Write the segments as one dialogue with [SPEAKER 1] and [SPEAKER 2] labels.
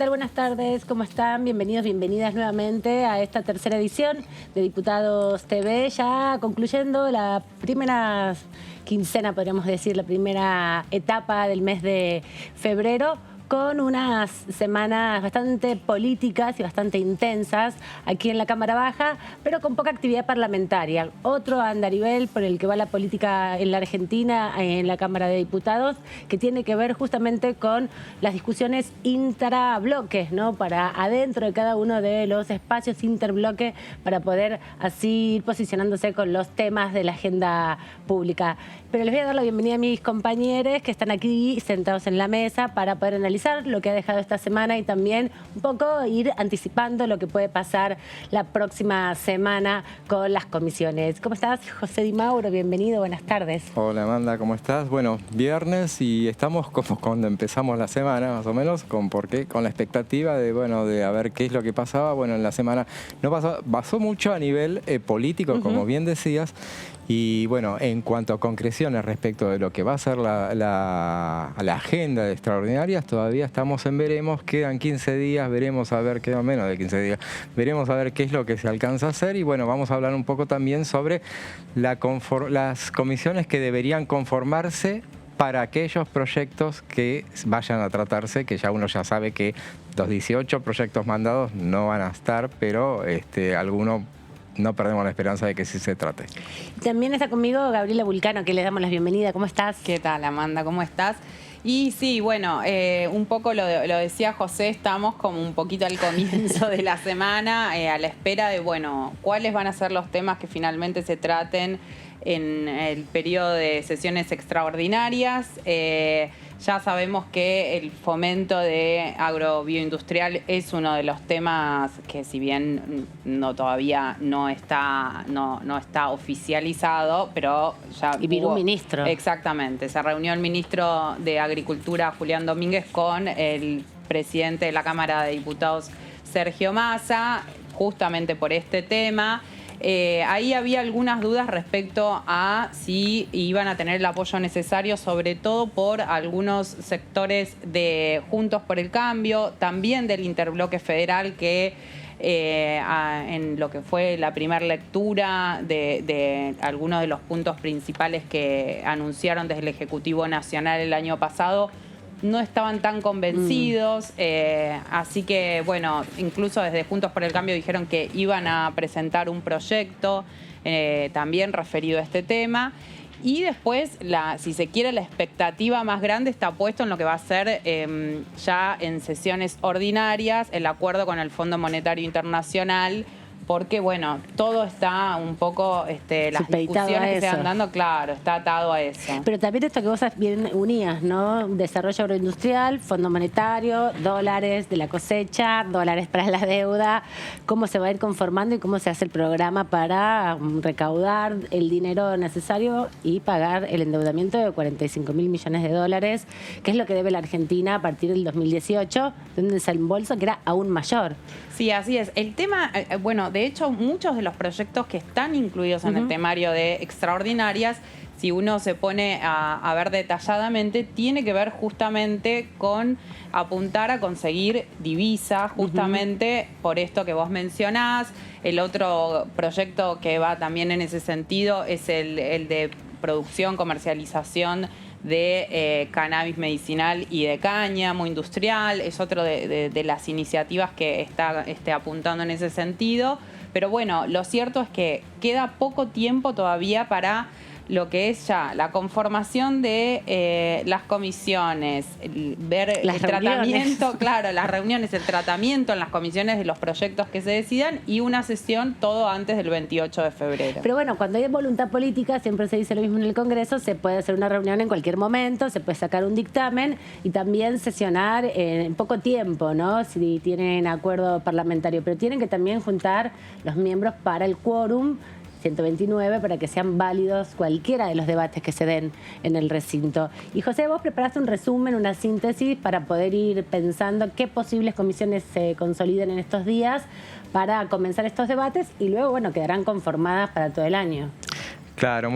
[SPEAKER 1] tal? Buenas tardes, ¿cómo están? Bienvenidos, bienvenidas nuevamente a esta tercera edición de Diputados TV, ya concluyendo la primera quincena, podríamos decir, la primera etapa del mes de febrero, con unas semanas bastante políticas y bastante intensas aquí en la Cámara Baja, pero con poca actividad parlamentaria. Otro andarivel por el que va la política en la Argentina, en la Cámara de Diputados, que tiene que ver justamente con las discusiones intrabloques, ¿no? Para adentro de cada uno de los espacios interbloque, para poder así ir posicionándose con los temas de la agenda pública. Pero les voy a dar la bienvenida a mis compañeros que están aquí sentados en la mesa para poder analizar lo que ha dejado esta semana y también un poco ir anticipando lo que puede pasar la próxima semana con las comisiones. ¿Cómo estás, José Di Mauro? Bienvenido, buenas tardes.
[SPEAKER 2] Hola, Amanda, ¿cómo estás? Bueno, viernes y estamos como cuando empezamos la semana, más o menos, con la expectativa de a ver qué es lo que pasaba. Bueno, en la semana no pasó mucho a nivel político, como bien decías. Y bueno, en cuanto a concreciones respecto de lo que va a ser la agenda de extraordinarias, todavía estamos en veremos, quedan 15 días, veremos a ver, quedan menos de 15 días, veremos a ver qué es lo que se alcanza a hacer y bueno, vamos a hablar un poco también sobre las comisiones que deberían conformarse para aquellos proyectos que vayan a tratarse, que ya uno ya sabe que los 18 proyectos mandados no van a estar, pero algunos no perdemos la esperanza de que sí se trate.
[SPEAKER 1] También está conmigo Gabriela Vulcano, que le damos la bienvenida. ¿Cómo estás?
[SPEAKER 3] ¿Qué tal, Amanda? ¿Cómo estás? Y sí, bueno, un poco lo decía José, estamos como un poquito al comienzo de la semana, a la espera de, bueno, cuáles van a ser los temas que finalmente se traten en el periodo de sesiones extraordinarias. Ya sabemos que el fomento de agrobioindustrial es uno de los temas que, si bien todavía no está oficializado, pero ya
[SPEAKER 1] y vino un ministro.
[SPEAKER 3] Exactamente, se reunió el ministro de Agricultura, Julián Domínguez, con el presidente de la Cámara de Diputados, Sergio Massa, justamente por este tema. Ahí había algunas dudas respecto a si iban a tener el apoyo necesario, sobre todo por algunos sectores de Juntos por el Cambio, también del Interbloque Federal, que en lo que fue la primera lectura de algunos de los puntos principales que anunciaron desde el Ejecutivo Nacional el año pasado, no estaban tan convencidos, así que, bueno, incluso desde Juntos por el Cambio dijeron que iban a presentar un proyecto también referido a este tema. Y después, si se quiere, la expectativa más grande está puesto en lo que va a ser ya en sesiones ordinarias el acuerdo con el Fondo Monetario Internacional, porque, bueno, todo está un poco, las discusiones que se van dando, claro, está atado a eso.
[SPEAKER 1] Pero también esto que vos bien unías, ¿no? Desarrollo agroindustrial, Fondo Monetario, dólares de la cosecha, dólares para la deuda, cómo se va a ir conformando y cómo se hace el programa para recaudar el dinero necesario y pagar el endeudamiento de 45.000 millones de dólares, que es lo que debe la Argentina a partir del 2018, donde se embolsa que era aún mayor.
[SPEAKER 3] Sí, así es. El tema, bueno, de hecho, muchos de los proyectos que están incluidos en el temario de extraordinarias, si uno se pone a ver detalladamente, tiene que ver justamente con apuntar a conseguir divisas, justamente por esto que vos mencionás. El otro proyecto que va también en ese sentido es el de producción, comercialización de cannabis medicinal y de cáñamo industrial. Es otro de las iniciativas que está apuntando en ese sentido. Pero bueno, lo cierto es que queda poco tiempo todavía para lo que es ya la conformación de las comisiones, ver el tratamiento, claro, las reuniones, el tratamiento en las comisiones de los proyectos que se decidan y una sesión todo antes del 28 de febrero.
[SPEAKER 1] Pero bueno, cuando hay voluntad política, siempre se dice lo mismo en el Congreso, se puede hacer una reunión en cualquier momento, se puede sacar un dictamen y también sesionar en poco tiempo, ¿no? Si tienen acuerdo parlamentario, pero tienen que también juntar los miembros para el quórum 129 para que sean válidos cualquiera de los debates que se den en el recinto. Y José, vos preparaste un resumen, una síntesis para poder ir pensando qué posibles comisiones se consoliden en estos días para comenzar estos debates y luego, bueno, quedarán conformadas para todo el año.
[SPEAKER 2] Claro,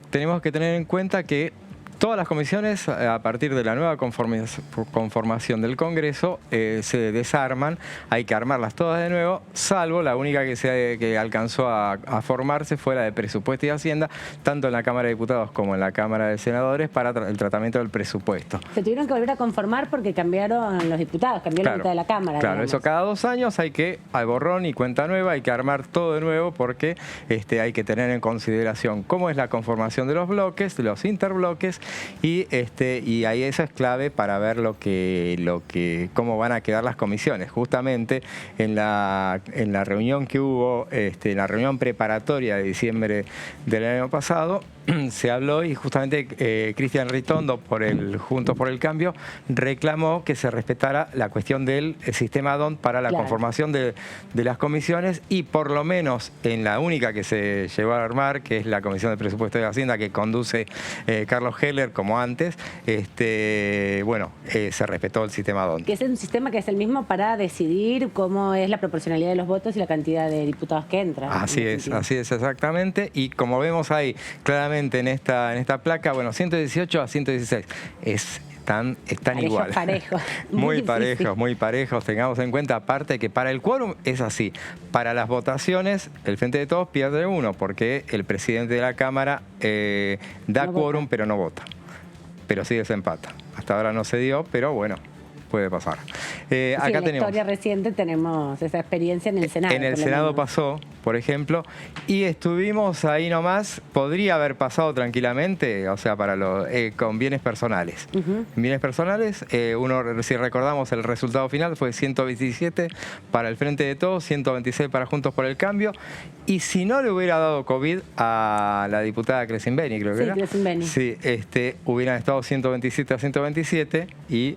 [SPEAKER 2] tenemos que tener en cuenta que Todas las comisiones, a partir de la nueva conformación del Congreso, se desarman. Hay que armarlas todas de nuevo, salvo la única que alcanzó a formarse fue la de Presupuesto y Hacienda, tanto en la Cámara de Diputados como en la Cámara de Senadores, para el tratamiento del presupuesto.
[SPEAKER 1] Se tuvieron que volver a conformar porque cambiaron los diputados, cambió la mitad de la Cámara.
[SPEAKER 2] Claro,
[SPEAKER 1] digamos.
[SPEAKER 2] eso cada 2 años hay borrón y cuenta nueva, hay que armar todo de nuevo porque hay que tener en consideración cómo es la conformación de los bloques, de los interbloques, y ahí eso es clave para ver cómo van a quedar las comisiones. Justamente en la reunión que hubo, en la reunión preparatoria de diciembre del año pasado, se habló y justamente Cristian Ritondo, Juntos por el Cambio, reclamó que se respetara la cuestión del sistema DONT para la conformación de las comisiones, y por lo menos en la única que se llegó a armar, que es la Comisión de Presupuesto de Hacienda, que conduce Carlos Heller, como antes, se respetó el sistema DONT.
[SPEAKER 1] Que es un sistema que es el mismo para decidir cómo es la proporcionalidad de los votos y la cantidad de diputados que entran.
[SPEAKER 2] Así es exactamente, y como vemos ahí claramente en esta placa, 118 a 116, están igual.
[SPEAKER 1] Parejos.
[SPEAKER 2] Muy parejos. Tengamos en cuenta, aparte, que para el quórum es así. Para las votaciones, el Frente de Todos pierde 1, porque el presidente de la Cámara da quórum, pero no vota. Pero sí desempata. Hasta ahora no se dio, pero bueno, puede pasar.
[SPEAKER 1] Acá en la historia reciente tenemos esa experiencia en el Senado.
[SPEAKER 2] En el Senado pasó, por ejemplo, y estuvimos ahí nomás. Podría haber pasado tranquilamente, o sea, con bienes personales. En bienes personales, si recordamos, el resultado final fue 127 para el Frente de Todos, 126 para Juntos por el Cambio, y si no le hubiera dado COVID a la diputada Crescenbeni, creo que era.
[SPEAKER 1] Crescenbeni.
[SPEAKER 2] Sí, hubieran estado 127 a 127 y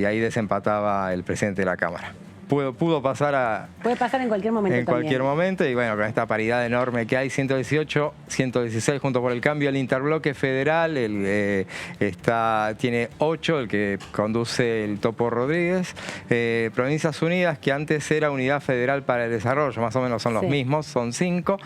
[SPEAKER 2] ahí desempataba el presidente de la Cámara. Pudo pasar
[SPEAKER 1] Puede pasar en cualquier momento.
[SPEAKER 2] En cualquier momento, y bueno, con esta paridad enorme que hay, 118, 116 Juntos por el Cambio, el interbloque federal, tiene 8, el que conduce el Topo Rodríguez. Provincias Unidas, que antes era Unidad Federal para el Desarrollo, más o menos son los mismos, son 5,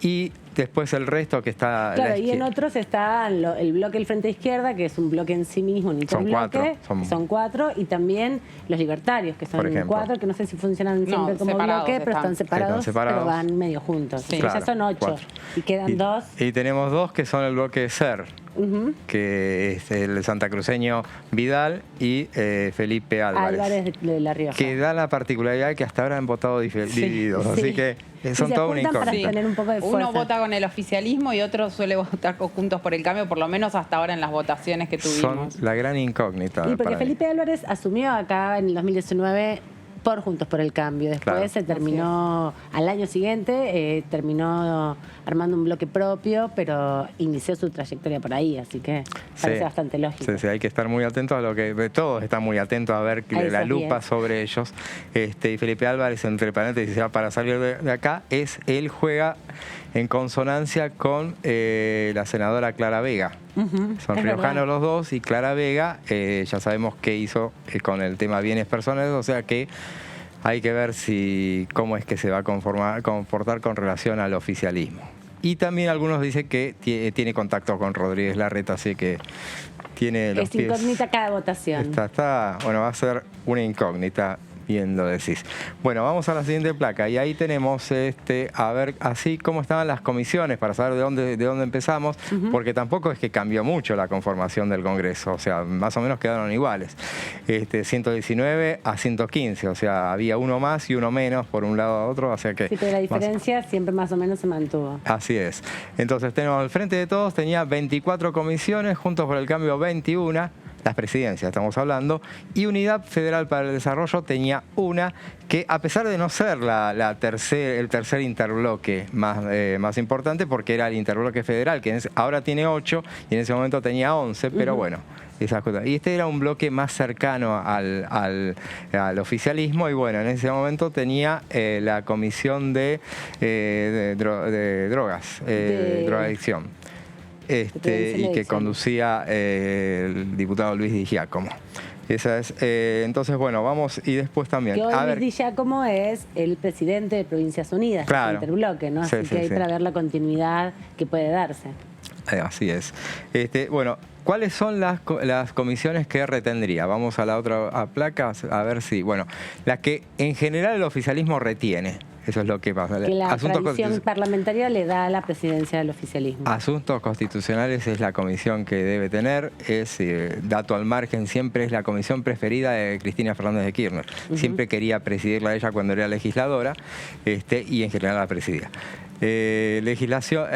[SPEAKER 2] y después el resto que está...
[SPEAKER 1] Claro, y en otros está el bloque del Frente Izquierda, que es un bloque en sí mismo, un interbloque. Son 4, y también los libertarios, que son 4, que no sé si funcionan siempre como bloque, pero están separados, pero van medio juntos.
[SPEAKER 2] Sí.
[SPEAKER 1] Claro, ya son 8, 4. Y quedan 2.
[SPEAKER 2] Y tenemos 2 que son el bloque SER, que es el santacruceño Vidal y Felipe Álvarez
[SPEAKER 1] de La Rioja.
[SPEAKER 2] Que da la particularidad que hasta ahora han votado divididos, así que son todo un incógnito.
[SPEAKER 3] Uno vota con el oficialismo y otro suele votar con Juntos por el Cambio, por lo menos hasta ahora en las votaciones que tuvimos.
[SPEAKER 2] Son la gran incógnita.
[SPEAKER 1] Y porque Felipe Álvarez asumió acá en el 2019 por Juntos por el Cambio. Después se terminó, al año siguiente, terminó armando un bloque propio, pero inició su trayectoria por ahí, así que parece bastante lógico.
[SPEAKER 2] Sí, hay que estar muy atentos a lo que... Todos están muy atentos a ver la lupa sobre ellos. Y Felipe Álvarez, entre paréntesis, para salir de acá, él juega en consonancia con la senadora Clara Vega. Son riojanos los dos, y Clara Vega, ya sabemos qué hizo con el tema bienes personales, o sea que hay que ver cómo es que se va a comportar con relación al oficialismo. Y también algunos dicen que tiene contacto con Rodríguez Larreta, así que tiene los pies...
[SPEAKER 1] Es incógnita cada votación.
[SPEAKER 2] Va a ser una incógnita. Bien lo decís. Bueno, vamos a la siguiente placa, y ahí tenemos a ver así cómo estaban las comisiones, para saber de dónde empezamos, porque tampoco es que cambió mucho la conformación del Congreso, o sea, más o menos quedaron iguales. 119 a 115, o sea, había uno más y uno menos por un lado a otro, o sea que...
[SPEAKER 1] Sí, pero la diferencia siempre más o menos se mantuvo.
[SPEAKER 2] Así es. Entonces tenemos el Frente de Todos, tenía 24 comisiones, Juntos por el Cambio 21, las presidencias estamos hablando, y Unidad Federal para el Desarrollo tenía una, que a pesar de no ser el tercer interbloque más importante, porque era el interbloque federal, que ahora tiene 8 y en ese momento tenía 11, pero bueno, esas cosas. Y este era un bloque más cercano al oficialismo, y bueno, en ese momento tenía la comisión de drogas, drogadicción. Y que conducía el diputado Luis Di Giacomo. Esa es, entonces, bueno, vamos, y después también...
[SPEAKER 1] Luis Di Giacomo es el presidente de Provincias Unidas, el interbloque, ¿no? Así que hay para ver la continuidad que puede darse.
[SPEAKER 2] Así es. Bueno, ¿cuáles son las comisiones que retendría? Vamos a la otra placa a ver si, bueno, las que en general el oficialismo retiene. Eso es lo que pasa.
[SPEAKER 1] Que la tradición parlamentaria le da a la presidencia del oficialismo.
[SPEAKER 2] Asuntos constitucionales es la comisión que debe tener, es dato al margen, siempre es la comisión preferida de Cristina Fernández de Kirchner. Siempre quería presidirla ella cuando era legisladora y en general la presidía. Legislación,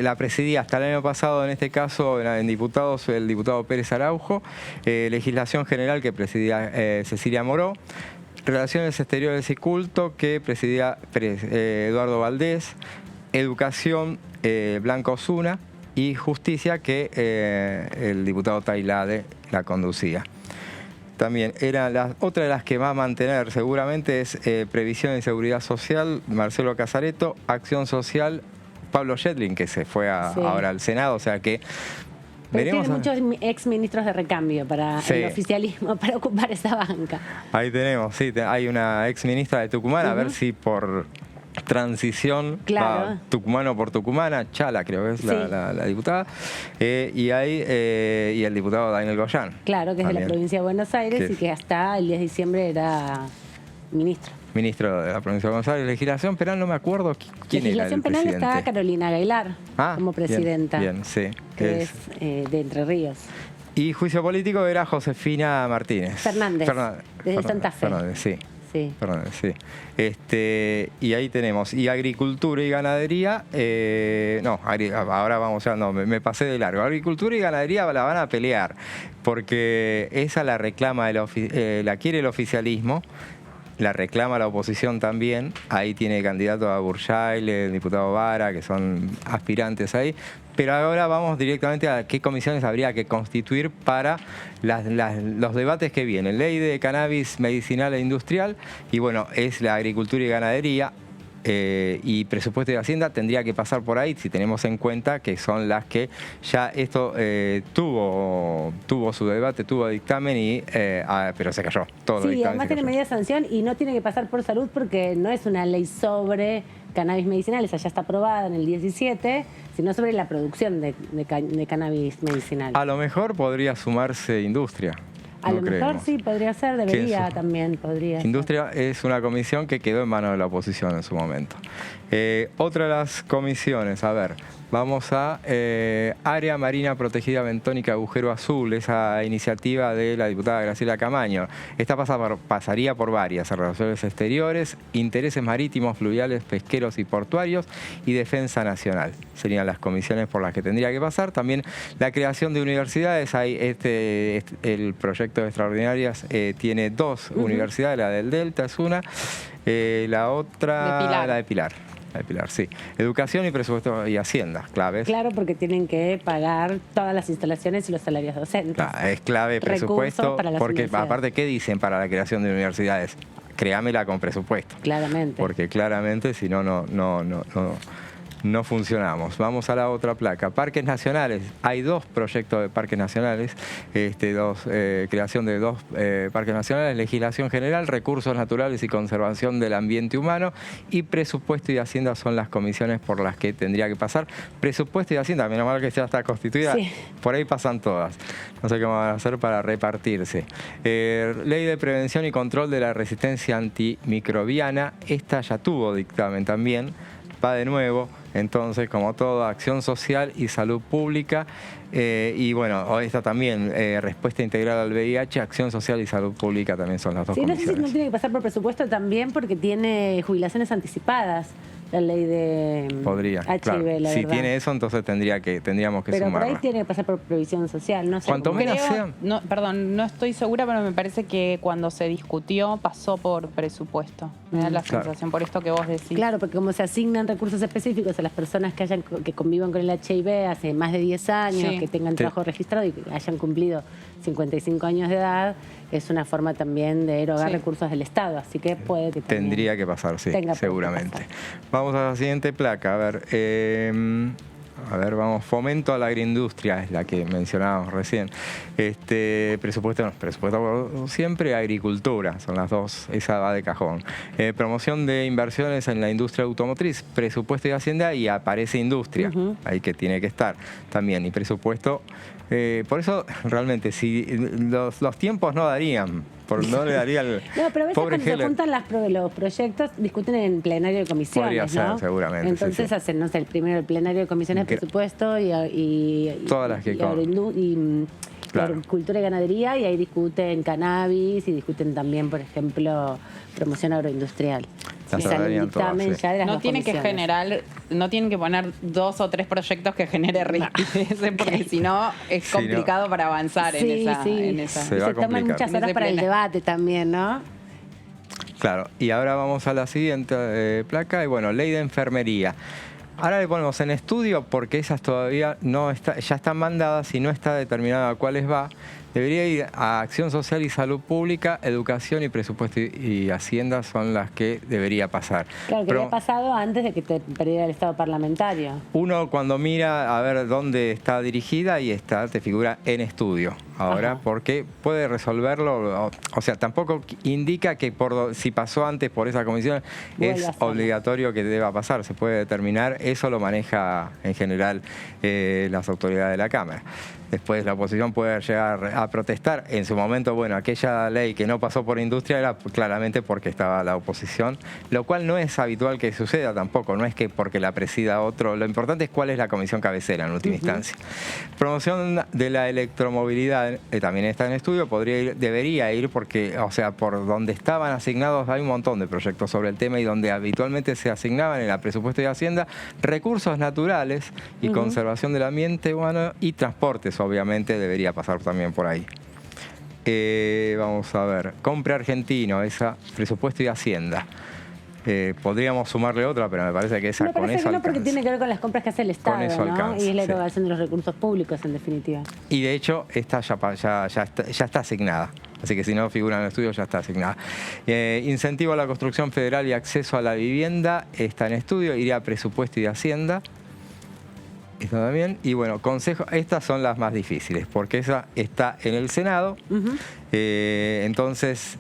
[SPEAKER 2] la presidía hasta el año pasado, en este caso en diputados, el diputado Pérez Araujo, legislación general que presidía Cecilia Moró, Relaciones Exteriores y Culto, que presidía Eduardo Valdés, Educación, Blanca Osuna, y Justicia, que el diputado Tailade la conducía. También otra de las que va a mantener seguramente es Previsión y Seguridad Social, Marcelo Casareto, Acción Social, Pablo Yedlin, que se fue ahora al Senado, o sea que...
[SPEAKER 1] Tiene muchos ex ministros de recambio para el oficialismo, para ocupar esa banca.
[SPEAKER 2] Ahí tenemos, sí, hay una ex ministra de Tucumán, a ver si por transición va tucumano por tucumana, Chala creo que es la diputada, y el diputado Daniel Goyán.
[SPEAKER 1] Claro, que es de la provincia de Buenos Aires y que hasta el 10 de diciembre era ministro
[SPEAKER 2] de la provincia de Buenos Aires. Legislación penal, no me acuerdo quién era el presidente.
[SPEAKER 1] Legislación penal está Carolina Gailar como presidenta,
[SPEAKER 2] bien, sí,
[SPEAKER 1] que es de Entre Ríos.
[SPEAKER 2] Y juicio político era Josefina Martínez.
[SPEAKER 1] Fernández, desde Santa Fe.
[SPEAKER 2] Fernández, sí.
[SPEAKER 1] Sí.
[SPEAKER 2] Fernández, sí. Y ahí tenemos, y agricultura y ganadería, ahora vamos a, me pasé de largo. Agricultura y ganadería la van a pelear, porque esa la reclama, la quiere el oficialismo, la reclama la oposición también. Ahí tiene candidato a Burjail, el diputado Vara, que son aspirantes ahí. Pero ahora vamos directamente a qué comisiones habría que constituir para los debates que vienen. Ley de cannabis medicinal e industrial, y bueno, es la agricultura y ganadería. Y presupuesto de Hacienda tendría que pasar por ahí, si tenemos en cuenta que son las que ya esto tuvo su debate, tuvo dictamen, pero se cayó.
[SPEAKER 1] Sí, además tiene medida de sanción y no tiene que pasar por salud porque no es una ley sobre cannabis medicinal, esa ya está aprobada en el 17, sino sobre la producción de cannabis medicinal.
[SPEAKER 2] A lo mejor podría sumarse industria.
[SPEAKER 1] A lo mejor sí, podría ser, debería también, podría ser.
[SPEAKER 2] Industria es una comisión que quedó en manos de la oposición en su momento. Otra de las comisiones, a ver, vamos a Área Marina Protegida Bentónica Agujero Azul, esa iniciativa de la diputada Graciela Camaño. Esta pasaría por varias: relaciones exteriores, intereses marítimos, fluviales, pesqueros y portuarios, y defensa nacional. Serían las comisiones por las que tendría que pasar. También la creación de universidades. Hay el proyecto de extraordinarias tiene dos universidades, la del Delta es una, la otra la de Pilar. Sí. Educación y presupuesto y Hacienda, claves.
[SPEAKER 1] Claro, porque tienen que pagar todas las instalaciones y los salarios docentes.
[SPEAKER 2] Es clave presupuesto, porque aparte, ¿qué dicen para la creación de universidades? Créamela con presupuesto.
[SPEAKER 1] Claramente.
[SPEAKER 2] Porque claramente, si no, no funcionamos. Vamos a la otra placa. Parques nacionales. Hay dos proyectos de parques nacionales, creación de dos parques nacionales, legislación general, recursos naturales y conservación del ambiente humano, y presupuesto y Hacienda son las comisiones por las que tendría que pasar. Presupuesto y Hacienda, menos mal que ya está constituida, por ahí pasan todas. No sé cómo van a hacer para repartirse. Ley de prevención y control de la resistencia antimicrobiana. Esta ya tuvo dictamen también, va de nuevo. Entonces, como todo, acción social y salud pública. Y bueno, esta también, respuesta integral al VIH, acción social y salud pública también son las dos comisiones.
[SPEAKER 1] No sé si no tiene que pasar por presupuesto también porque tiene jubilaciones anticipadas. La ley de
[SPEAKER 2] HIV, claro. Si tiene eso, entonces tendríamos que sumarla.
[SPEAKER 1] Pero por ahí tiene que pasar por previsión social, no sé.
[SPEAKER 2] Cuanto menos sea...
[SPEAKER 3] no estoy segura, pero me parece que cuando se discutió pasó por presupuesto. Me da la sensación, por esto que vos decís.
[SPEAKER 1] Claro, porque como se asignan recursos específicos a las personas que convivan con el HIV hace más de 10 años, que tengan trabajo registrado y que hayan cumplido 55 años de edad, es una forma también de erogar recursos del Estado, así que puede que
[SPEAKER 2] tendría que pasar, sí, seguramente. Vamos a la siguiente placa, a ver, A ver, vamos, fomento a la agroindustria, es la que mencionábamos recién. Presupuesto siempre, agricultura, son las dos, esa va de cajón. Promoción de inversiones en la industria automotriz, presupuesto y hacienda, y aparece industria, ahí que tiene que estar también, y presupuesto. Por eso, realmente, si los tiempos no darían, no le daría el
[SPEAKER 1] no, pero a veces
[SPEAKER 2] pobre
[SPEAKER 1] cuando se
[SPEAKER 2] Heller.
[SPEAKER 1] juntan los proyectos, discuten en plenario de comisiones,
[SPEAKER 2] Podría ser,
[SPEAKER 1] ¿no?
[SPEAKER 2] seguramente.
[SPEAKER 1] Entonces
[SPEAKER 2] sí.
[SPEAKER 1] hacen, no sé, el primero el plenario de comisiones de presupuesto y
[SPEAKER 2] todas las que claro.
[SPEAKER 1] Agricultura y ganadería, y ahí discuten cannabis y discuten también, por ejemplo, promoción agroindustrial.
[SPEAKER 2] Las
[SPEAKER 1] Y sale el
[SPEAKER 2] darían todas,
[SPEAKER 1] dictamen
[SPEAKER 2] sí.
[SPEAKER 1] ya de las
[SPEAKER 3] No
[SPEAKER 1] dos
[SPEAKER 3] tiene que
[SPEAKER 1] comisiones.
[SPEAKER 3] generar, no tienen que poner 2 o 3 proyectos que genere rispideces, porque si no es
[SPEAKER 2] Si no-
[SPEAKER 3] complicado para avanzar en esa.
[SPEAKER 2] Se
[SPEAKER 1] Y
[SPEAKER 2] va a
[SPEAKER 1] se toman
[SPEAKER 2] complicar.
[SPEAKER 1] muchas
[SPEAKER 3] En
[SPEAKER 1] horas
[SPEAKER 3] ese
[SPEAKER 1] para el
[SPEAKER 3] plena.
[SPEAKER 1] debate también, ¿no?
[SPEAKER 2] Claro, y ahora vamos a la siguiente placa, y bueno, ley de enfermería. Ahora le ponemos en estudio porque esas todavía no está, ya están mandadas y no está determinada a cuáles va. Debería ir a Acción Social y Salud Pública, Educación y Presupuesto y Hacienda son las que debería pasar.
[SPEAKER 1] Claro, que había pasado antes de que te perdiera el estado parlamentario.
[SPEAKER 2] Uno cuando mira a ver dónde está dirigida y te figura en estudio. Ahora,
[SPEAKER 1] Ajá.
[SPEAKER 2] porque puede resolverlo, o sea, tampoco indica que si pasó antes por esa comisión
[SPEAKER 1] Vuelve a
[SPEAKER 2] es
[SPEAKER 1] hacerlo.
[SPEAKER 2] obligatorio que deba pasar, se puede determinar, eso lo maneja en general las autoridades de la Cámara. Después la oposición puede llegar a protestar. En su momento, bueno, aquella ley que no pasó por industria era claramente porque estaba la oposición, lo cual no es habitual que suceda tampoco, no es que porque la presida otro, lo importante es cuál es la comisión cabecera en última instancia. Promoción de la electromovilidad también está en estudio, debería ir porque, o sea, por donde estaban asignados hay un montón de proyectos sobre el tema y donde habitualmente se asignaban en el presupuesto de Hacienda recursos naturales y conservación del ambiente humano y transportes, obviamente, debería pasar también por ahí. Vamos a ver, compra argentino, esa presupuesto y Hacienda. Podríamos sumarle otra, pero me parece que esa
[SPEAKER 1] Me
[SPEAKER 2] con
[SPEAKER 1] parece
[SPEAKER 2] eso
[SPEAKER 1] que no, porque
[SPEAKER 2] alcanza.
[SPEAKER 1] tiene que ver con las compras que hace el Estado,
[SPEAKER 2] eso
[SPEAKER 1] ¿no?
[SPEAKER 2] alcanza,
[SPEAKER 1] Y es la
[SPEAKER 2] sí.
[SPEAKER 1] erogación de los recursos públicos, en definitiva.
[SPEAKER 2] Y de hecho, esta ya está asignada. Así que si no figura en el estudio, ya está asignada. Incentivo a la construcción federal y acceso a la vivienda está en estudio, iría a presupuesto y Hacienda. Esto también. Y bueno, consejo, estas son las más difíciles, porque esa está en el Senado. Entonces,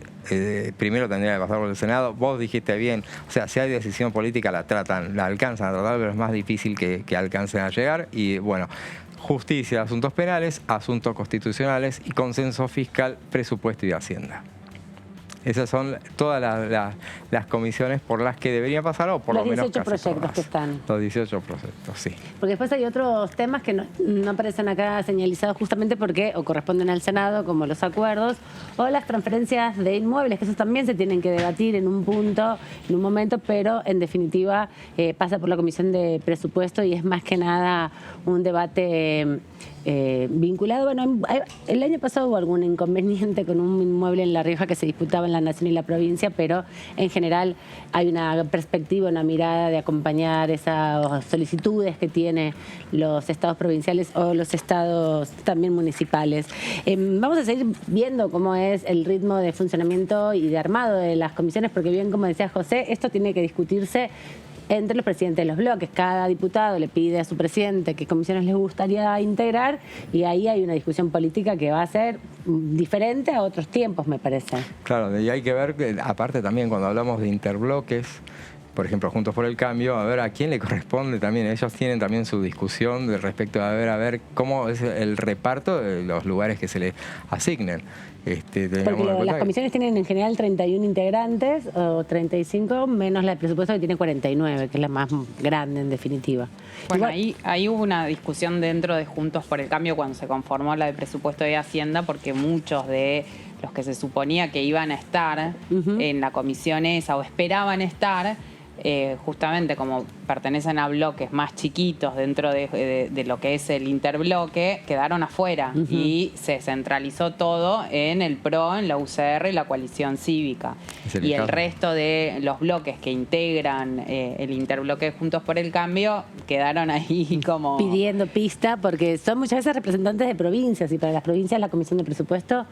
[SPEAKER 2] primero tendría que pasar por el Senado. Vos dijiste bien, o sea, si hay decisión política la alcanzan a tratar, pero es más difícil que alcancen a llegar. Y bueno, justicia, asuntos penales, asuntos constitucionales y consenso fiscal, presupuesto y Hacienda. Esas son todas las comisiones por las que deberían pasar, o por
[SPEAKER 1] Los
[SPEAKER 2] lo menos
[SPEAKER 1] 18
[SPEAKER 2] casi
[SPEAKER 1] proyectos
[SPEAKER 2] todas.
[SPEAKER 1] que están.
[SPEAKER 2] Los 18 proyectos, sí.
[SPEAKER 1] Porque después hay otros temas que no aparecen acá señalizados justamente porque o corresponden al Senado, como los acuerdos, o las transferencias de inmuebles, que esos también se tienen que debatir en un punto, en un momento, pero en definitiva pasa por la Comisión de Presupuesto y es más que nada un debate vinculado. Bueno, el año pasado hubo algún inconveniente con un inmueble en La Rioja que se disputaba en la Nación y la provincia, pero en general hay una perspectiva, una mirada de acompañar esas solicitudes que tienen los estados provinciales o los estados también municipales. Vamos a seguir viendo cómo es el ritmo de funcionamiento y de armado de las comisiones, porque bien, como decía José, esto tiene que discutirse entre los presidentes de los bloques. Cada diputado le pide a su presidente qué comisiones les gustaría integrar y ahí hay una discusión política que va a ser diferente a otros tiempos, me parece.
[SPEAKER 2] Claro, y hay que ver, aparte también cuando hablamos de interbloques, por ejemplo, Juntos por el Cambio, a ver a quién le corresponde también. Ellos tienen también su discusión respecto a ver cómo es el reparto de los lugares que se les asignen.
[SPEAKER 1] Porque las comisiones tienen en general 31 integrantes o 35, menos la de presupuesto que tiene 49, que es la más grande en definitiva.
[SPEAKER 3] Bueno,
[SPEAKER 1] Igual,
[SPEAKER 3] ahí hubo una discusión dentro de Juntos por el Cambio cuando se conformó la de presupuesto de Hacienda, porque muchos de los que se suponía que iban a estar en la comisión esa o esperaban estar, justamente como pertenecen a bloques más chiquitos dentro de lo que es el interbloque, quedaron afuera y se centralizó todo en el PRO, en la UCR y la coalición cívica. Y el resto de los bloques que integran el interbloque Juntos por el Cambio quedaron ahí como
[SPEAKER 1] pidiendo pista, porque son muchas veces representantes de provincias y para las provincias la comisión de presupuesto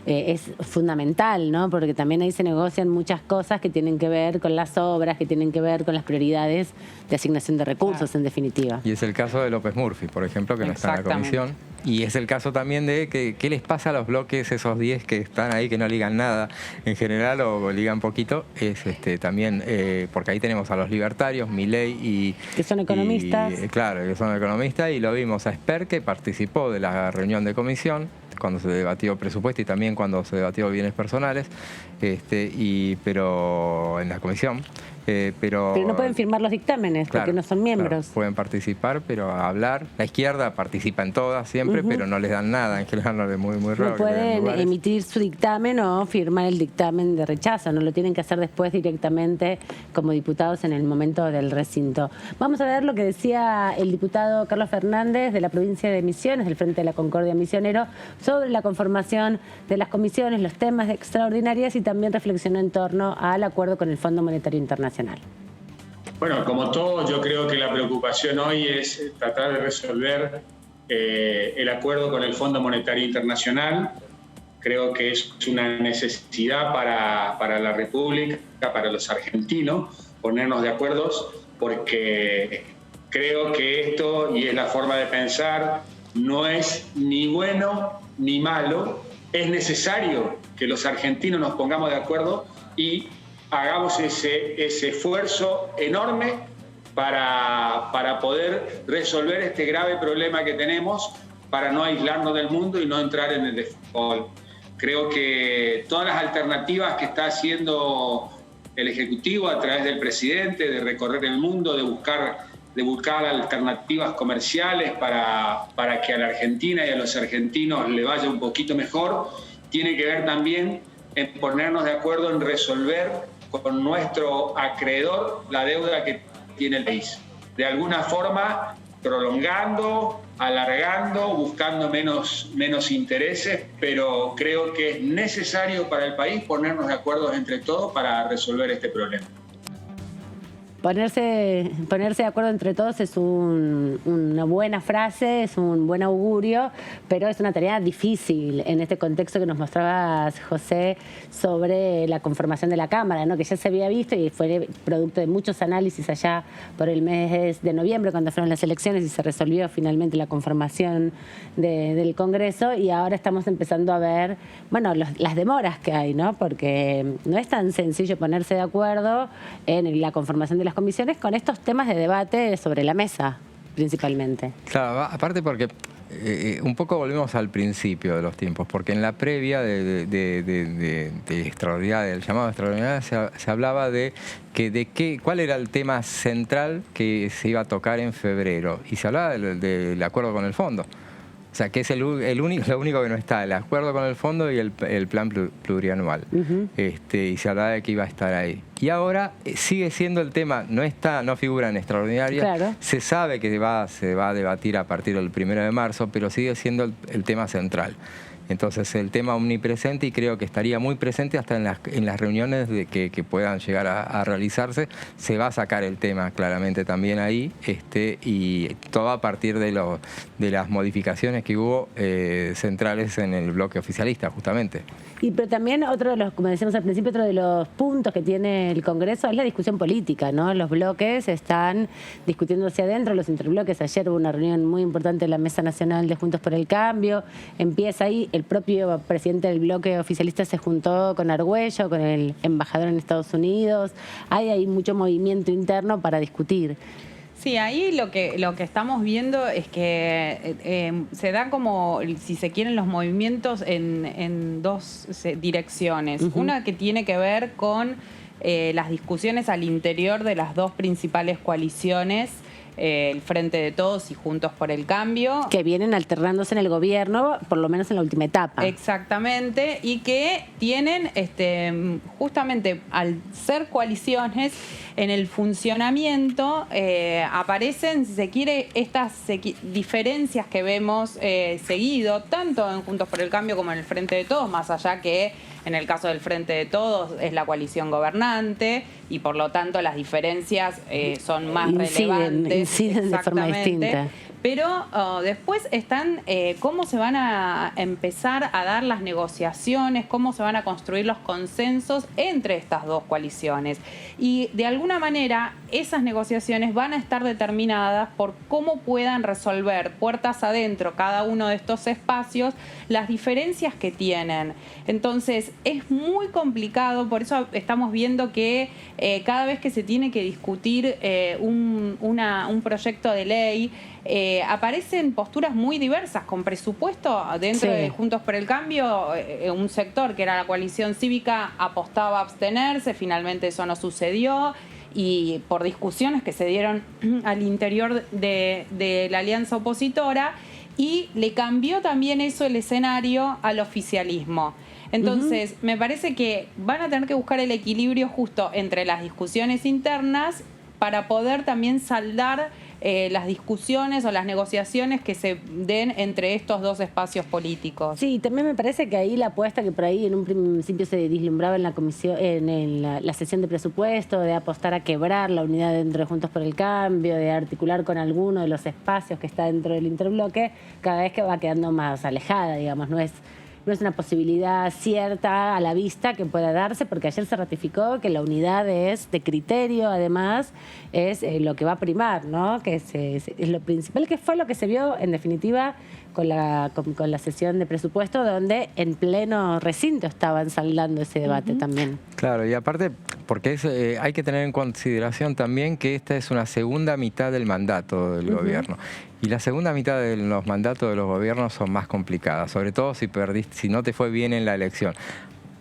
[SPEAKER 1] es fundamental, ¿no? Porque también ahí se negocian muchas cosas que tienen que ver con las obras, que tienen que ver con las prioridades de asignación de recursos, en definitiva.
[SPEAKER 2] Y es el caso de López Murphy, por ejemplo, que no está en la comisión. Y es el caso también de qué les pasa a los bloques, esos 10 que están ahí, que no ligan nada en general o ligan poquito. Es también, porque ahí tenemos a los libertarios, Milei y...
[SPEAKER 1] Que son economistas.
[SPEAKER 2] Claro, que son economistas, y lo vimos a Esper, que participó de la reunión de comisión, cuando se debatió presupuesto y también cuando se debatió bienes personales, pero en la comisión. Pero
[SPEAKER 1] no pueden firmar los dictámenes, claro, porque no son miembros.
[SPEAKER 2] Claro, pueden participar, pero hablar. La izquierda participa en todas siempre, pero no les dan nada. En general no es muy raro.
[SPEAKER 1] No pueden emitir su dictamen o firmar el dictamen de rechazo. No lo tienen que hacer después directamente como diputados en el momento del recinto. Vamos a ver lo que decía el diputado Carlos Fernández de la provincia de Misiones, del Frente de la Concordia Misionero, sobre la conformación de las comisiones, los temas de extraordinarias, y también reflexionó en torno al acuerdo con el Fondo Monetario Internacional.
[SPEAKER 4] Bueno, como todo, yo creo que la preocupación hoy es tratar de resolver el acuerdo con el Fondo Monetario Internacional. Creo que es una necesidad para la República, para los argentinos, ponernos de acuerdo, porque creo que esto, y es la forma de pensar, no es ni bueno ni malo. Es necesario que los argentinos nos pongamos de acuerdo y hagamos ese esfuerzo enorme para poder resolver este grave problema que tenemos, para no aislarnos del mundo y no entrar en el default. Creo que todas las alternativas que está haciendo el Ejecutivo a través del presidente, de recorrer el mundo, de buscar alternativas comerciales para que a la Argentina y a los argentinos le vaya un poquito mejor, tiene que ver también en ponernos de acuerdo en resolver con nuestro acreedor la deuda que tiene el país. De alguna forma, prolongando, alargando, buscando menos intereses, pero creo que es necesario para el país ponernos de acuerdo entre todos para resolver este problema.
[SPEAKER 1] Ponerse de acuerdo entre todos es una buena frase, es un buen augurio, pero es una tarea difícil en este contexto que nos mostrabas, José, sobre la conformación de la Cámara, ¿no? Que ya se había visto y fue producto de muchos análisis allá por el mes de noviembre, cuando fueron las elecciones y se resolvió finalmente la conformación del Congreso, y ahora estamos empezando a ver, bueno, las demoras que hay, ¿no? Porque no es tan sencillo ponerse de acuerdo en la conformación de las comisiones con estos temas de debate sobre la mesa, principalmente.
[SPEAKER 2] Claro, aparte porque un poco volvemos al principio de los tiempos, porque en la previa de extraordinaria, del llamado extraordinario, se hablaba cuál era el tema central que se iba a tocar en febrero, y se hablaba del acuerdo con el fondo. O sea, que es lo único que no está, el acuerdo con el fondo y el plan plurianual. Y se hablaba de que iba a estar ahí. Y ahora sigue siendo el tema, no figura en extraordinaria.
[SPEAKER 1] Claro.
[SPEAKER 2] Se sabe que se va a debatir a partir del 1 de marzo, pero sigue siendo el tema central. Entonces, el tema omnipresente, y creo que estaría muy presente hasta en las reuniones que puedan llegar a realizarse, se va a sacar el tema claramente también ahí, y todo a partir de las modificaciones que hubo centrales en el bloque oficialista, justamente.
[SPEAKER 1] Pero también otro de los, como decíamos al principio, otro de los puntos que tiene el Congreso es la discusión política, ¿no? Los bloques están discutiendo hacia adentro, los interbloques. Ayer hubo una reunión muy importante en la Mesa Nacional de Juntos por el Cambio. Empieza ahí, el propio presidente del bloque oficialista se juntó con Argüello, con el embajador en Estados Unidos. Hay mucho movimiento interno para discutir.
[SPEAKER 3] Sí, ahí lo que estamos viendo es que se da como, si se quieren, los movimientos en dos direcciones. Una que tiene que ver con las discusiones al interior de las dos principales coaliciones, el Frente de Todos y Juntos por el Cambio.
[SPEAKER 1] Que vienen alternándose en el gobierno, por lo menos en la última etapa.
[SPEAKER 3] Exactamente, y que tienen, justamente al ser coaliciones, en el funcionamiento aparecen, si se quiere, estas diferencias que vemos seguido, tanto en Juntos por el Cambio como en el Frente de Todos, más allá que en el caso del Frente de Todos es la coalición gobernante y por lo tanto las diferencias son más relevantes.
[SPEAKER 1] Inciden de forma distinta.
[SPEAKER 3] Pero después están cómo se van a empezar a dar las negociaciones, cómo se van a construir los consensos entre estas dos coaliciones. Y de alguna manera esas negociaciones van a estar determinadas por cómo puedan resolver puertas adentro cada uno de estos espacios las diferencias que tienen. Entonces es muy complicado, por eso estamos viendo que cada vez que se tiene que discutir un proyecto de ley, aparecen posturas muy diversas, con presupuesto dentro de Juntos por el Cambio. Un sector que era la coalición cívica apostaba a abstenerse, finalmente eso no sucedió, y por discusiones que se dieron al interior de la alianza opositora, y le cambió también eso el escenario al oficialismo. Entonces, me parece que van a tener que buscar el equilibrio justo entre las discusiones internas para poder también saldar las discusiones o las negociaciones que se den entre estos dos espacios políticos.
[SPEAKER 1] Sí, también me parece que ahí la apuesta que por ahí en un principio se vislumbraba en la comisión, en la sesión de presupuesto, de apostar a quebrar la unidad dentro de Juntos por el Cambio, de articular con alguno de los espacios que está dentro del interbloque, cada vez que va quedando más alejada, digamos, no es una posibilidad cierta a la vista que pueda darse, porque ayer se ratificó que la unidad es de criterio, además, es lo que va a primar, ¿no? Que es lo principal, que fue lo que se vio, en definitiva, con la sesión de presupuesto, donde en pleno recinto estaban saldando ese debate también.
[SPEAKER 2] Claro, y aparte, porque hay que tener en consideración también que esta es una segunda mitad del mandato del gobierno. Y la segunda mitad de los mandatos de los gobiernos son más complicadas, sobre todo si no te fue bien en la elección.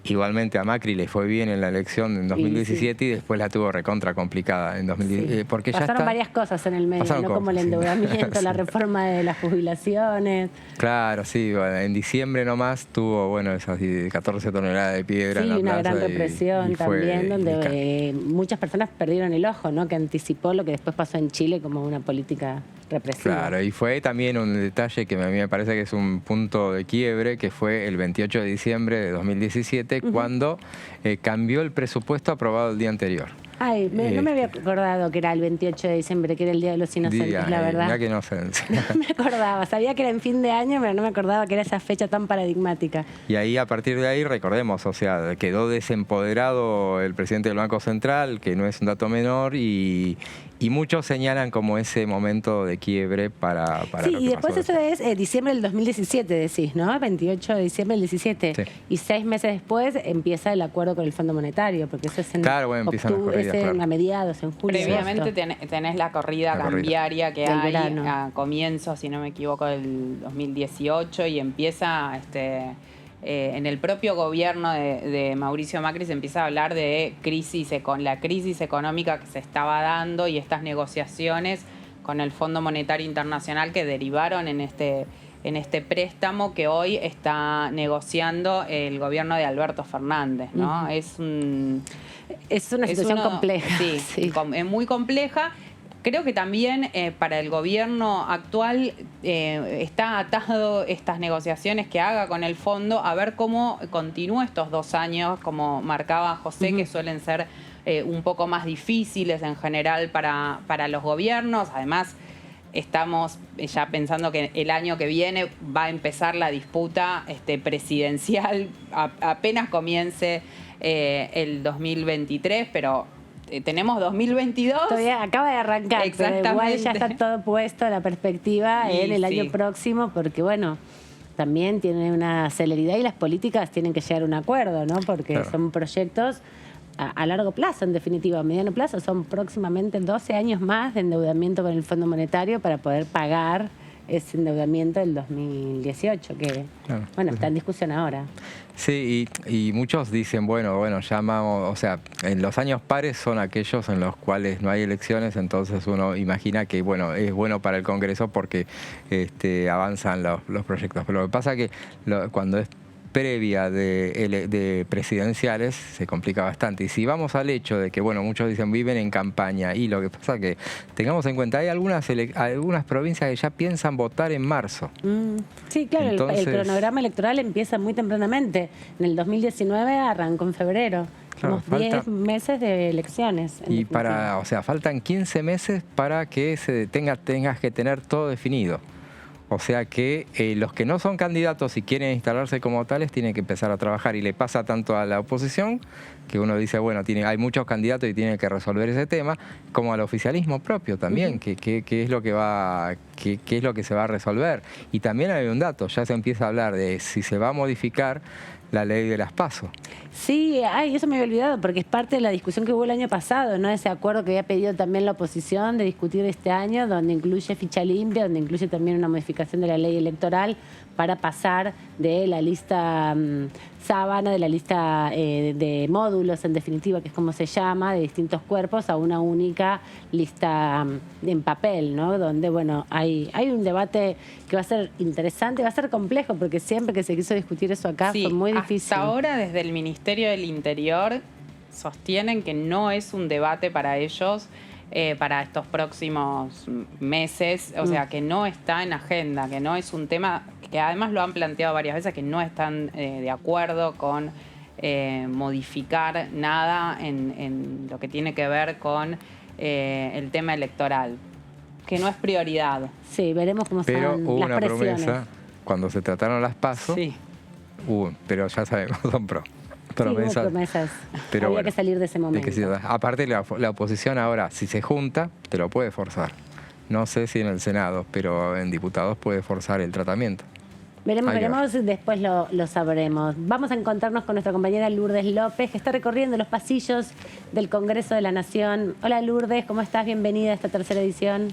[SPEAKER 2] Igualmente a Macri le fue bien en la elección en 2017 y después la tuvo recontra complicada en 2017. Porque
[SPEAKER 1] pasaron varias cosas en el medio, ¿no? Como el endeudamiento, la reforma de las jubilaciones.
[SPEAKER 2] Claro, sí. Bueno, en diciembre nomás tuvo, bueno, esas 14 toneladas de piedra en la plaza. Sí,
[SPEAKER 1] una gran represión también, donde muchas personas perdieron el ojo, ¿no? Que anticipó lo que después pasó en Chile como una política represiva.
[SPEAKER 2] Claro, y fue también un detalle que a mí me parece que es un punto de quiebre, que fue el 28 de diciembre de 2017, cuando cambió el presupuesto aprobado el día anterior.
[SPEAKER 1] Ay, no me había acordado que era el 28 de diciembre, que era el Día de los Inocentes, la verdad.
[SPEAKER 2] Día que inocencia.
[SPEAKER 1] No me acordaba, sabía que era en fin de año, pero no me acordaba que era esa fecha tan paradigmática.
[SPEAKER 2] Y ahí, a partir de ahí, recordemos, o sea, quedó desempoderado el presidente del Banco Central, que no es un dato menor, y muchos señalan como ese momento de quiebre para
[SPEAKER 1] sí,
[SPEAKER 2] lo que
[SPEAKER 1] y después
[SPEAKER 2] pasó.
[SPEAKER 1] Eso es diciembre del 2017, decís, ¿no? 28 de diciembre del 17. Sí. Y 6 meses después empieza el acuerdo con el Fondo Monetario, porque eso es en octubre, a mediados, en julio.
[SPEAKER 3] Previamente tenés la corrida cambiaria que hay a comienzos, si no me equivoco, del 2018, y empieza en el propio gobierno de Mauricio Macri se empieza a hablar de la crisis económica que se estaba dando y estas negociaciones con el Fondo Monetario Internacional que derivaron en este préstamo que hoy está negociando el gobierno de Alberto Fernández, ¿no?
[SPEAKER 1] Es una situación compleja.
[SPEAKER 3] Sí, es muy compleja. Creo que también para el gobierno actual está atado estas negociaciones que haga con el fondo a ver cómo continúa estos 2 años, como marcaba José, que suelen ser un poco más difíciles en general para los gobiernos. Además, estamos ya pensando que el año que viene va a empezar la disputa presidencial, apenas comience el 2023, pero tenemos 2022.
[SPEAKER 1] Todavía acaba de arrancar, pero igual ya está todo puesto, la perspectiva en el año próximo, porque bueno, también tiene una celeridad y las políticas tienen que llegar a un acuerdo, ¿no? Porque son proyectos a largo plazo, en definitiva, a mediano plazo, son próximamente 12 años más de endeudamiento con el Fondo Monetario para poder pagar ese endeudamiento del 2018, que está en discusión ahora.
[SPEAKER 2] Sí, y muchos dicen, bueno, llamamos, o sea, en los años pares son aquellos en los cuales no hay elecciones, entonces uno imagina que, bueno, es bueno para el Congreso porque avanzan los proyectos. Pero lo que pasa es que cuando es previa de presidenciales se complica bastante. Y si vamos al hecho de que, bueno, muchos dicen viven en campaña, y lo que pasa es que tengamos en cuenta, hay algunas provincias que ya piensan votar en marzo.
[SPEAKER 1] Sí, claro. Entonces, el cronograma electoral empieza muy tempranamente. En el 2019 arrancó en febrero.
[SPEAKER 2] Claro,
[SPEAKER 1] Como 10 meses de elecciones.
[SPEAKER 2] Y o sea, faltan 15 meses para que tengas que tener todo definido. O sea que los que no son candidatos y quieren instalarse como tales tienen que empezar a trabajar. Y le pasa tanto a la oposición, que uno dice, bueno, hay muchos candidatos y tienen que resolver ese tema, como al oficialismo propio también, que es lo que es lo que se va a resolver. Y también hay un dato, ya se empieza a hablar de si se va a modificar la ley de las PASO.
[SPEAKER 1] Sí, eso me había olvidado, porque es parte de la discusión que hubo el año pasado, ¿no? Ese acuerdo que había pedido también la oposición de discutir este año, donde incluye ficha limpia, donde incluye también una modificación de la ley electoral para pasar de la lista sábana, de la lista de módulos, en definitiva, que es como se llama, de distintos cuerpos, a una única lista en papel, ¿no? Donde, bueno, hay un debate que va a ser interesante, va a ser complejo, porque siempre que se quiso discutir eso acá fue muy difícil.
[SPEAKER 3] Hasta ahora, desde el Ministerio del Interior, sostienen que no es un debate para ellos para estos próximos meses, o sea, que no está en agenda, que no es un tema, que además lo han planteado varias veces, que no están de acuerdo con modificar nada en lo que tiene que ver con el tema electoral, que no es prioridad.
[SPEAKER 1] Sí, veremos cómo
[SPEAKER 2] pero
[SPEAKER 1] son
[SPEAKER 2] hubo
[SPEAKER 1] las
[SPEAKER 2] una
[SPEAKER 1] presiones.
[SPEAKER 2] promesa cuando se trataron las PASO.
[SPEAKER 3] Sí.
[SPEAKER 2] Pero ya sabemos, son
[SPEAKER 1] promesas. Sí, hubo promesas.
[SPEAKER 2] Pero
[SPEAKER 1] había
[SPEAKER 2] bueno,
[SPEAKER 1] que salir de ese momento.
[SPEAKER 2] Aparte, la oposición ahora, si se junta, te lo puede forzar. No sé si en el Senado, pero en diputados puede forzar el tratamiento.
[SPEAKER 1] Veremos, después lo sabremos. Vamos a encontrarnos con nuestra compañera Lourdes López, que está recorriendo los pasillos del Congreso de la Nación. Hola Lourdes, ¿cómo estás? Bienvenida a esta tercera edición.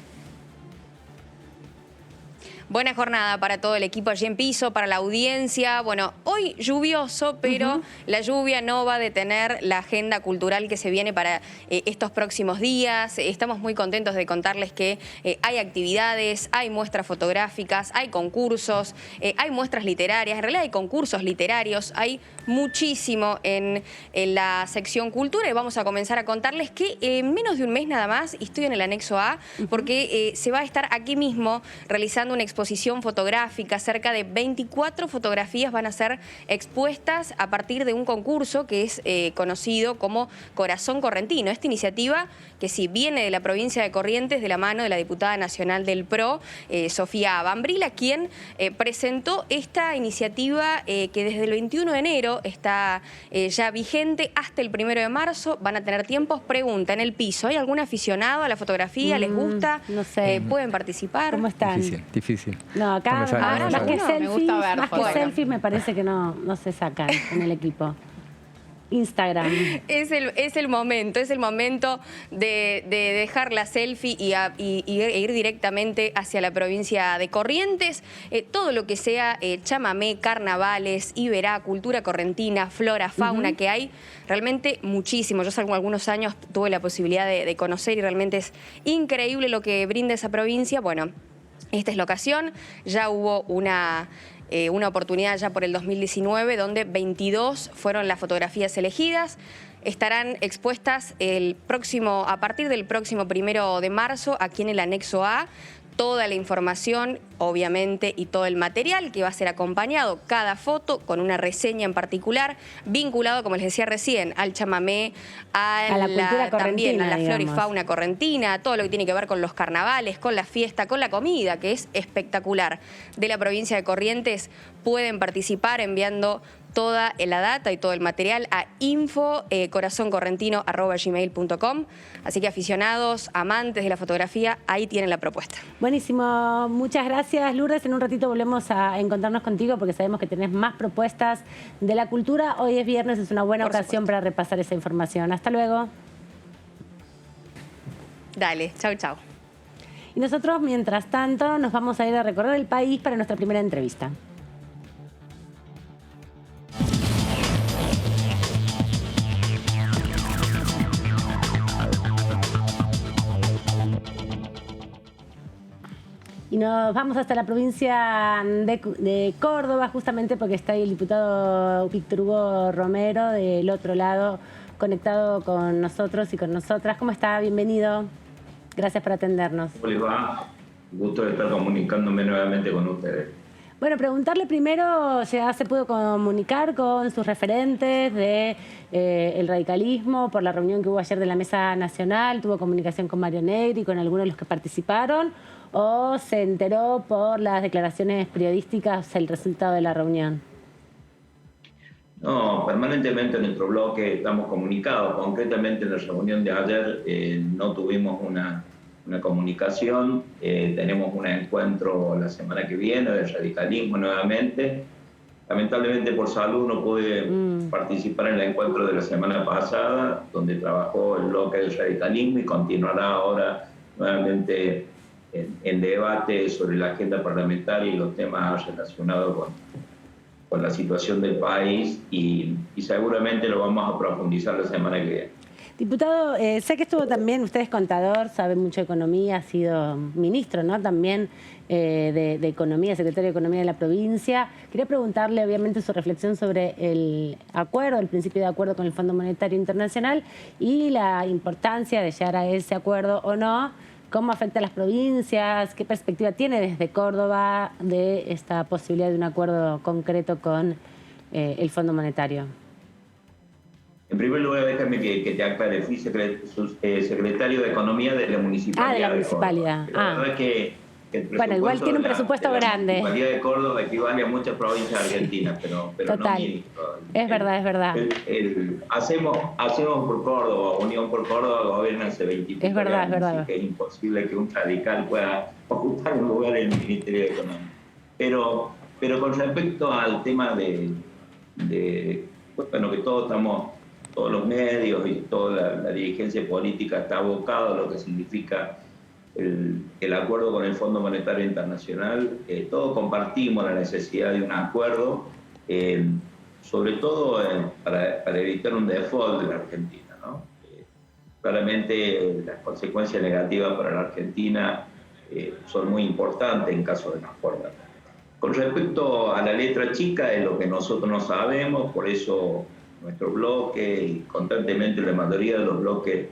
[SPEAKER 5] Buena jornada para todo el equipo allí en piso, para la audiencia. Bueno, hoy lluvioso, pero la lluvia no va a detener la agenda cultural que se viene para estos próximos días. Estamos muy contentos de contarles que hay actividades, hay muestras fotográficas, hay concursos, hay muestras literarias. En realidad hay concursos literarios, hay muchísimo en la sección cultura. Y vamos a comenzar a contarles que en menos de un mes nada más, y estoy en el anexo A, porque se va a estar aquí mismo realizando una exposición fotográfica. Cerca de 24 fotografías van a ser expuestas a partir de un concurso que es conocido como Corazón Correntino. Esta iniciativa, que sí viene de la provincia de Corrientes, de la mano de la diputada nacional del PRO, Sofía Bambrila, quien presentó esta iniciativa que desde el 21 de enero está ya vigente hasta el 1 de marzo. Van a tener tiempos. Pregunta en el piso, ¿hay algún aficionado a la fotografía? ¿Les gusta?
[SPEAKER 1] No sé.
[SPEAKER 5] ¿Pueden participar?
[SPEAKER 1] ¿Cómo están?
[SPEAKER 2] Difícil.
[SPEAKER 1] No, acá más que selfies,
[SPEAKER 3] me gusta ver
[SPEAKER 1] selfies me parece que no se sacan en el equipo. Instagram.
[SPEAKER 5] Es el momento de dejar la selfie e ir directamente hacia la provincia de Corrientes. Todo lo que sea chamamé, carnavales, iberá, cultura correntina, flora, fauna, que hay realmente muchísimo. Yo hace algunos años tuve la posibilidad de conocer y realmente es increíble lo que brinda esa provincia. Bueno, esta es la ocasión. Ya hubo una oportunidad ya por el 2019 donde 22 fueron las fotografías elegidas. Estarán expuestas a partir del próximo 1 de marzo aquí en el anexo A. Toda la información, obviamente, y todo el material que va a ser acompañado, cada foto con una reseña en particular, vinculado, como les decía recién, al chamamé, a la cultura correntina, también a la flora y fauna correntina, todo lo que tiene que ver con los carnavales, con la fiesta, con la comida, que es espectacular. De la provincia de Corrientes pueden participar enviando toda la data y todo el material a info.corazoncorrentino@gmail.com. Así que aficionados, amantes de la fotografía, ahí tienen la propuesta.
[SPEAKER 1] Buenísimo. Muchas gracias, Lourdes. En un ratito volvemos a encontrarnos contigo porque sabemos que tenés más propuestas de la cultura. Hoy es viernes, es una buena ocasión para repasar esa información. Hasta luego.
[SPEAKER 5] Dale, chau, chau.
[SPEAKER 1] Y nosotros, mientras tanto, nos vamos a ir a recorrer el país para nuestra primera entrevista. Y nos vamos hasta la provincia de Córdoba, justamente porque está ahí el diputado Víctor Hugo Romero del otro lado, conectado con nosotros y con nosotras. ¿Cómo está? Bienvenido. Gracias por atendernos.
[SPEAKER 6] ¿Cómo les va? Gusto de estar comunicándome nuevamente con ustedes.
[SPEAKER 1] Bueno, preguntarle primero, ¿ya se pudo comunicar con sus referentes de el radicalismo por la reunión que hubo ayer de la Mesa Nacional? ¿Tuvo comunicación con Mario Negri, con algunos de los que participaron? ¿O se enteró por las declaraciones periodísticas el resultado de la reunión?
[SPEAKER 6] No, permanentemente en nuestro bloque estamos comunicados. Concretamente en la reunión de ayer no tuvimos una comunicación. Tenemos un encuentro la semana que viene del radicalismo nuevamente. Lamentablemente por salud no pude participar en el encuentro de la semana pasada, donde trabajó el bloque del radicalismo y continuará ahora nuevamente en debate sobre la agenda parlamentaria y los temas relacionados con la situación del país y seguramente lo vamos a profundizar la semana que viene.
[SPEAKER 1] Diputado, sé que estuvo también, usted es contador, sabe mucho de economía, ha sido ministro, ¿no? También de Economía, secretario de Economía de la provincia. Quería preguntarle, obviamente, su reflexión sobre el acuerdo, el principio de acuerdo con el Fondo Monetario Internacional y la importancia de llegar a ese acuerdo o no. ¿Cómo afecta a las provincias? ¿Qué perspectiva tiene desde Córdoba de esta posibilidad de un acuerdo concreto con el Fondo Monetario?
[SPEAKER 6] En primer lugar, déjame que te aclare. Fui secretario de Economía de la Municipalidad.
[SPEAKER 1] Ah, de la Municipalidad.
[SPEAKER 6] La verdad que
[SPEAKER 1] bueno, igual tiene un presupuesto grande.
[SPEAKER 6] La Municipalidad de Córdoba equivale a muchas provincias argentinas, pero
[SPEAKER 1] total.
[SPEAKER 6] no ministro.
[SPEAKER 1] Es verdad, es verdad.
[SPEAKER 6] Hacemos por Córdoba, Unión por Córdoba gobierna hace 25
[SPEAKER 1] es verdad,
[SPEAKER 6] años.
[SPEAKER 1] Es verdad.
[SPEAKER 6] Así que es imposible que un radical pueda ocupar un lugar en el Ministerio de Economía. Pero con respecto al tema de bueno, que todos los medios y toda la dirigencia política está abocada a lo que significa el acuerdo con el Fondo Monetario Internacional. Todos compartimos la necesidad de un acuerdo, sobre todo para evitar un default de la Argentina, ¿no? Claramente las consecuencias negativas para la Argentina son muy importantes en caso de un acuerdo. Con respecto a la letra chica, es lo que nosotros no sabemos, por eso nuestro bloque y constantemente la mayoría de los bloques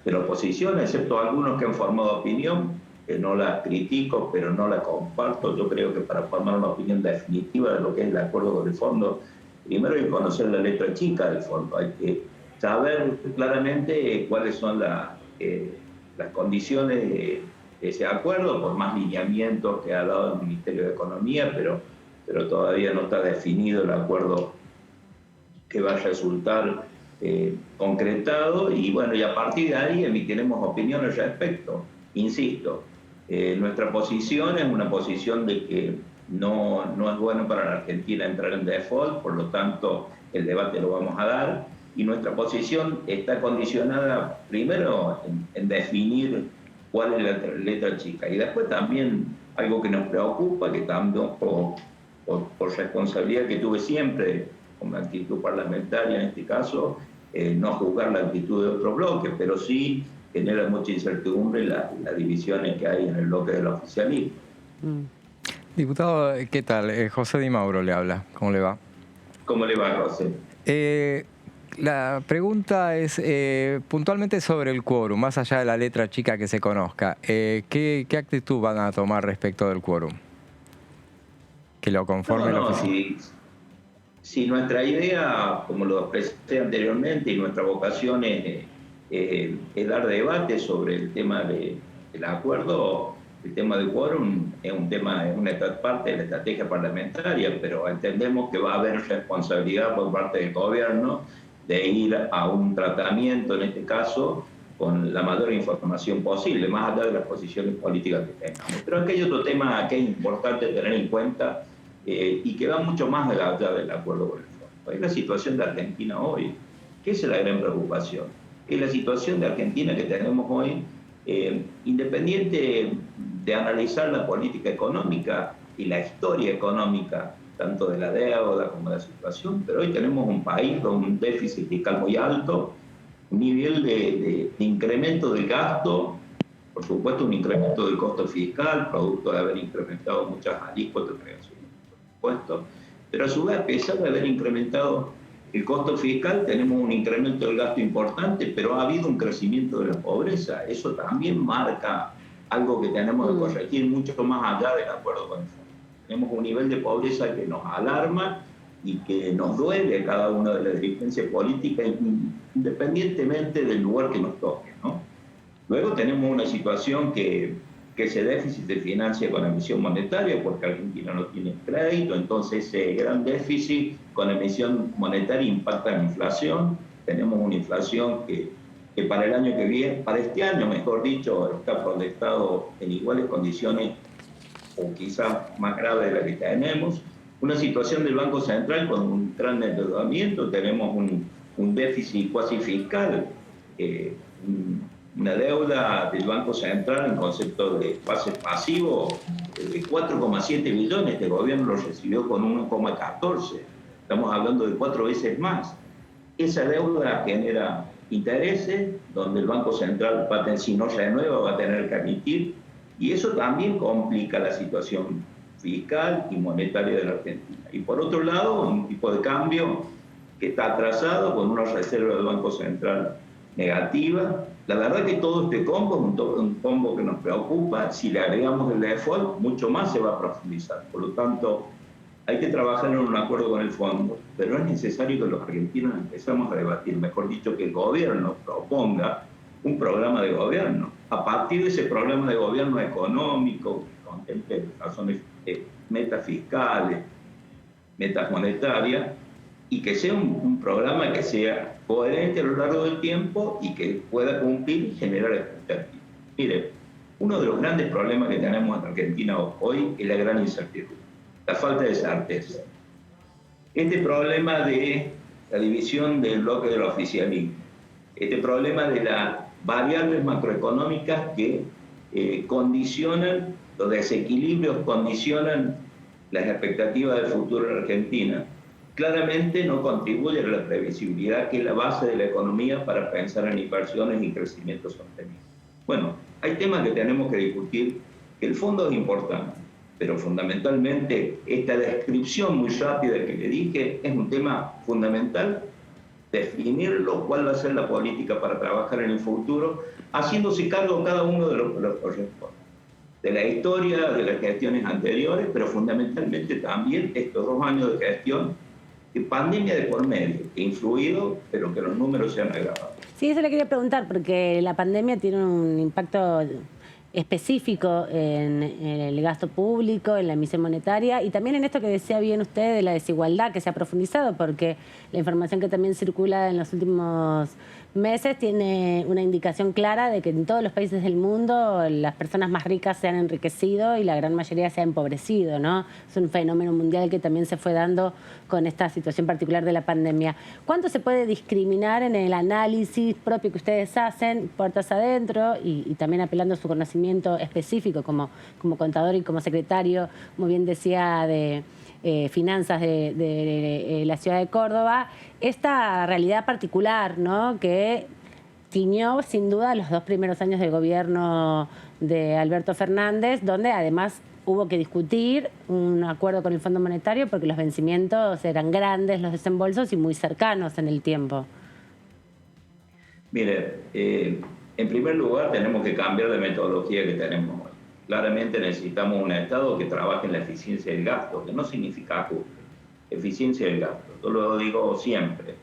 [SPEAKER 6] de la oposición, excepto algunos que han formado opinión, que no la critico, pero no la comparto. Yo creo que para formar una opinión definitiva de lo que es el acuerdo con el fondo, primero hay que conocer la letra chica del fondo, hay que saber claramente cuáles son las condiciones de ese acuerdo, por más lineamientos que ha dado el Ministerio de Economía, pero todavía no está definido el acuerdo que va a resultar concretado, y bueno, y a partir de ahí emitiremos opiniones al respecto. Insisto, nuestra posición es una posición de que no es bueno para la Argentina entrar en default, por lo tanto el debate lo vamos a dar, y nuestra posición está condicionada primero en definir cuál es la letra chica, y después también algo que nos preocupa, que también por responsabilidad que tuve siempre con la actitud parlamentaria en este caso, no juzgar la actitud de otros bloques, pero sí genera mucha incertidumbre las divisiones que hay en el bloque del oficialismo.
[SPEAKER 2] Diputado, ¿qué tal? José Di Mauro le habla. ¿Cómo le va?
[SPEAKER 6] ¿Cómo le va, José?
[SPEAKER 2] La pregunta es puntualmente sobre el quórum, más allá de la letra chica que se conozca. ¿Qué actitud van a tomar respecto del quórum? Que lo conforme la oficina.
[SPEAKER 6] Si nuestra idea, como lo expresé anteriormente, y nuestra vocación es dar debate sobre el tema del acuerdo, el tema del quórum es una parte de la estrategia parlamentaria, pero entendemos que va a haber responsabilidad por parte del gobierno de ir a un tratamiento, en este caso, con la mayor información posible, más allá de las posiciones políticas que tengamos. Pero aquí hay otro tema que es importante tener en cuenta, y que va mucho más allá del acuerdo con el fondo. Es la situación de Argentina hoy, que es la gran preocupación. Es la situación de Argentina que tenemos hoy, independiente de analizar la política económica y la historia económica, tanto de la deuda como de la situación, pero hoy tenemos un país con un déficit fiscal muy alto, un nivel de incremento del gasto, por supuesto un incremento del costo fiscal, producto de haber incrementado muchas alícuotas de creación de impuestos, pero a su vez, a pesar de haber incrementado el costo fiscal, tenemos un incremento del gasto importante, pero ha habido un crecimiento de la pobreza. Eso también marca algo que tenemos que corregir mucho más allá del acuerdo con el fondo. Tenemos un nivel de pobreza que nos alarma y que nos duele a cada una de las dirigencias políticas, independientemente del lugar que nos toque, ¿no? Luego tenemos una situación que ese déficit se financia con emisión monetaria, porque Argentina no tiene crédito, entonces ese gran déficit con emisión monetaria impacta en la inflación. Tenemos una inflación que para el año que viene, para este año, mejor dicho, está proyectado en iguales condiciones o quizás más grave de la que tenemos. Una situación del Banco Central con un gran endeudamiento, tenemos un déficit cuasi fiscal, una deuda del Banco Central en concepto de pase pasivo de 4,7 billones, este gobierno lo recibió con 1,14, estamos hablando de 4 veces más. Esa deuda genera intereses, donde el Banco Central, si no renueva, va a tener que emitir, y eso también complica la situación fiscal y monetaria de la Argentina. Y por otro lado, un tipo de cambio que está atrasado, con una reserva del Banco Central negativa. La verdad que todo este combo es un combo que nos preocupa. Si le agregamos el default, mucho más se va a profundizar. Por lo tanto, hay que trabajar en un acuerdo con el fondo, pero es necesario que los argentinos empecemos a debatir, mejor dicho, que el gobierno proponga un programa de gobierno. A partir de ese programa de gobierno económico, que contemple razones, metas fiscales, metas monetarias, y que sea un programa que sea coherente a lo largo del tiempo y que pueda cumplir y generar expectativas. Mire, uno de los grandes problemas que tenemos en Argentina hoy es la gran incertidumbre, la falta de certeza. Este problema de la división del bloque del oficialismo, este problema de las variables macroeconómicas que condicionan, los desequilibrios condicionan las expectativas del futuro en Argentina, claramente no contribuye a la previsibilidad, que es la base de la economía para pensar en inversiones y crecimiento sostenible. Bueno, hay temas que tenemos que discutir, que el fondo es importante, pero fundamentalmente esta descripción muy rápida que le dije es un tema fundamental, definir cuál va a ser la política para trabajar en el futuro, haciéndose cargo cada uno de los proyectos, de la historia, de las gestiones anteriores, pero fundamentalmente también estos 2 años de gestión, de pandemia de por medio, que ha influido, pero que los números se han agravado.
[SPEAKER 1] Sí, eso le quería preguntar, porque la pandemia tiene un impacto específico en el gasto público, en la emisión monetaria y también en esto que decía bien usted de la desigualdad que se ha profundizado, porque la información que también circula en los últimos meses tiene una indicación clara de que en todos los países del mundo las personas más ricas se han enriquecido y la gran mayoría se ha empobrecido, ¿no? Es un fenómeno mundial que también se fue dando con esta situación particular de la pandemia. ¿Cuánto se puede discriminar en el análisis propio que ustedes hacen, puertas adentro, y también apelando a su conocimiento específico como contador y como secretario, como bien decía, de finanzas de la ciudad de Córdoba, esta realidad particular, ¿no?, que tiñó sin duda los 2 primeros años del gobierno de Alberto Fernández, donde además hubo que discutir un acuerdo con el Fondo Monetario porque los vencimientos eran grandes, los desembolsos, y muy cercanos en el tiempo.
[SPEAKER 6] Mire, en primer lugar tenemos que cambiar de metodología que tenemos hoy. Claramente necesitamos un Estado que trabaje en la eficiencia del gasto, que no significa ajuste, eficiencia del gasto. Yo lo digo siempre.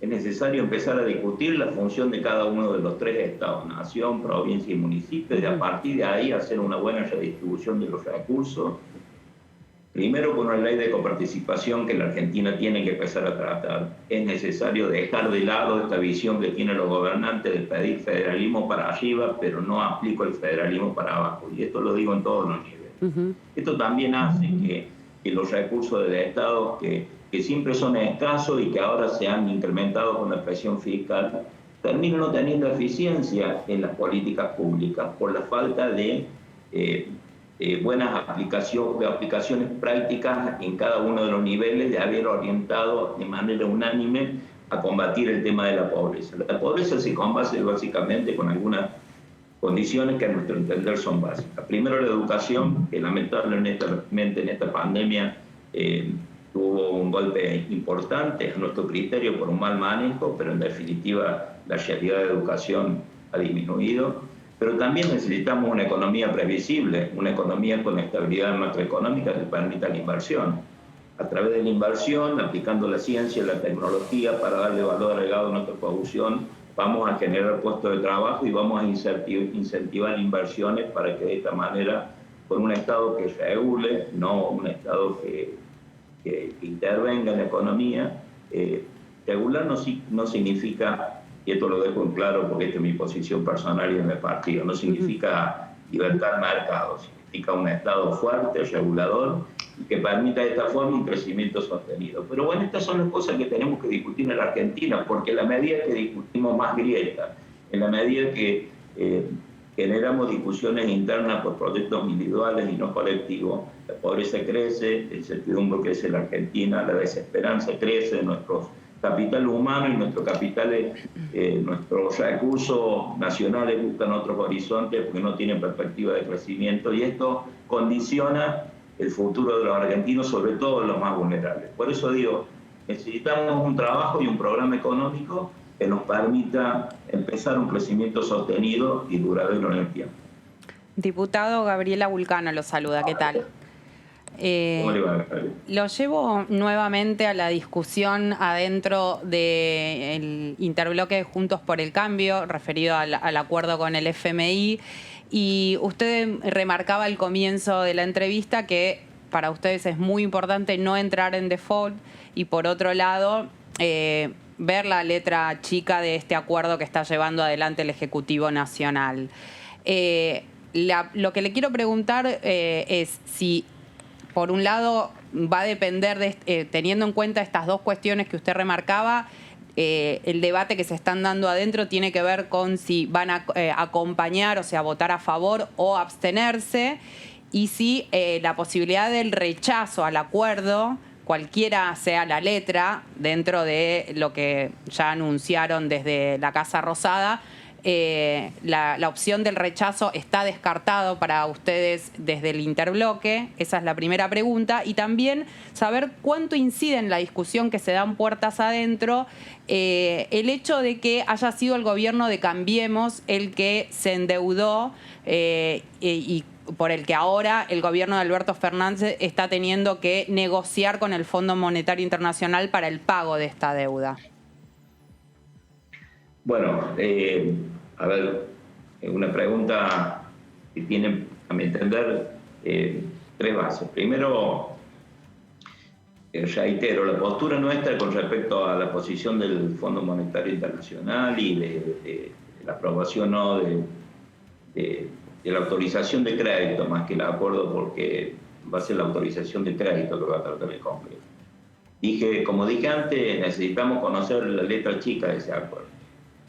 [SPEAKER 6] Es necesario empezar a discutir la función de cada uno de los 3 estados, nación, provincia y municipio, y a partir de ahí hacer una buena redistribución de los recursos. Primero, con una ley de coparticipación que la Argentina tiene que empezar a tratar. Es necesario dejar de lado esta visión que tienen los gobernantes de pedir federalismo para arriba, pero no aplico el federalismo para abajo. Y esto lo digo en todos los niveles. Esto también hace que los recursos del Estado, que siempre son escasos y que ahora se han incrementado con la presión fiscal, terminen no teniendo eficiencia en las políticas públicas por la falta de buenas aplicaciones prácticas en cada uno de los niveles, de haber orientado de manera unánime a combatir el tema de la pobreza. La pobreza se combate básicamente con algunas condiciones que a nuestro entender son básicas. Primero, la educación, que lamentablemente en esta pandemia tuvo un golpe importante a nuestro criterio por un mal manejo, pero en definitiva la realidad de educación ha disminuido. pero también necesitamos una economía previsible, una economía con estabilidad macroeconómica que permita la inversión. A través de la inversión, aplicando la ciencia y la tecnología para darle valor agregado a nuestra producción, vamos a generar puestos de trabajo y vamos a incentivar inversiones para que de esta manera, con un Estado que regule, no un Estado que intervenga en la economía, regular no significa, y esto lo dejo en claro porque esta es mi posición personal y en mi partido, no significa libertad de mercado, significa un Estado fuerte, regulador, y que permita de esta forma un crecimiento sostenido. Pero bueno, estas son las cosas que tenemos que discutir en la Argentina, porque en la medida que discutimos más grietas, en la medida que generamos discusiones internas por proyectos individuales y no colectivos, la pobreza crece, el incertidumbre crece en la Argentina, la desesperanza crece, nuestro capital humano y nuestros recursos nacionales buscan otros horizontes porque no tienen perspectiva de crecimiento, y esto condiciona el futuro de los argentinos, sobre todo los más vulnerables. Por eso digo, necesitamos un trabajo y un programa económico que nos permita empezar un crecimiento sostenido y duradero en el tiempo.
[SPEAKER 3] Diputado Gabriela Vulcano lo saluda, ¿qué tal?
[SPEAKER 6] ¿Cómo le va, Gabriela?
[SPEAKER 3] Lo llevo nuevamente a la discusión adentro del interbloque de Juntos por el Cambio, referido al acuerdo con el FMI, y usted remarcaba al comienzo de la entrevista que para ustedes es muy importante no entrar en default y, por otro lado, ver la letra chica de este acuerdo que está llevando adelante el Ejecutivo Nacional. Lo que le quiero preguntar es si, por un lado, va a depender, teniendo en cuenta estas dos cuestiones que usted remarcaba, el debate que se están dando adentro tiene que ver con si van a acompañar, o sea, votar a favor o abstenerse, y si la posibilidad del rechazo al acuerdo, cualquiera sea la letra, dentro de lo que ya anunciaron desde la Casa Rosada, la opción del rechazo está descartado para ustedes desde el interbloque. Esa es la primera pregunta. Y también saber cuánto incide en la discusión que se dan puertas adentro el hecho de que haya sido el gobierno de Cambiemos el que se endeudó y por el que ahora el gobierno de Alberto Fernández está teniendo que negociar con el Fondo Monetario Internacional para el pago de esta deuda.
[SPEAKER 6] Bueno, a ver, una pregunta que tiene, a mi entender, tres bases. Primero, reitero, la postura nuestra con respecto a la posición del Fondo Monetario Internacional y de la aprobación ¿no? de la autorización de crédito, más que el acuerdo, porque va a ser la autorización de crédito que va a tratar el Congreso. Como dije antes, necesitamos conocer la letra chica de ese acuerdo.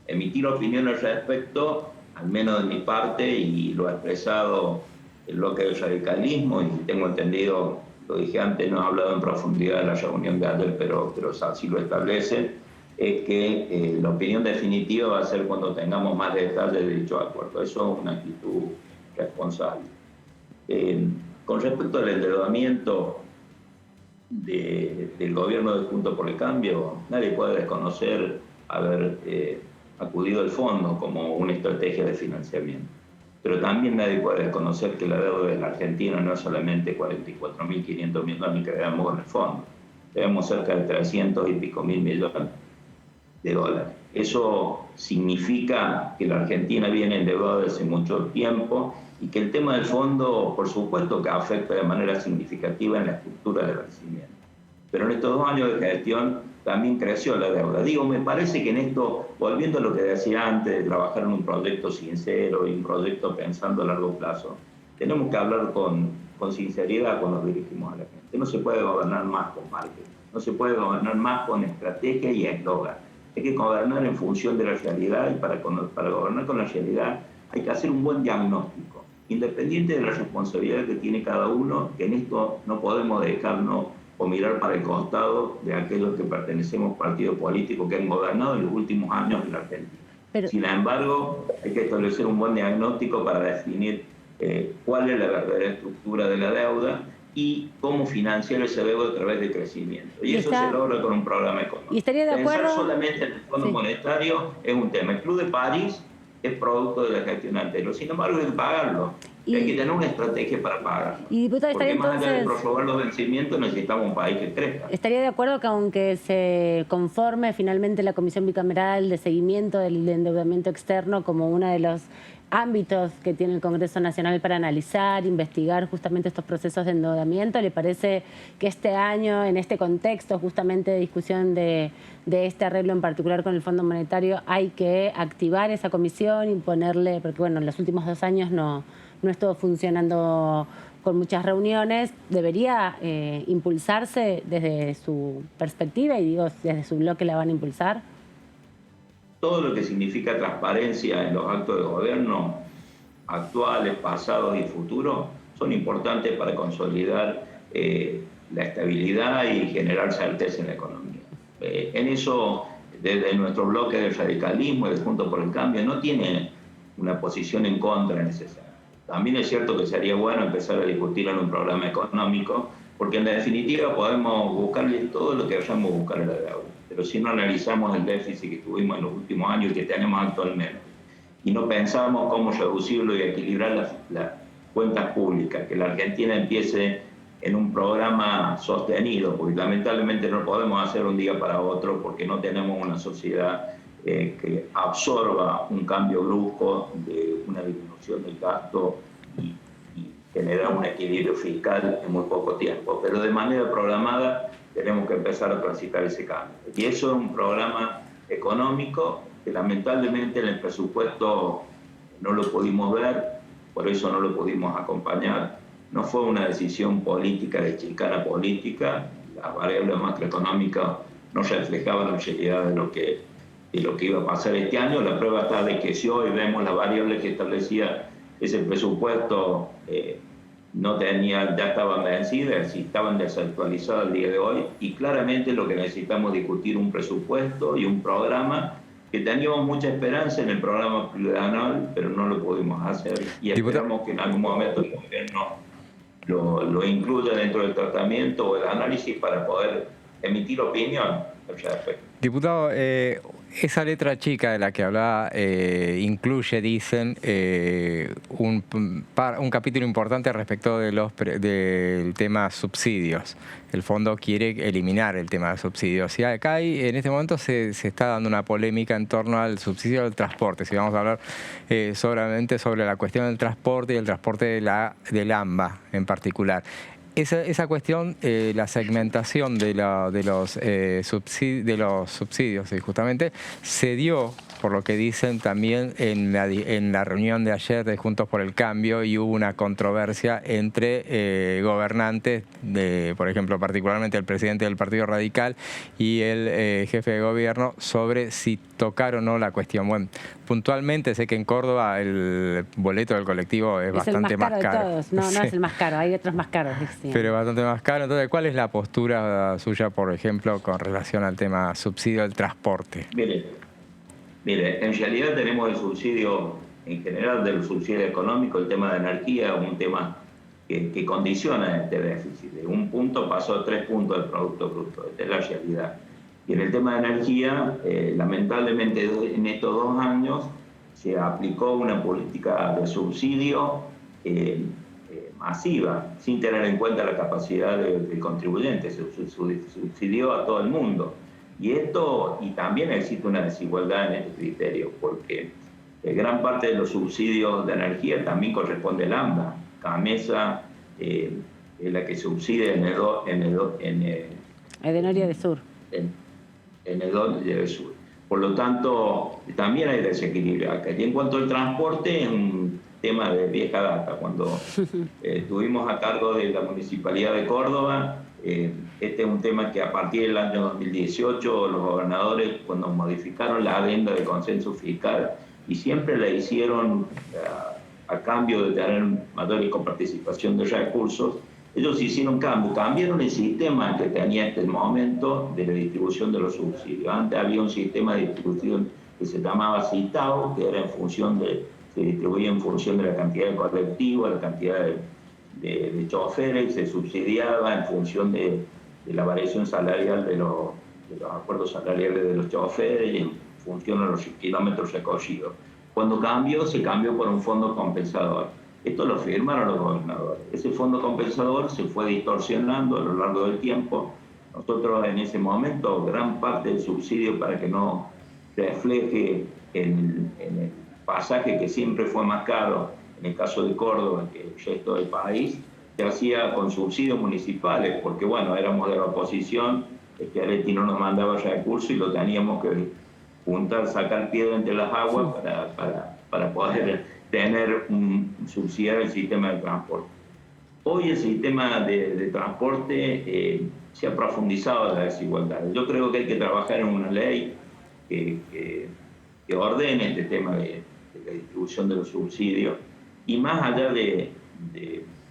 [SPEAKER 6] Emitir opinión al respecto, al menos de mi parte, y lo ha expresado el bloque del radicalismo, y tengo entendido, lo dije antes, no he hablado en profundidad de la reunión de ayer, pero así lo establece, es que la opinión definitiva va a ser cuando tengamos más detalles de dicho acuerdo. Eso es una actitud responsable. Con respecto al endeudamiento del gobierno de Juntos por el Cambio, nadie puede desconocer haber acudido al fondo como una estrategia de financiamiento. Pero también nadie puede desconocer que la deuda de la Argentina no es solamente 44.500 millones que debemos en el fondo. Debemos cerca de 300 y pico mil millones de dólares. Eso significa que la Argentina viene endeudada desde mucho tiempo y que el tema del fondo, por supuesto, que afecta de manera significativa en la estructura del vencimiento. Pero en estos 2 años de gestión también creció la deuda. Me parece que en esto, volviendo a lo que decía antes, de trabajar en un proyecto sincero y un proyecto pensando a largo plazo, tenemos que hablar con sinceridad cuando nos dirigimos a la gente. No se puede gobernar más con marketing, no se puede gobernar más con estrategia y eslogan. Hay que gobernar en función de la realidad, y para gobernar con la realidad hay que hacer un buen diagnóstico, independiente de la responsabilidad que tiene cada uno, que en esto no podemos dejarnos o mirar para el costado de aquellos que pertenecemos a partidos políticos que han gobernado en los últimos años en la Argentina. Sin embargo, hay que establecer un buen diagnóstico para definir cuál es la verdadera estructura de la deuda y cómo financiar ese deuda a través de crecimiento. Y eso se logra con un programa económico.
[SPEAKER 1] ¿Y estaría de acuerdo?
[SPEAKER 6] Pensar solamente en el Fondo Monetario es un tema. El Club de París es producto de la gestión anterior. Sin embargo, hay que pagarlo. Y hay que tener una estrategia para pagarlo.
[SPEAKER 1] Y diputado,
[SPEAKER 6] porque
[SPEAKER 1] estaría
[SPEAKER 6] más allá de
[SPEAKER 1] entonces...
[SPEAKER 6] prorrogar los vencimientos, necesitamos un país que crezca.
[SPEAKER 1] ¿Estaría de acuerdo que aunque se conforme finalmente la Comisión Bicameral de Seguimiento del Endeudamiento Externo como uno de los ámbitos que tiene el Congreso Nacional para analizar, investigar justamente estos procesos de endeudamiento, le parece que este año, en este contexto justamente de discusión de este arreglo en particular con el Fondo Monetario, hay que activar esa comisión y ponerle, porque bueno, en los últimos 2 años no estuvo funcionando con muchas reuniones, debería impulsarse desde su perspectiva y digo, desde su bloque la van a impulsar?
[SPEAKER 6] Todo lo que significa transparencia en los actos de gobierno, actuales, pasados y futuros, son importantes para consolidar la estabilidad y generar certeza en la economía. En eso, desde nuestro bloque del radicalismo y de Juntos por el Cambio, no tiene una posición en contra en ese sentido. También es cierto que sería bueno empezar a discutir en un programa económico, porque en definitiva podemos buscarle todo lo que vayamos a buscar en la deuda. Pero si no analizamos el déficit que tuvimos en los últimos años y que tenemos actualmente, y no pensamos cómo reducirlo y equilibrar las cuentas públicas, que la Argentina empiece en un programa sostenido, porque lamentablemente no podemos hacer un día para otro porque no tenemos una sociedad que absorba un cambio brusco de una disminución del gasto y generar un equilibrio fiscal en muy poco tiempo. Pero de manera programada tenemos que empezar a transitar ese cambio. Y eso es un programa económico que lamentablemente en el presupuesto no lo pudimos ver, por eso no lo pudimos acompañar. No fue una decisión política de chicana política, las variables macroeconómicas no reflejaban la realidad de lo que iba a pasar este año. La prueba está de que si hoy vemos las variables que establecía ese presupuesto, ya estaban vencidas y estaban desactualizadas el día de hoy, y claramente lo que necesitamos es discutir un presupuesto y un programa que teníamos mucha esperanza en el programa plurianual, pero no lo pudimos hacer y esperamos que en algún momento el gobierno lo incluya dentro del tratamiento o el análisis para poder emitir opinión al respecto.
[SPEAKER 2] Diputado, esa letra chica de la que hablaba incluye, dicen, un capítulo importante respecto del tema subsidios. El fondo quiere eliminar el tema de subsidios. Y acá en este momento se está dando una polémica en torno al subsidio del transporte. Si vamos a hablar solamente sobre la cuestión del transporte y el transporte del AMBA en particular. Esa cuestión, la segmentación de los subsidios, justamente se dio, por lo que dicen también en la reunión de ayer de Juntos por el Cambio, y hubo una controversia entre gobernantes, por ejemplo, particularmente el presidente del Partido Radical y el jefe de gobierno, sobre si tocar o no la cuestión. Bueno, puntualmente sé que en Córdoba el boleto del colectivo es bastante más caro.
[SPEAKER 1] De todos. No, sí. No es el más caro, hay otros más caros. Sí.
[SPEAKER 2] Pero bastante más caro. Entonces, ¿cuál es la postura suya, por ejemplo, con relación al tema subsidio del transporte?
[SPEAKER 6] Mire, en realidad tenemos el subsidio, en general del subsidio económico, el tema de energía, un tema que condiciona este déficit. De 1 punto pasó a 3 puntos del Producto Bruto, esta es la realidad. Y en el tema de energía, lamentablemente en estos 2 años se aplicó una política de subsidio masiva, sin tener en cuenta la capacidad del contribuyente. Se subsidió a todo el mundo. Y también existe una desigualdad en este criterio, porque gran parte de los subsidios de energía también corresponde al AMBA. CAMESA es la que subsidia
[SPEAKER 1] Edenoria de Sur.
[SPEAKER 6] En Edenoria de Sur. Por lo tanto, también hay desequilibrio acá. Y en cuanto al transporte, es un tema de vieja data. Cuando estuvimos a cargo de la Municipalidad de Córdoba, este es un tema que a partir del año 2018 los gobernadores, cuando modificaron la adenda de consenso fiscal, y siempre la hicieron a cambio de tener mayor coparticipación de recursos, ellos hicieron cambiaron el sistema que tenía hasta el momento de la distribución de los subsidios. Antes había un sistema de distribución que se llamaba CITAO, que era se distribuía en función de la cantidad de colectivos, la cantidad de choferes, se subsidiaba en función de la variación salarial de los acuerdos salariales de los choferes y en función de los kilómetros recorridos. Cuando cambió, se cambió por un fondo compensador. Esto lo firmaron los gobernadores. Ese fondo compensador se fue distorsionando a lo largo del tiempo. Nosotros en ese momento, gran parte del subsidio, para que no refleje en el pasaje que siempre fue más caro, en el caso de Córdoba, que el resto del país, se hacía con subsidios municipales, porque bueno, éramos de la oposición, Schiaretti no nos mandaba recursos y lo teníamos que juntar, sacar piedra entre las aguas para poder tener un subsidiar el sistema de transporte. Hoy el sistema de transporte se ha profundizado la desigualdad. Yo creo que hay que trabajar en una ley que ordene este tema de la distribución de los subsidios, y más allá de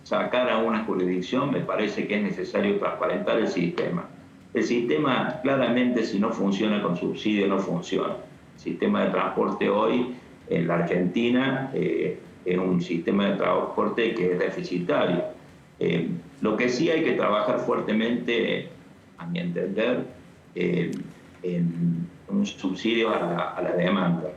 [SPEAKER 6] sacar a una jurisdicción, me parece que es necesario transparentar el sistema. El sistema, claramente, si no funciona con subsidio, no funciona. El sistema de transporte hoy en la Argentina es un sistema de transporte que es deficitario. Lo que sí hay que trabajar fuertemente, a mi entender, en un subsidio a la demanda.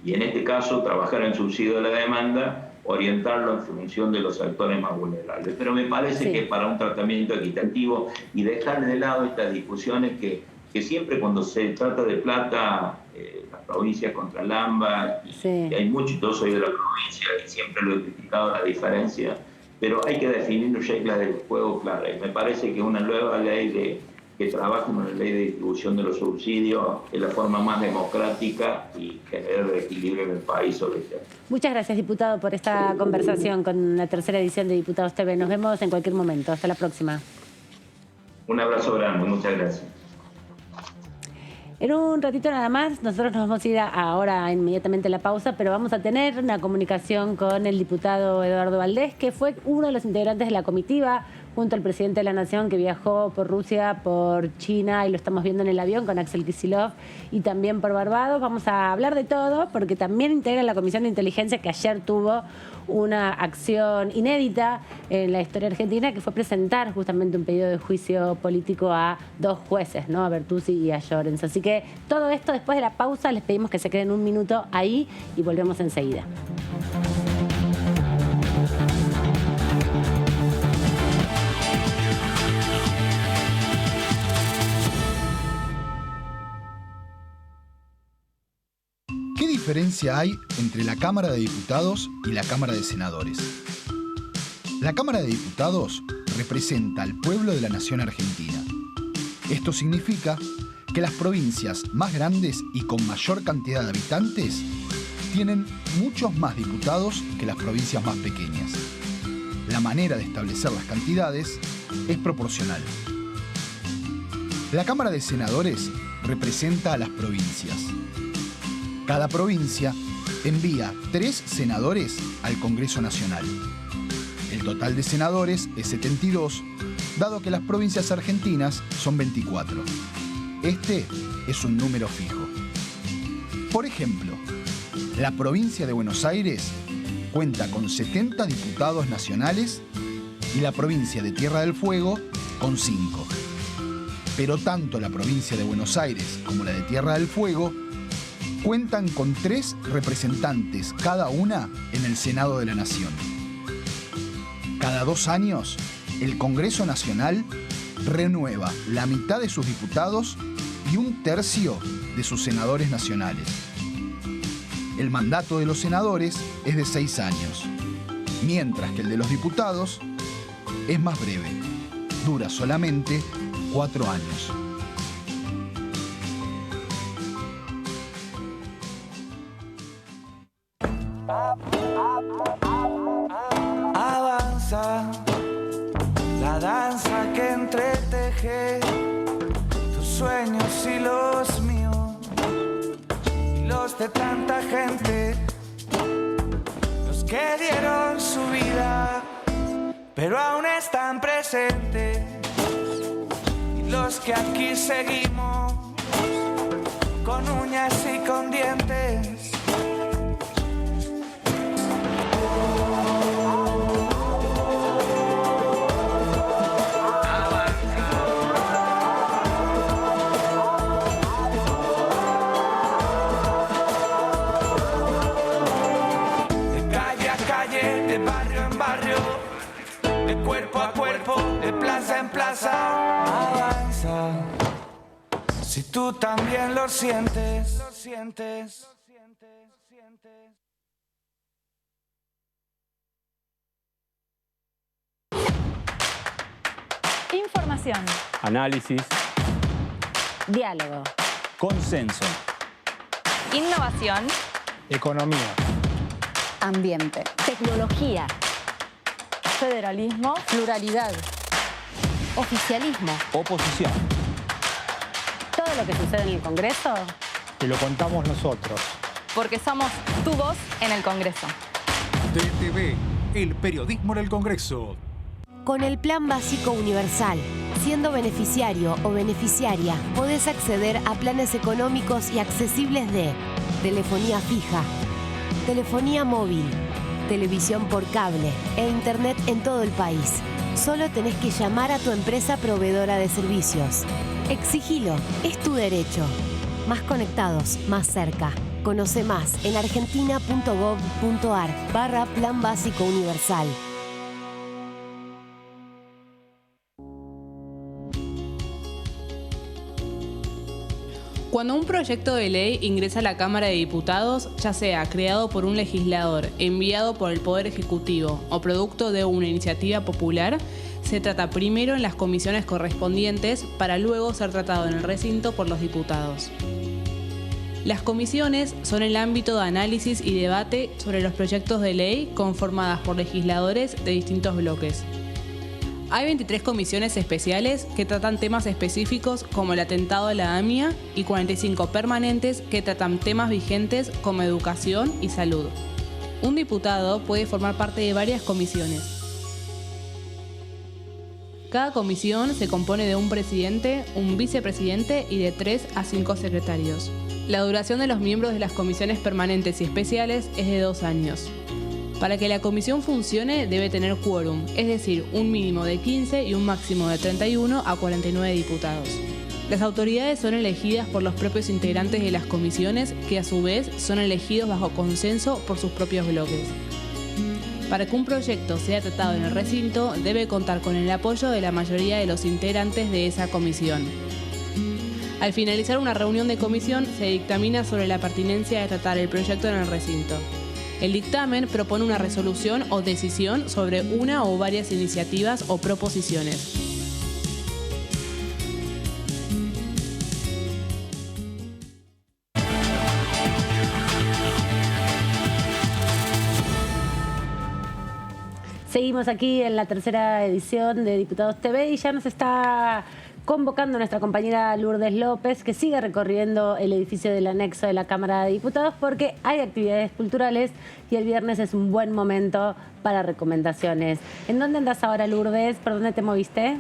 [SPEAKER 6] Y en este caso, trabajar en subsidio a la demanda, orientarlo en función de los sectores más vulnerables. Pero me parece que para un tratamiento equitativo y dejar de lado estas discusiones que siempre cuando se trata de plata, las provincias contra el AMBA, y hay mucho, yo soy de la provincia y siempre lo he criticado la diferencia, pero hay que definir reglas del juego claras. Y me parece que una nueva ley que trabaje en una ley de distribución de los subsidios es la forma más democrática y generar equilibrio en el país sobre este.
[SPEAKER 1] Muchas gracias, diputado, por esta conversación con la tercera edición de Diputados TV. Nos vemos en cualquier momento. Hasta la próxima.
[SPEAKER 6] Un abrazo grande. Muchas gracias.
[SPEAKER 1] En un ratito nada más, nosotros nos vamos a ir ahora inmediatamente a la pausa, pero vamos a tener una comunicación con el diputado Eduardo Valdés, que fue uno de los integrantes de la comitiva junto al presidente de la Nación, que viajó por Rusia, por China, y lo estamos viendo en el avión con Axel Kicillof, y también por Barbados. Vamos a hablar de todo, porque también integra la Comisión de Inteligencia, que ayer tuvo una acción inédita en la historia argentina, que fue presentar justamente un pedido de juicio político a dos jueces, ¿no? A Bertuzzi y a Llorens. Así que todo esto después de la pausa, les pedimos que se queden un minuto ahí y volvemos enseguida.
[SPEAKER 7] ¿Qué diferencia hay entre la Cámara de Diputados y la Cámara de Senadores? La Cámara de Diputados representa al pueblo de la nación argentina. Esto significa que las provincias más grandes y con mayor cantidad de habitantes tienen muchos más diputados que las provincias más pequeñas. La manera de establecer las cantidades es proporcional. La Cámara de Senadores representa a las provincias. Cada provincia envía 3 senadores al Congreso Nacional. El total de senadores es 72, dado que las provincias argentinas son 24. Este es un número fijo. Por ejemplo, la provincia de Buenos Aires cuenta con 70 diputados nacionales y la provincia de Tierra del Fuego con 5. Pero tanto la provincia de Buenos Aires como la de Tierra del Fuego cuentan con 3 representantes cada una en el Senado de la Nación. Cada 2 años, el Congreso Nacional renueva la mitad de sus diputados y 1/3 de sus senadores nacionales. El mandato de los senadores es de 6 años, mientras que el de los diputados es más breve, dura solamente 4 años.
[SPEAKER 8] Avanza la danza que entreteje tus sueños y los míos y los de tanta gente, los que dieron su vida pero aún están presentes, y los que aquí seguimos con uñas y con dientes. Si tú también lo sientes.
[SPEAKER 9] Información.
[SPEAKER 10] Análisis.
[SPEAKER 1] Diálogo.
[SPEAKER 10] Consenso.
[SPEAKER 9] Innovación.
[SPEAKER 11] Economía.
[SPEAKER 9] Ambiente. Tecnología. Federalismo.
[SPEAKER 1] Pluralidad.
[SPEAKER 9] Oficialismo.
[SPEAKER 10] Oposición.
[SPEAKER 1] Todo lo que sucede en el Congreso.
[SPEAKER 11] Te lo contamos nosotros.
[SPEAKER 9] Porque somos tu voz en el Congreso.
[SPEAKER 12] DTV, el periodismo en el Congreso.
[SPEAKER 13] Con el Plan Básico Universal, siendo beneficiario o beneficiaria, podés acceder a planes económicos y accesibles de telefonía fija, telefonía móvil, televisión por cable e internet en todo el país. Solo tenés que llamar a tu empresa proveedora de servicios. Exigilo, es tu derecho. Más conectados, más cerca. Conoce más en argentina.gov.ar/Plan Básico Universal.
[SPEAKER 14] Cuando un proyecto de ley ingresa a la Cámara de Diputados, ya sea creado por un legislador, enviado por el Poder Ejecutivo o producto de una iniciativa popular, se trata primero en las comisiones correspondientes para luego ser tratado en el recinto por los diputados. Las comisiones son el ámbito de análisis y debate sobre los proyectos de ley conformadas por legisladores de distintos bloques. Hay 23 comisiones especiales que tratan temas específicos como el atentado de la AMIA y 45 permanentes que tratan temas vigentes como educación y salud. Un diputado puede formar parte de varias comisiones. Cada comisión se compone de un presidente, un vicepresidente y de 3 a 5 secretarios. La duración de los miembros de las comisiones permanentes y especiales es de 2 años. Para que la comisión funcione debe tener quórum, es decir, un mínimo de 15 y un máximo de 31 a 49 diputados. Las autoridades son elegidas por los propios integrantes de las comisiones, que a su vez son elegidos bajo consenso por sus propios bloques. Para que un proyecto sea tratado en el recinto, debe contar con el apoyo de la mayoría de los integrantes de esa comisión. Al finalizar una reunión de comisión, se dictamina sobre la pertinencia de tratar el proyecto en el recinto. El dictamen propone una resolución o decisión sobre una o varias iniciativas o proposiciones.
[SPEAKER 1] Seguimos aquí en la tercera edición de Diputados TV y ya nos está convocando nuestra compañera Lourdes López, que sigue recorriendo el edificio del anexo de la Cámara de Diputados porque hay actividades culturales y el viernes es un buen momento para recomendaciones. ¿En dónde andas ahora, Lourdes? ¿Por dónde te moviste?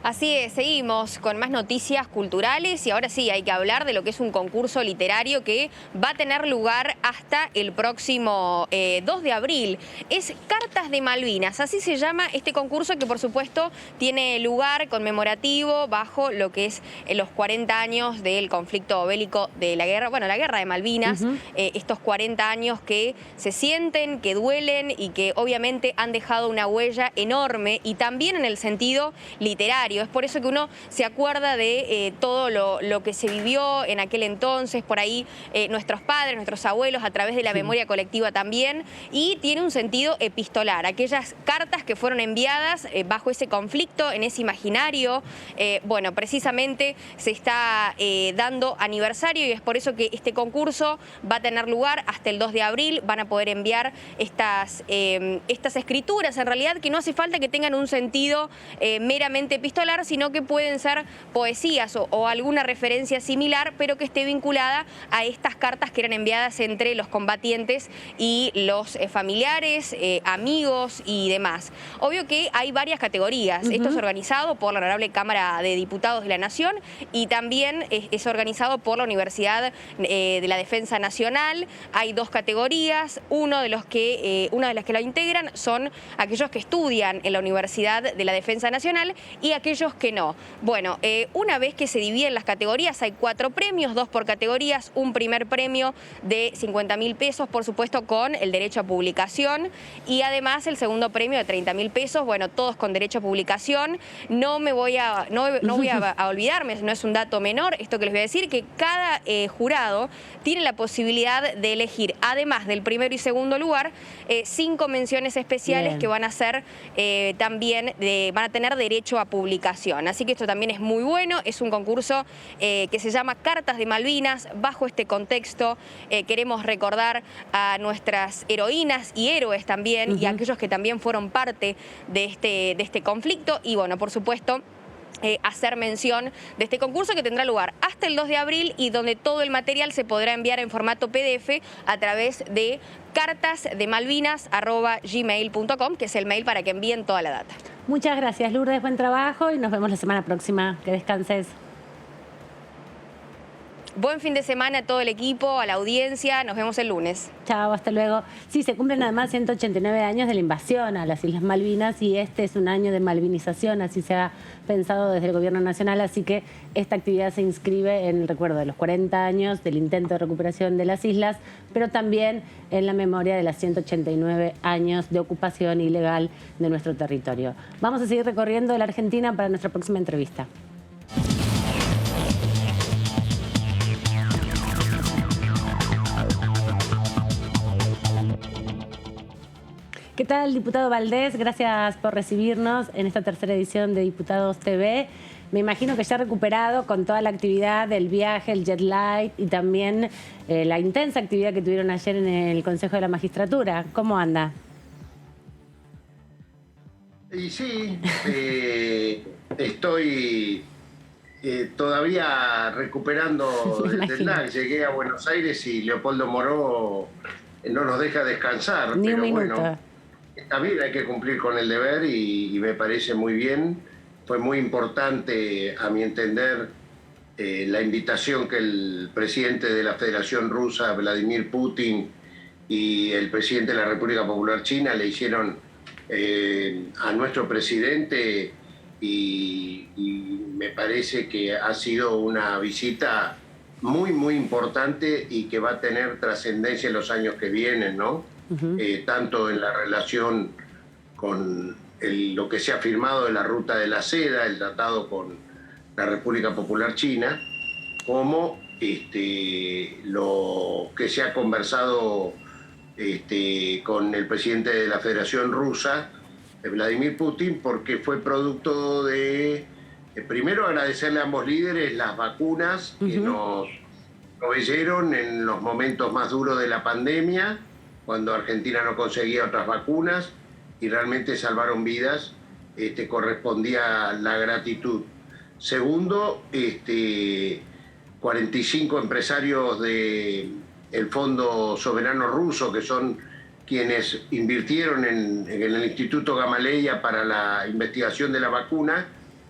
[SPEAKER 5] Así es, seguimos con más noticias culturales y ahora sí hay que hablar de lo que es un concurso literario que va a tener lugar hasta el próximo 2 de abril. Es Cartas de Malvinas, así se llama este concurso que por supuesto tiene lugar conmemorativo bajo lo que es los 40 años del conflicto bélico de la guerra, bueno, la guerra de Malvinas, estos 40 años que se sienten, que duelen y que obviamente han dejado una huella enorme y también en el sentido literario. Es por eso que uno se acuerda de todo lo que se vivió en aquel entonces, por ahí nuestros padres, nuestros abuelos, a través de la memoria colectiva también, y tiene un sentido epistolar. Aquellas cartas que fueron enviadas bajo ese conflicto, en ese imaginario, bueno, precisamente se está dando aniversario y es por eso que este concurso va a tener lugar hasta el 2 de abril. Van a poder enviar estas escrituras, en realidad, que no hace falta que tengan un sentido meramente epistolar, sino que pueden ser poesías o alguna referencia similar, pero que esté vinculada a estas cartas que eran enviadas entre los combatientes y los familiares, amigos y demás. Obvio que hay varias categorías. Esto es organizado por la Honorable Cámara de Diputados de la Nación y también es organizado por la Universidad de la Defensa Nacional. Hay 2 categorías. Una de las que la integran son aquellos que estudian en la Universidad de la Defensa Nacional y aquellos aquellos que no. Bueno, una vez que se dividen las categorías, hay 4 premios, 2 por categorías, un primer premio de 50.000 pesos, por supuesto, con el derecho a publicación, y además el segundo premio de 30.000 pesos, bueno, todos con derecho a publicación. No voy a olvidarme, no es un dato menor, esto que les voy a decir, que cada jurado tiene la posibilidad de elegir, además del primero y segundo lugar, 5 menciones especiales. Bien. Que van a ser también, van a tener derecho a publicación. Así que esto también es muy bueno, es un concurso que se llama Cartas de Malvinas. Bajo este contexto queremos recordar a nuestras heroínas y héroes también, y a aquellos que también fueron parte de este conflicto, y bueno, por supuesto, hacer mención de este concurso que tendrá lugar hasta el 2 de abril y donde todo el material se podrá enviar en formato PDF a través de cartasdemalvinas@gmail.com, que es el mail para que envíen toda la data.
[SPEAKER 1] Muchas gracias, Lourdes, buen trabajo y nos vemos la semana próxima. Que descanses.
[SPEAKER 5] Buen fin de semana a todo el equipo, a la audiencia. Nos vemos el lunes.
[SPEAKER 1] Chao, hasta luego. Sí, se cumplen además 189 años de la invasión a las Islas Malvinas y este es un año de malvinización, así se ha pensado desde el Gobierno Nacional, así que esta actividad se inscribe en el recuerdo de los 40 años del intento de recuperación de las islas, pero también en la memoria de los 189 años de ocupación ilegal de nuestro territorio. Vamos a seguir recorriendo la Argentina para nuestra próxima entrevista. ¿Qué tal, diputado Valdés? Gracias por recibirnos en esta tercera edición de Diputados TV. Me imagino que ya recuperado con toda la actividad del viaje, el jet lag y también la intensa actividad que tuvieron ayer en el Consejo de la Magistratura. ¿Cómo anda?
[SPEAKER 15] Y sí, estoy todavía recuperando el jet lag. Llegué a Buenos Aires y Leopoldo Moró no nos deja descansar.
[SPEAKER 1] Ni
[SPEAKER 15] pero
[SPEAKER 1] un minuto.
[SPEAKER 15] Bueno, está bien, hay que cumplir con el deber y me parece muy bien. Fue muy importante, a mi entender, la invitación que el presidente de la Federación Rusa, Vladimir Putin, y el presidente de la República Popular China le hicieron a nuestro presidente y me parece que ha sido una visita muy, muy importante y que va a tener trascendencia en los años que vienen, ¿no? Tanto en la relación con lo que se ha firmado de la Ruta de la Seda, el tratado con la República Popular China, como lo que se ha conversado con el presidente de la Federación Rusa, Vladimir Putin, porque fue producto de, primero, agradecerle a ambos líderes las vacunas que nos proveyeron en los momentos más duros de la pandemia, cuando Argentina no conseguía otras vacunas y realmente salvaron vidas, correspondía la gratitud. Segundo, 45 empresarios del Fondo Soberano Ruso, que son quienes invirtieron en el Instituto Gamaleya para la investigación de la vacuna.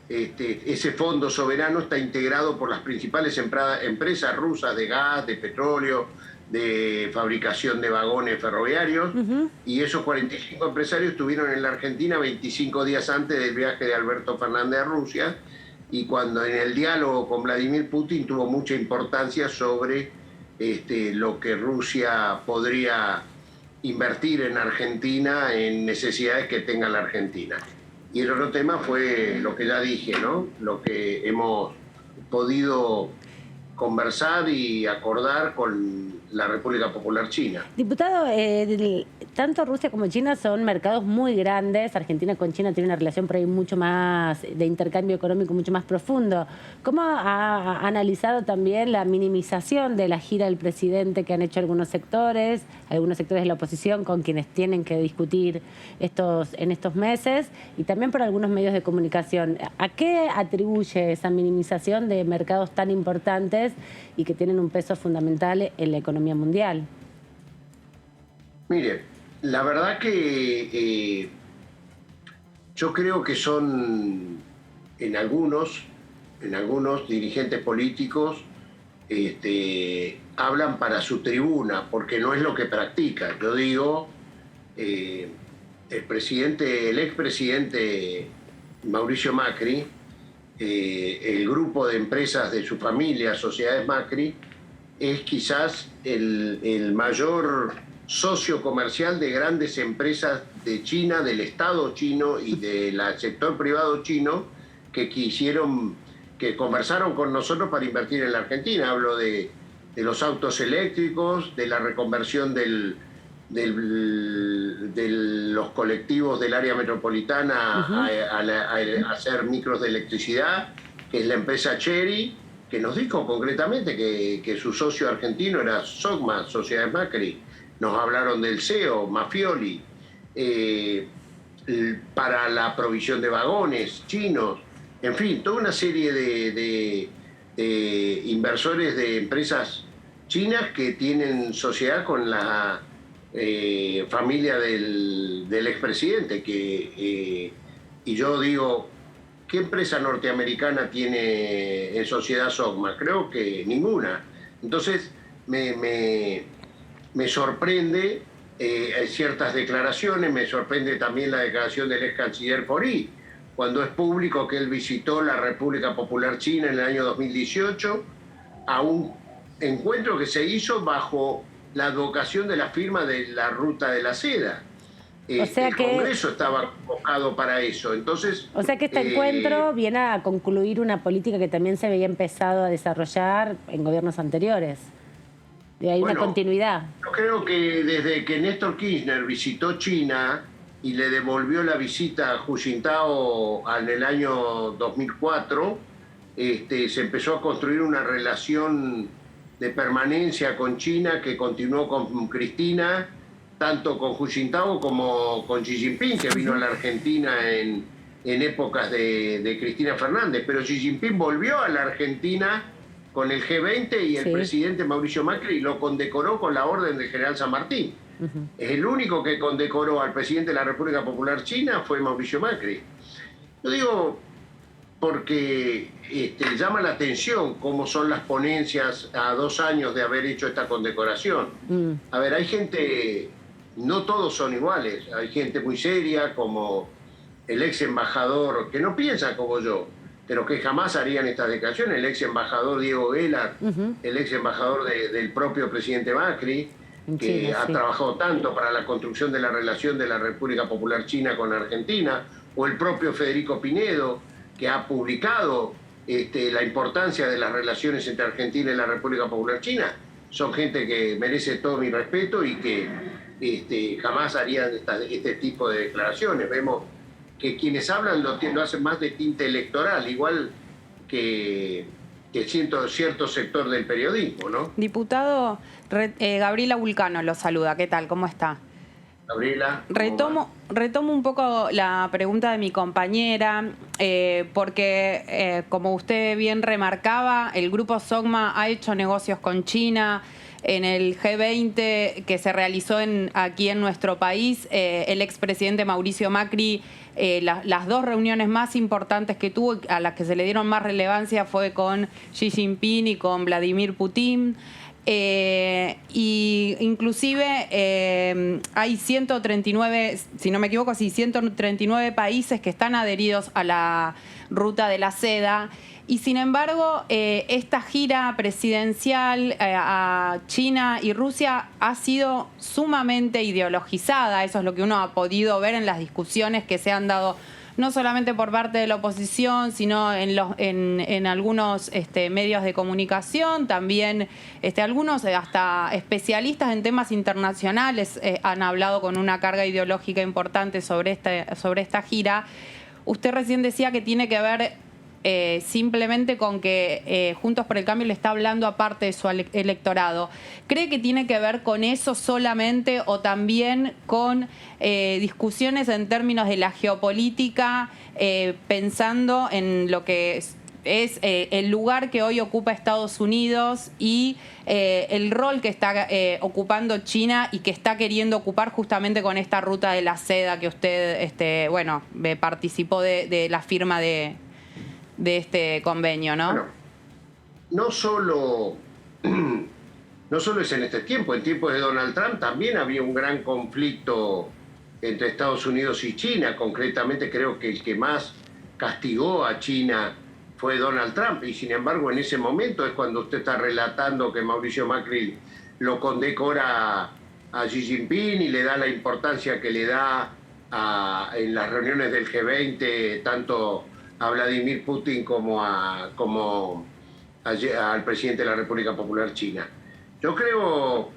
[SPEAKER 15] Ese fondo soberano está integrado por las principales empresas rusas de gas, de petróleo, de fabricación de vagones ferroviarios, y esos 45 empresarios estuvieron en la Argentina 25 días antes del viaje de Alberto Fernández a Rusia, y cuando en el diálogo con Vladimir Putin tuvo mucha importancia sobre lo que Rusia podría invertir en Argentina en necesidades que tenga la Argentina. Y el otro tema fue lo que ya dije, ¿no? Lo que hemos podido conversar y acordar con la República Popular China.
[SPEAKER 1] Diputado, tanto Rusia como China son mercados muy grandes. Argentina con China tiene una relación por ahí mucho más de intercambio económico, mucho más profundo. ¿Cómo ha analizado también la minimización de la gira del presidente que han hecho algunos sectores de la oposición con quienes tienen que discutir en estos meses, y también por algunos medios de comunicación? ¿A qué atribuye esa minimización de mercados tan importantes y que tienen un peso fundamental en la economía mundial?
[SPEAKER 15] Mire, la verdad que yo creo que son en algunos dirigentes políticos hablan para su tribuna, porque no es lo que practican. Yo digo, el expresidente Mauricio Macri el grupo de empresas de su familia, Sociedades Macri, es quizás el mayor socio comercial de grandes empresas de China, del Estado chino y del sector privado chino que conversaron con nosotros para invertir en la Argentina. Hablo de los autos eléctricos, de la reconversión de los colectivos del área metropolitana a hacer micros de electricidad, que es la empresa Chery, que nos dijo concretamente que su socio argentino era Sogma, Sociedades Macri. Nos hablaron del CEO, Mafioli, para la provisión de vagones chinos, en fin, toda una serie de inversores de empresas chinas que tienen sociedad con la familia del expresidente. Y yo digo, ¿qué empresa norteamericana tiene en sociedad Sogma? Creo que ninguna. Entonces, me sorprende ciertas declaraciones, me sorprende también la declaración del ex canciller Faury, cuando es público que él visitó la República Popular China en el año 2018 a un encuentro que se hizo bajo la advocación de la firma de la Ruta de la Seda.
[SPEAKER 1] O sea
[SPEAKER 15] el Congreso estaba convocado para eso. Entonces,
[SPEAKER 1] o sea que este encuentro viene a concluir una política que también se había empezado a desarrollar en gobiernos anteriores. Hay una continuidad.
[SPEAKER 15] Yo creo que desde que Néstor Kirchner visitó China y le devolvió la visita a Hu Jintao en el año 2004, se empezó a construir una relación de permanencia con China que continuó con Cristina, tanto con Hu Jintao como con Xi Jinping, que vino a la Argentina en épocas de Cristina Fernández. Pero Xi Jinping volvió a la Argentina con el G20 y el presidente Mauricio Macri lo condecoró con la Orden del General San Martín. El único que condecoró al presidente de la República Popular China fue Mauricio Macri. Yo digo porque llama la atención cómo son las ponencias a 2 años de haber hecho esta condecoración. A ver, hay gente, no todos son iguales, hay gente muy seria como el ex embajador, que no piensa como yo, pero que jamás harían estas declaraciones, el ex embajador Diego Guelar, el ex embajador del propio presidente Macri, que
[SPEAKER 1] China,
[SPEAKER 15] ha trabajado tanto para la construcción de la relación de la República Popular China con Argentina, o el propio Federico Pinedo, que ha publicado la importancia de las relaciones entre Argentina y la República Popular China. Son gente que merece todo mi respeto y que jamás harían este tipo de declaraciones. Vemos que quienes hablan lo hacen más de tinte electoral, igual que cierto sector del periodismo, ¿no?
[SPEAKER 3] Diputado, Gabriela Vulcano lo saluda. ¿Qué tal? ¿Cómo está?
[SPEAKER 15] Gabriela.
[SPEAKER 3] Retomo un poco la pregunta de mi compañera, porque como usted bien remarcaba, el grupo Sogma ha hecho negocios con China. En el G20 que se realizó aquí en nuestro país, el expresidente Mauricio Macri, las 2 reuniones más importantes que tuvo, a las que se le dieron más relevancia, fue con Xi Jinping y con Vladimir Putin. Y inclusive hay 139, si no me equivoco, 139 países que están adheridos a la Ruta de la Seda. Y sin embargo, esta gira presidencial a China y Rusia ha sido sumamente ideologizada. Eso es lo que uno ha podido ver en las discusiones que se han dado, no solamente por parte de la oposición, sino en algunos medios de comunicación. También algunos hasta especialistas en temas internacionales han hablado con una carga ideológica importante sobre esta gira. Usted recién decía que tiene que ver simplemente con que Juntos por el Cambio le está hablando aparte de su electorado. ¿Cree que tiene que ver con eso solamente o también con discusiones en términos de la geopolítica, pensando en lo que es el lugar que hoy ocupa Estados Unidos y el rol que está ocupando China y que está queriendo ocupar justamente con esta Ruta de la Seda que usted participó de la firma de este convenio, ¿no?
[SPEAKER 15] Bueno, no solo es en este tiempo, en tiempos de Donald Trump también había un gran conflicto entre Estados Unidos y China. Concretamente creo que el que más castigó a China fue Donald Trump, y sin embargo en ese momento es cuando usted está relatando que Mauricio Macri lo condecora a Xi Jinping y le da la importancia que le da en las reuniones del G20 tanto a Vladimir Putin como al presidente de la República Popular China. Yo creo,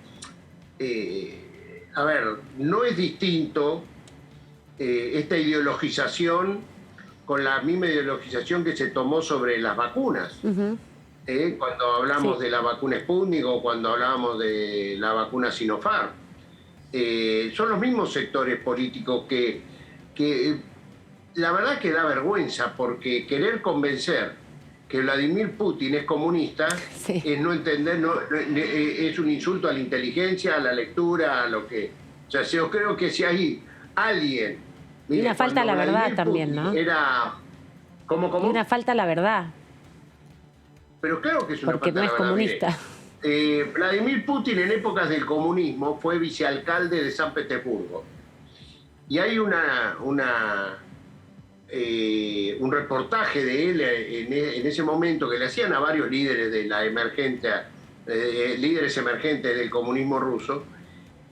[SPEAKER 15] no es distinto esta ideologización con la misma ideologización que se tomó sobre las vacunas. Cuando hablamos de la vacuna Sputnik o cuando hablábamos de la vacuna Sinopharm. Son los mismos sectores políticos que la verdad que da vergüenza, porque querer convencer que Vladimir Putin es comunista es no entender, es un insulto a la inteligencia, a la lectura, a lo que... O sea, yo creo que si hay alguien...
[SPEAKER 1] Y una falta a la verdad también, ¿no?
[SPEAKER 15] ¿Cómo?
[SPEAKER 1] Y una falta a la verdad.
[SPEAKER 15] Pero claro que es una
[SPEAKER 1] porque
[SPEAKER 15] falta
[SPEAKER 1] no es
[SPEAKER 15] a la verdad.
[SPEAKER 1] comunista.
[SPEAKER 15] Vladimir Putin en épocas del comunismo fue vicealcalde de San Petersburgo. Y hay un reportaje de él en ese momento que le hacían a varios líderes de la líderes emergentes del comunismo ruso,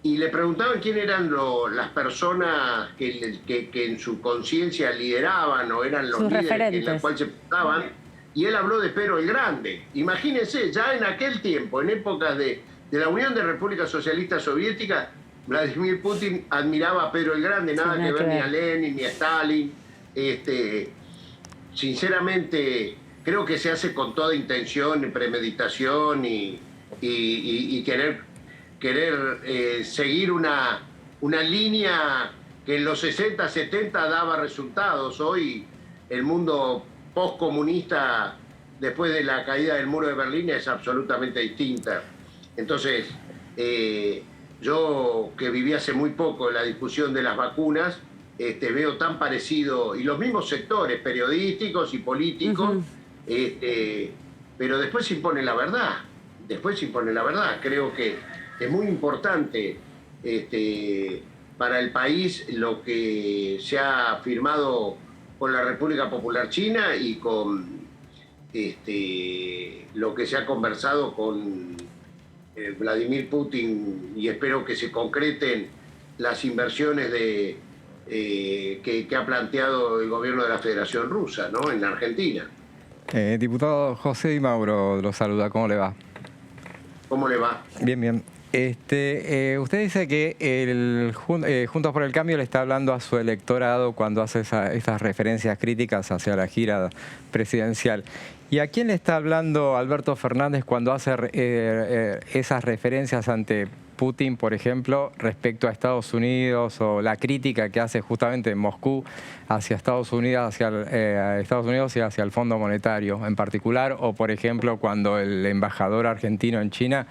[SPEAKER 15] y le preguntaban quién eran las personas que en su conciencia lideraban o eran los líderes en los cuales se pensaban, y él habló de Pedro el Grande. Imagínense, ya en aquel tiempo, en épocas de la Unión de Repúblicas Socialistas Soviéticas, Vladimir Putin admiraba a Pedro el Grande, nada que ver ni a Lenin ni a Stalin. Sinceramente, creo que se hace con toda intención y premeditación y querer seguir una línea que en los 60, 70 daba resultados. Hoy el mundo postcomunista, después de la caída del muro de Berlín, es absolutamente distinta. Entonces, yo que viví hace muy poco la discusión de las vacunas, veo tan parecido, y los mismos sectores periodísticos y políticos, pero después se impone la verdad. Creo que es muy importante para el país lo que se ha firmado con la República Popular China y con lo que se ha conversado con Vladimir Putin, y espero que se concreten las inversiones que ha planteado el gobierno de la Federación Rusa, ¿no?, en Argentina.
[SPEAKER 2] Diputado José Di Mauro lo saluda, ¿cómo le va?
[SPEAKER 15] ¿Cómo le va?
[SPEAKER 2] Bien. Usted dice que Juntos por el Cambio le está hablando a su electorado cuando hace estas referencias críticas hacia la gira presidencial. ¿Y a quién le está hablando Alberto Fernández cuando hace esas referencias ante Putin, por ejemplo, respecto a Estados Unidos, o la crítica que hace justamente Moscú hacia Estados Unidos y hacia el Fondo Monetario en particular, o por ejemplo cuando el embajador argentino en China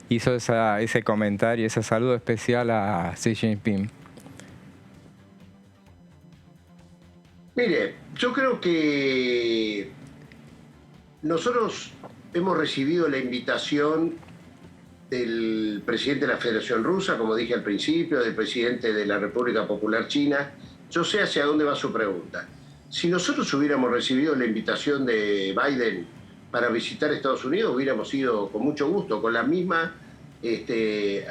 [SPEAKER 2] hizo ese comentario, ese saludo especial a Xi Jinping?
[SPEAKER 15] Mire, yo creo que nosotros hemos recibido la invitación del presidente de la Federación Rusa, como dije al principio, del presidente de la República Popular China. Yo sé hacia dónde va su pregunta. Si nosotros hubiéramos recibido la invitación de Biden para visitar Estados Unidos, hubiéramos ido con mucho gusto, con la misma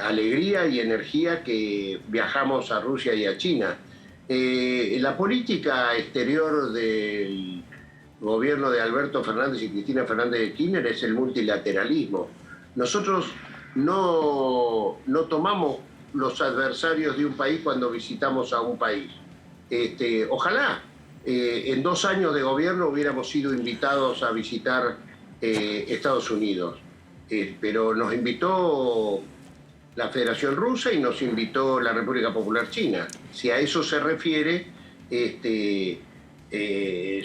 [SPEAKER 15] alegría y energía que viajamos a Rusia y a China. La política exterior del gobierno de Alberto Fernández y Cristina Fernández de Kirchner es el multilateralismo. Nosotros no tomamos los adversarios de un país cuando visitamos a un país. Ojalá en 2 años de gobierno hubiéramos sido invitados a visitar Estados Unidos, pero nos invitó la Federación Rusa y nos invitó la República Popular China. Si a eso se refiere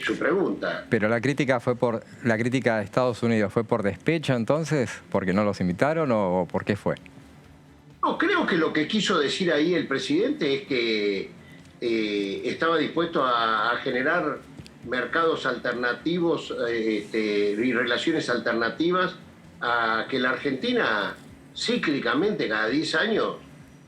[SPEAKER 15] su pregunta.
[SPEAKER 2] Pero la crítica de Estados Unidos fue por despecho entonces, porque no los invitaron, o por qué fue.
[SPEAKER 15] No, creo que lo que quiso decir ahí el presidente es que estaba dispuesto a generar mercados alternativos y relaciones alternativas, a que la Argentina cíclicamente cada 10 años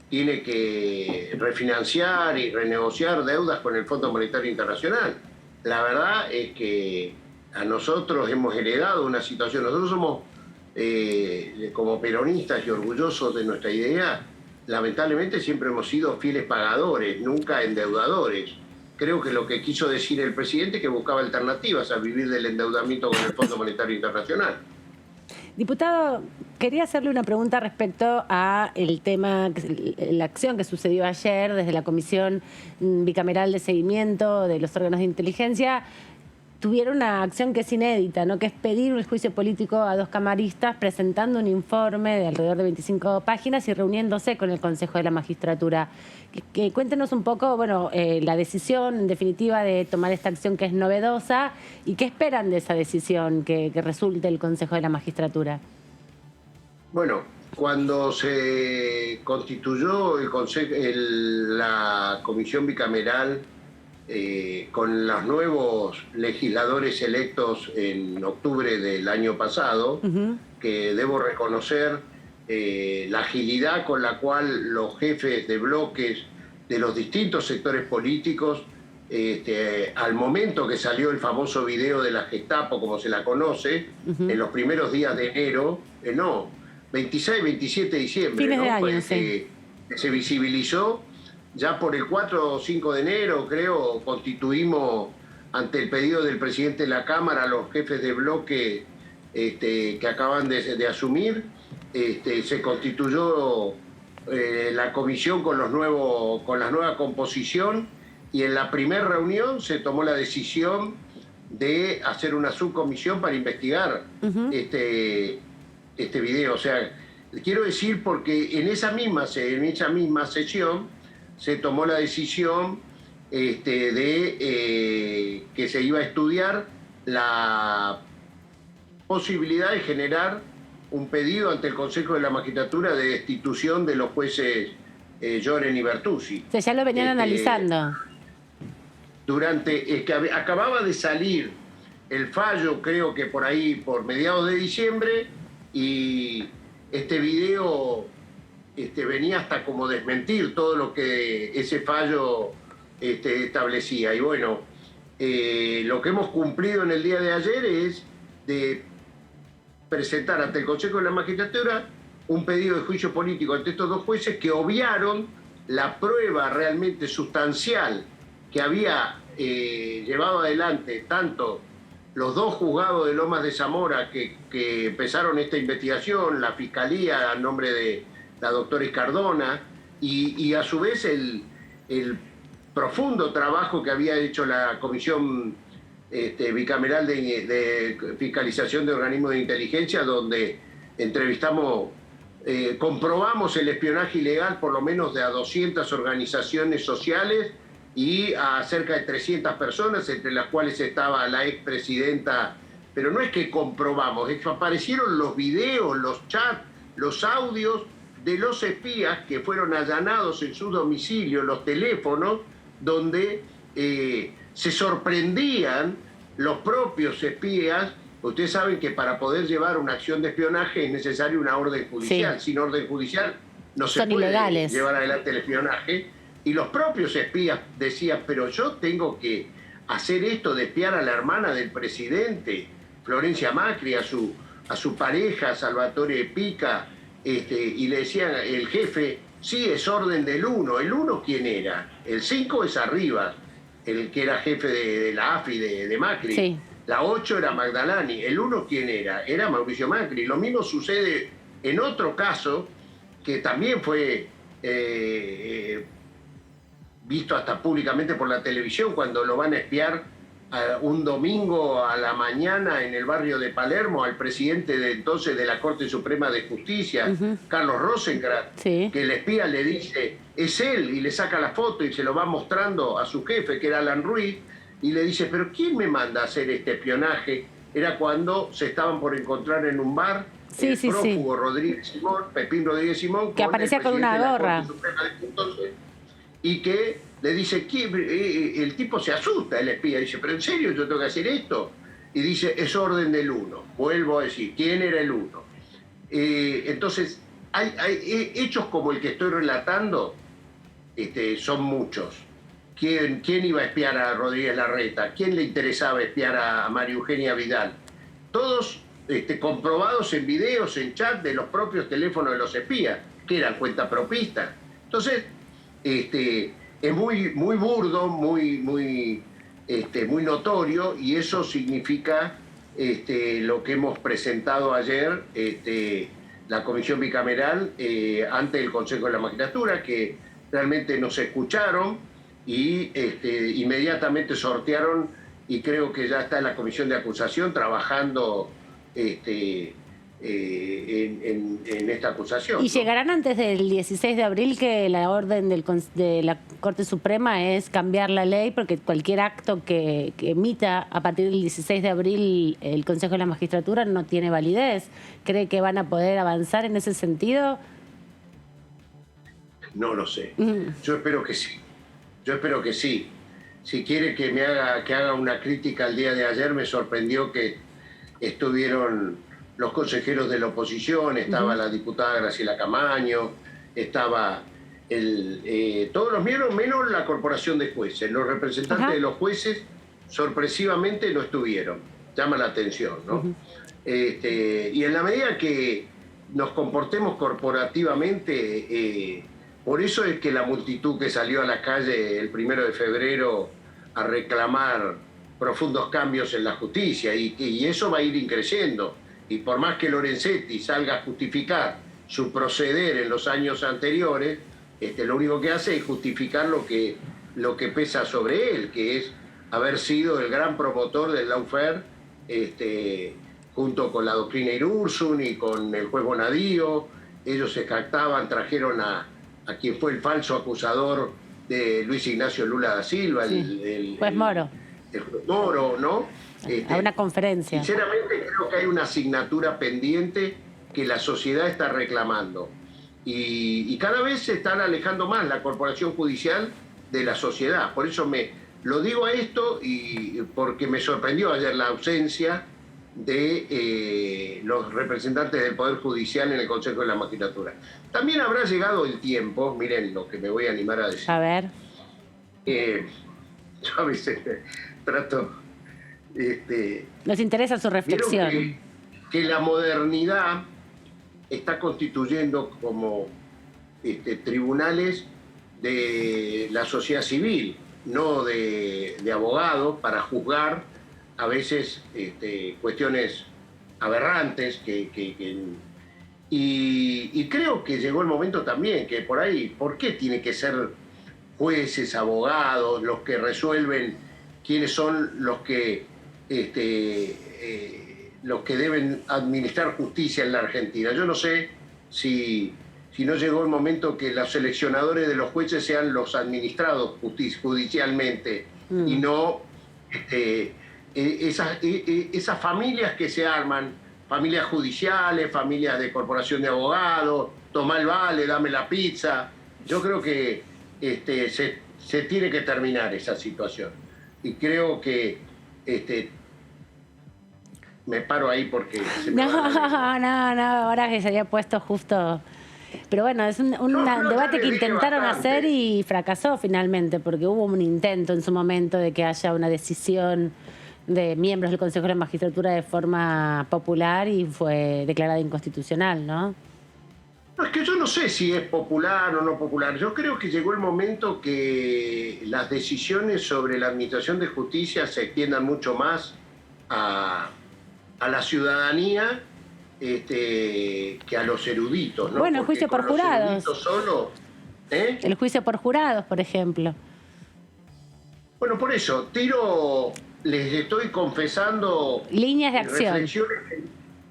[SPEAKER 15] tiene que refinanciar y renegociar deudas con el Fondo Monetario Internacional. La verdad es que a nosotros hemos heredado una situación, nosotros somos como peronistas y orgullosos de nuestra idea, lamentablemente siempre hemos sido fieles pagadores, nunca endeudadores. Creo que lo que quiso decir el presidente es que buscaba alternativas a vivir del endeudamiento con el Fondo Monetario Internacional.
[SPEAKER 1] Diputado, quería hacerle una pregunta respecto a el tema, la acción que sucedió ayer desde la Comisión Bicameral de Seguimiento de los órganos de inteligencia. Tuvieron una acción que es inédita, ¿no? Que es pedir un juicio político a 2 camaristas presentando un informe de alrededor de 25 páginas y reuniéndose con el Consejo de la Magistratura. Cuéntenos un poco, bueno, la decisión en definitiva de tomar esta acción que es novedosa y qué esperan de esa decisión que resulte el Consejo de la Magistratura.
[SPEAKER 15] Bueno, cuando se constituyó la Comisión Bicameral con los nuevos legisladores electos en octubre del año pasado, que debo reconocer la agilidad con la cual los jefes de bloques de los distintos sectores políticos, al momento que salió el famoso video de la Gestapo, como se la conoce, en los primeros días de enero, 26, 27 de diciembre,
[SPEAKER 1] fines de año,
[SPEAKER 15] pues,
[SPEAKER 1] sí.
[SPEAKER 15] Se visibilizó. Ya por el 4 o 5 de enero, creo, constituimos ante el pedido del presidente de la Cámara, los jefes de bloque que acaban de asumir, se constituyó la comisión con la nueva composición, y en la primera reunión se tomó la decisión de hacer una subcomisión para investigar este video. O sea, quiero decir, porque en esa misma sesión se tomó la decisión de que se iba a estudiar la posibilidad de generar un pedido ante el Consejo de la Magistratura de destitución de los jueces Lloren y Bertuzzi.
[SPEAKER 1] O sea, ya lo venían analizando.
[SPEAKER 15] Es que acababa de salir el fallo, creo que por ahí, por mediados de diciembre, y este video venía hasta como desmentir todo lo que ese fallo establecía. Y bueno, lo que hemos cumplido en el día de ayer es de presentar ante el Consejo de la Magistratura un pedido de juicio político ante estos 2 jueces que obviaron la prueba realmente sustancial que había llevado adelante tanto los 2 juzgados de Lomas de Zamora que empezaron esta investigación, la Fiscalía a nombre de la doctora Iscardona, y a su vez el profundo trabajo que había hecho la Comisión Bicameral de Fiscalización de Organismos de Inteligencia, donde entrevistamos, comprobamos el espionaje ilegal por lo menos de a 200 organizaciones sociales y a cerca de 300 personas, entre las cuales estaba la expresidenta. Pero no es que comprobamos, es que aparecieron los videos, los chats, los audios de los espías que fueron allanados en su domicilio, los teléfonos, donde se sorprendían los propios espías. Ustedes saben que para poder llevar una acción de espionaje es necesaria una orden judicial. Sí. Sin orden judicial no se puede llevar adelante el espionaje. Y los propios espías decían, pero yo tengo que hacer esto de espiar a la hermana del presidente, Florencia Macri, a su pareja, Salvatore Pica, y le decían el jefe, sí, es orden del 1. ¿El 1 quién era? El 5 es Arribas, el que era jefe de la AFI de Macri. Sí. La 8 era Magdalani. ¿El 1 quién era? Era Mauricio Macri. Lo mismo sucede en otro caso que también fue visto hasta públicamente por la televisión, cuando lo van a espiar un domingo a la mañana en el barrio de Palermo al presidente de entonces de la Corte Suprema de Justicia, Carlos Rosenkrantz, que el espía le dice, es él, y le saca la foto y se lo va mostrando a su jefe, que era Alan Ruiz, y le dice, pero ¿quién me manda a hacer este espionaje? Era cuando se estaban por encontrar en un bar el prófugo Rodríguez Simón, Pepín Rodríguez Simón,
[SPEAKER 1] que aparecía con una gorra.
[SPEAKER 15] Y que le dice, el tipo se asusta, el espía, dice, ¿pero en serio yo tengo que hacer esto? Y dice, es orden del 1. Vuelvo a decir, ¿quién era el 1? Entonces, hay hechos como el que estoy relatando, son muchos. quién iba a espiar a Rodríguez Larreta, quién le interesaba espiar a María Eugenia Vidal. Todos comprobados en videos, en chat de los propios teléfonos de los espías, que eran cuentapropistas. Entonces, es muy burdo, muy notorio, y eso significa lo que hemos presentado ayer, la Comisión Bicameral, ante el Consejo de la Magistratura, que realmente nos escucharon y inmediatamente sortearon, y creo que ya está en la Comisión de Acusación trabajando en esta acusación.
[SPEAKER 1] Y llegarán antes del 16 de abril, que la orden de la Corte Suprema es cambiar la ley, porque cualquier acto que emita a partir del 16 de abril el Consejo de la Magistratura no tiene validez. ¿Cree que van a poder avanzar en ese sentido?
[SPEAKER 15] No lo sé. Yo espero que sí. Si quiere que haga una crítica al día de ayer, me sorprendió que estuvieron los consejeros de la oposición, estaba la diputada Graciela Camaño, estaba todos los miembros, menos la corporación de jueces. Los representantes de los jueces sorpresivamente no estuvieron. Llama la atención, ¿no? Y en la medida que nos comportemos corporativamente, por eso es que la multitud que salió a la calle el 1 de febrero a reclamar profundos cambios en la justicia, y eso va a ir creciendo. Y por más que Lorenzetti salga a justificar su proceder en los años anteriores, lo único que hace es justificar lo que pesa sobre él, que es haber sido el gran promotor del lawfare, junto con la doctrina Irursun y con el juez Bonadío. Ellos se jactaban, trajeron a quien fue el falso acusador de Luis Ignacio Lula da Silva, el
[SPEAKER 1] juez Moro.
[SPEAKER 15] El juez Moro, ¿no?
[SPEAKER 1] A una conferencia.
[SPEAKER 15] Sinceramente creo que hay una asignatura pendiente que la sociedad está reclamando. Y cada vez se están alejando más la corporación judicial de la sociedad. Por eso lo digo a esto, y porque me sorprendió ayer la ausencia de los representantes del Poder Judicial en el Consejo de la Magistratura. También habrá llegado el tiempo, miren lo que me voy a animar a decir.
[SPEAKER 1] A ver.
[SPEAKER 15] Yo a veces trato...
[SPEAKER 1] Nos interesa su reflexión.
[SPEAKER 15] Que la modernidad está constituyendo como tribunales de la sociedad civil, no de abogados, para juzgar a veces cuestiones aberrantes y creo que llegó el momento también que por ahí, ¿por qué tiene que ser jueces, abogados, los que resuelven quiénes son los que deben administrar justicia en la Argentina? Yo no sé si no llegó el momento que los seleccionadores de los jueces sean los administrados judicialmente y no esas familias que se arman, familias judiciales, familias de corporación de abogados, tomá el vale, dame la pizza. Yo creo que se tiene que terminar esa situación. Y creo que me paro ahí porque...
[SPEAKER 1] No, ahora que se había puesto justo... Pero bueno, es un debate que intentaron hacer y fracasó finalmente, porque hubo un intento en su momento de que haya una decisión de miembros del Consejo de la Magistratura de forma popular y fue declarada inconstitucional, ¿no?
[SPEAKER 15] No, es que yo no sé si es popular o no popular. Yo creo que llegó el momento que las decisiones sobre la administración de justicia se extiendan mucho más a la ciudadanía que a los eruditos, ¿no?
[SPEAKER 1] Bueno, el juicio por jurados.
[SPEAKER 15] Solo,
[SPEAKER 1] El juicio por jurados, por ejemplo.
[SPEAKER 15] Bueno, por eso, les estoy confesando
[SPEAKER 1] líneas de acción,
[SPEAKER 15] reflexiones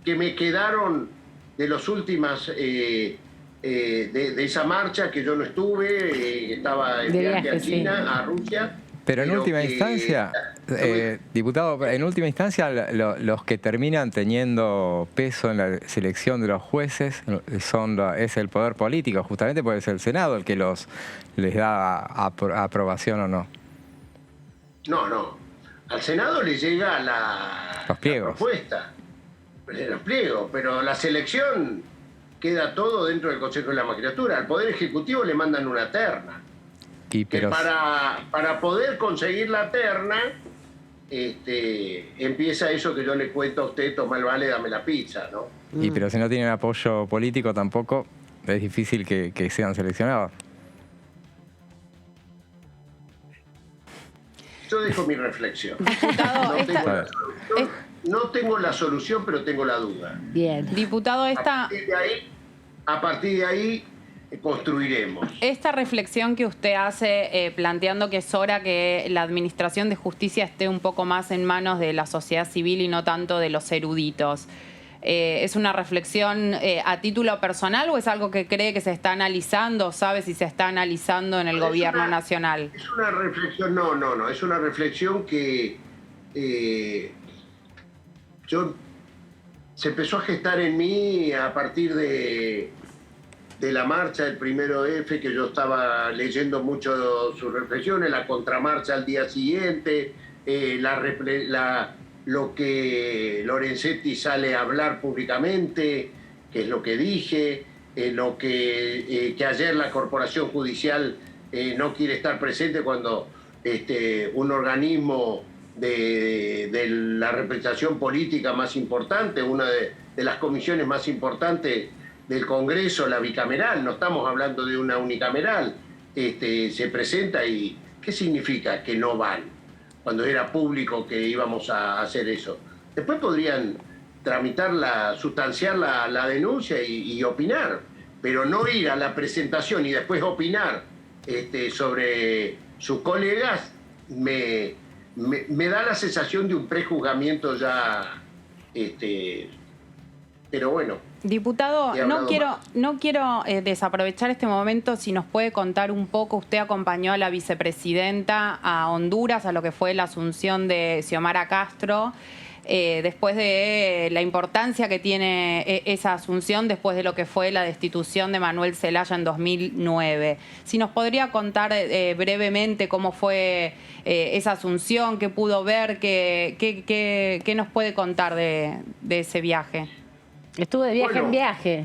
[SPEAKER 15] que me quedaron de las últimas, de esa marcha que yo no estuve, estaba en viaje a China, a Rusia.
[SPEAKER 2] Pero en última instancia, diputado, en última instancia los que terminan teniendo peso en la selección de los jueces es el poder político, justamente porque es el Senado el que les da aprobación o no.
[SPEAKER 15] No. Al Senado le llega la propuesta, los pliegos, pero la selección queda todo dentro del Consejo de la Magistratura. Al Poder Ejecutivo le mandan una terna.
[SPEAKER 2] pero...
[SPEAKER 15] para poder conseguir la terna, empieza eso que yo le cuento a usted, toma el vale, dame la pizza, ¿no?
[SPEAKER 2] Pero si no tienen apoyo político tampoco, es difícil que sean seleccionados.
[SPEAKER 15] Yo dejo mi reflexión.
[SPEAKER 3] Diputado,
[SPEAKER 15] No tengo la solución, pero tengo la duda.
[SPEAKER 1] Bien.
[SPEAKER 3] Diputado,
[SPEAKER 15] A partir de ahí construiremos.
[SPEAKER 3] Esta reflexión que usted hace planteando que es hora que la administración de justicia esté un poco más en manos de la sociedad civil y no tanto de los eruditos, ¿es una reflexión a título personal o es algo que cree que se está analizando, sabe si se está analizando en el gobierno nacional?
[SPEAKER 15] Es una reflexión, no, es una reflexión que se empezó a gestar en mí a partir de la marcha del 1F, que yo estaba leyendo mucho sus reflexiones, la contramarcha al día siguiente, lo que Lorenzetti sale a hablar públicamente, que es lo que dije, que ayer la Corporación Judicial no quiere estar presente cuando un organismo de la representación política más importante, una de las comisiones más importantes del Congreso, la bicameral, no estamos hablando de una unicameral, se presenta y ¿qué significa que no van? Cuando era público que íbamos a hacer eso. Después podrían sustanciar la denuncia y opinar, pero no ir a la presentación y después opinar sobre sus colegas me da la sensación de un prejuzgamiento ya, pero bueno.
[SPEAKER 3] Diputado, no quiero desaprovechar este momento, si nos puede contar un poco, usted acompañó a la vicepresidenta a Honduras, a lo que fue la asunción de Xiomara Castro, después de la importancia que tiene esa asunción, después de lo que fue la destitución de Manuel Zelaya en 2009. Si nos podría contar brevemente cómo fue esa asunción, qué pudo ver, qué nos puede contar de ese viaje.
[SPEAKER 1] Estuvo de viaje en viaje.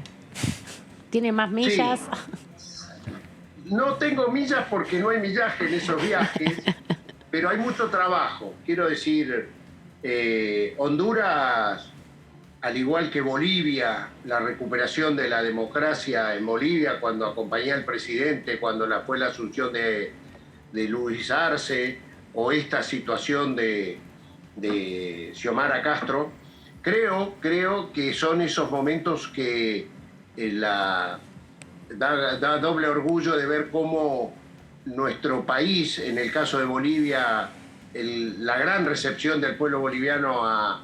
[SPEAKER 1] ¿Tiene más millas?
[SPEAKER 15] Sí. No tengo millas porque no hay millaje en esos viajes, pero hay mucho trabajo. Quiero decir, Honduras, al igual que Bolivia, la recuperación de la democracia en Bolivia, cuando acompañé al presidente, cuando fue la asunción de Luis Arce, o esta situación de Xiomara Castro, Creo que son esos momentos que da doble orgullo de ver cómo nuestro país, en el caso de Bolivia, la gran recepción del pueblo boliviano a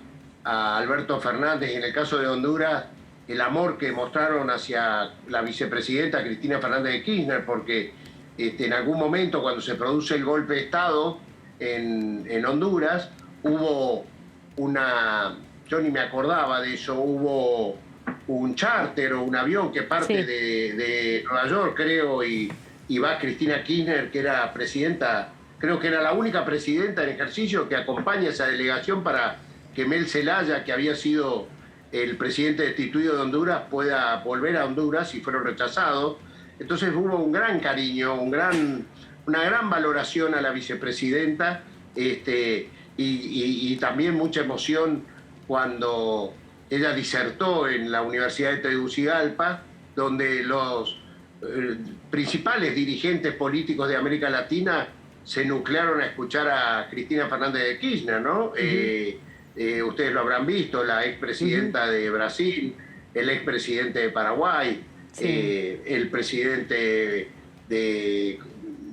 [SPEAKER 15] Alberto Fernández, y en el caso de Honduras, el amor que mostraron hacia la vicepresidenta Cristina Fernández de Kirchner, porque en algún momento, cuando se produce el golpe de Estado en Honduras, hubo yo ni me acordaba de eso, hubo un charter o un avión que parte de Nueva York, creo, y va Cristina Kirchner, que era presidenta, creo que era la única presidenta en ejercicio que acompaña esa delegación para que Mel Zelaya, que había sido el presidente destituido de Honduras, pueda volver a Honduras y fueron rechazados. Entonces hubo un gran cariño, una gran valoración a la vicepresidenta, y también mucha emoción cuando ella disertó en la Universidad de Tegucigalpa, donde los principales dirigentes políticos de América Latina se nuclearon a escuchar a Cristina Fernández de Kirchner, ¿no? Ustedes lo habrán visto, la expresidenta de Brasil, el expresidente de Paraguay, el presidente de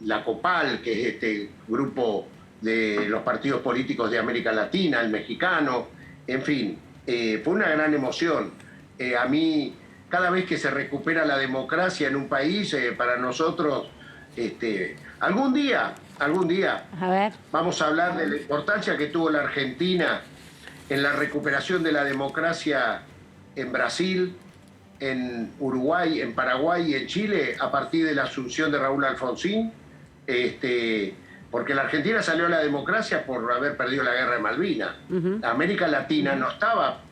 [SPEAKER 15] la COPAL, que es este grupo de los partidos políticos de América Latina, el mexicano. En fin, fue una gran emoción. A mí, cada vez que se recupera la democracia en un país, para nosotros, algún día vamos a hablar de la importancia que tuvo la Argentina en la recuperación de la democracia en Brasil, en Uruguay, en Paraguay y en Chile, a partir de la asunción de Raúl Alfonsín, porque la Argentina salió a la democracia por haber perdido la guerra de Malvinas. América Latina no estaba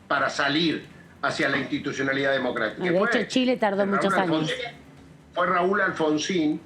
[SPEAKER 15] para salir hacia la institucionalidad democrática.
[SPEAKER 1] De hecho, Chile tardó muchos años.
[SPEAKER 15] fue Raúl Alfonsín,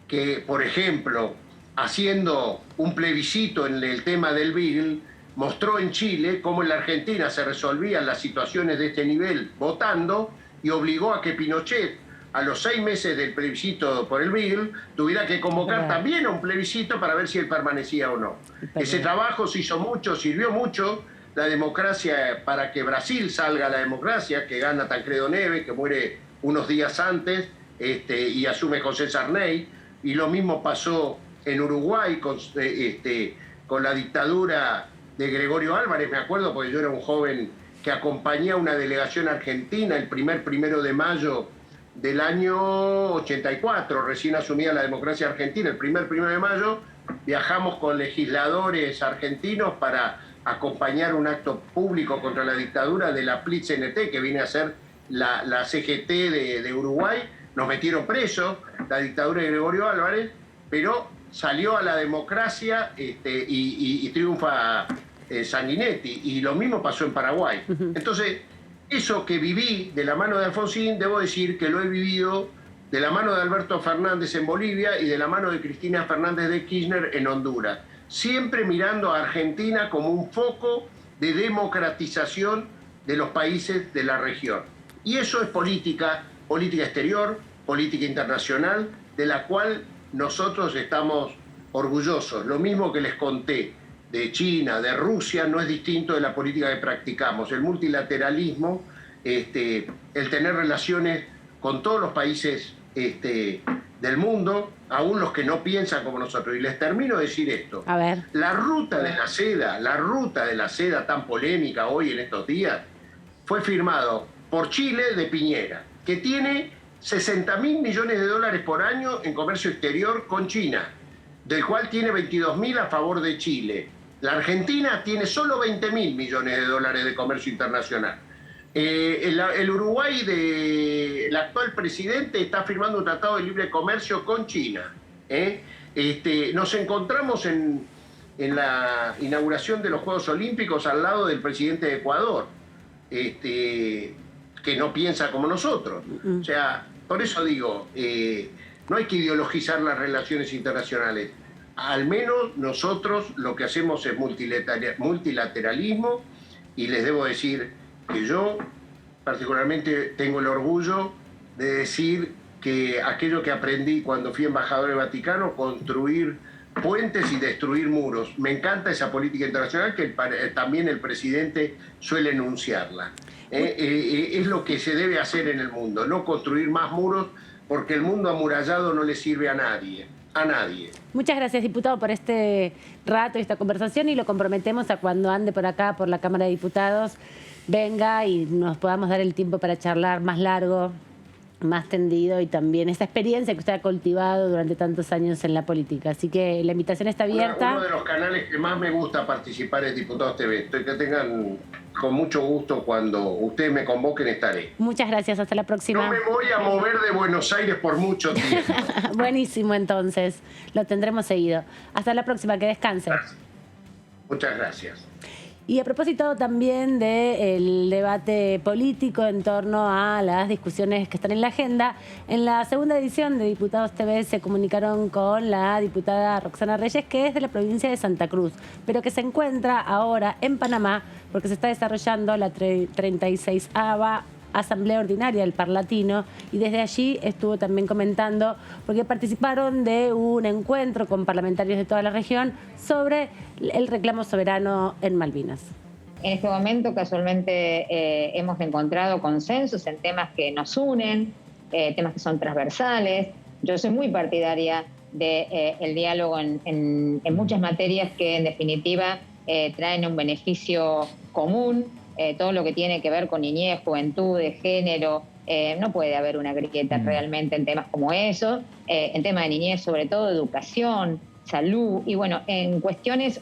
[SPEAKER 15] que, por ejemplo, haciendo un plebiscito en el tema del Beagle, mostró en Chile cómo en la Argentina se resolvían las situaciones de este nivel votando y obligó a que Pinochet, a los 6 meses del plebiscito por el Beagle, tuviera que convocar también a un plebiscito para ver si él permanecía o no. Ese trabajo se hizo mucho, sirvió mucho la democracia para que Brasil salga a la democracia, que gana Tancredo Neves, que muere unos días antes y asume José Sarney, y lo mismo pasó en Uruguay con la dictadura de Gregorio Álvarez, me acuerdo, porque yo era un joven que acompañé a una delegación argentina el 1 de mayo del año 84, recién asumida la democracia argentina, el 1 de mayo, viajamos con legisladores argentinos para acompañar un acto público contra la dictadura de la PLIT-CNT, que viene a ser la CGT de Uruguay. Nos metieron presos, la dictadura de Gregorio Álvarez, pero salió a la democracia y triunfa Sanguinetti, y lo mismo pasó en Paraguay. Entonces, eso que viví de la mano de Alfonsín, debo decir que lo he vivido de la mano de Alberto Fernández en Bolivia y de la mano de Cristina Fernández de Kirchner en Honduras, siempre mirando a Argentina como un foco de democratización de los países de la región. Y eso es política exterior, política internacional, de la cual nosotros estamos orgullosos. Lo mismo que les conté de China, de Rusia, no es distinto de la política que practicamos. El multilateralismo, el tener relaciones con todos los países del mundo, aún los que no piensan como nosotros. Y les termino de decir esto.
[SPEAKER 1] A ver.
[SPEAKER 15] La ruta de la seda tan polémica hoy en estos días, fue firmado por Chile de Piñera, que tiene 60.000 millones de dólares por año en comercio exterior con China, del cual tiene 22.000 a favor de Chile. La Argentina tiene solo 20.000 millones de dólares de comercio internacional. El Uruguay del actual presidente está firmando un tratado de libre comercio con China. Nos encontramos en la inauguración de los Juegos Olímpicos al lado del presidente de Ecuador, que no piensa como nosotros. O sea, por eso digo, no hay que ideologizar las relaciones internacionales. Al menos nosotros lo que hacemos es multilateralismo, y les debo decir que yo particularmente tengo el orgullo de decir que aquello que aprendí cuando fui embajador del Vaticano, construir puentes y destruir muros. Me encanta esa política internacional que también el presidente suele enunciarla. Es lo que se debe hacer en el mundo, no construir más muros, porque el mundo amurallado no le sirve a nadie.
[SPEAKER 1] Muchas gracias, diputado, por este rato y esta conversación, y lo comprometemos a cuando ande por acá, por la Cámara de Diputados, venga y nos podamos dar el tiempo para charlar más largo, más tendido, y también esta experiencia que usted ha cultivado durante tantos años en la política. Así que la invitación está abierta.
[SPEAKER 15] Uno de los canales que más me gusta participar es Diputados TV. Que tengan con mucho gusto, cuando ustedes me convoquen estaré.
[SPEAKER 1] Muchas gracias, hasta la próxima.
[SPEAKER 15] No me voy a mover de Buenos Aires por mucho tiempo.
[SPEAKER 1] Buenísimo, entonces. Lo tendremos seguido. Hasta la próxima, que descanse.
[SPEAKER 15] Gracias. Muchas gracias.
[SPEAKER 1] Y a propósito también del debate político en torno a las discusiones que están en la agenda, en la segunda edición de Diputados TV se comunicaron con la diputada Roxana Reyes, que es de la provincia de Santa Cruz, pero que se encuentra ahora en Panamá porque se está desarrollando la 36ª Asamblea Ordinaria del Parlatino, y desde allí estuvo también comentando, porque participaron de un encuentro con parlamentarios de toda la región sobre el reclamo soberano en Malvinas.
[SPEAKER 16] En este momento casualmente hemos encontrado consensos en temas que nos unen, temas que son transversales. Yo soy muy partidaria del diálogo en muchas materias que en definitiva traen un beneficio común. Todo lo que tiene que ver con niñez, juventud, de género, no puede haber una grieta realmente en temas como eso. En tema de niñez, sobre todo, educación, salud. Y bueno, en cuestiones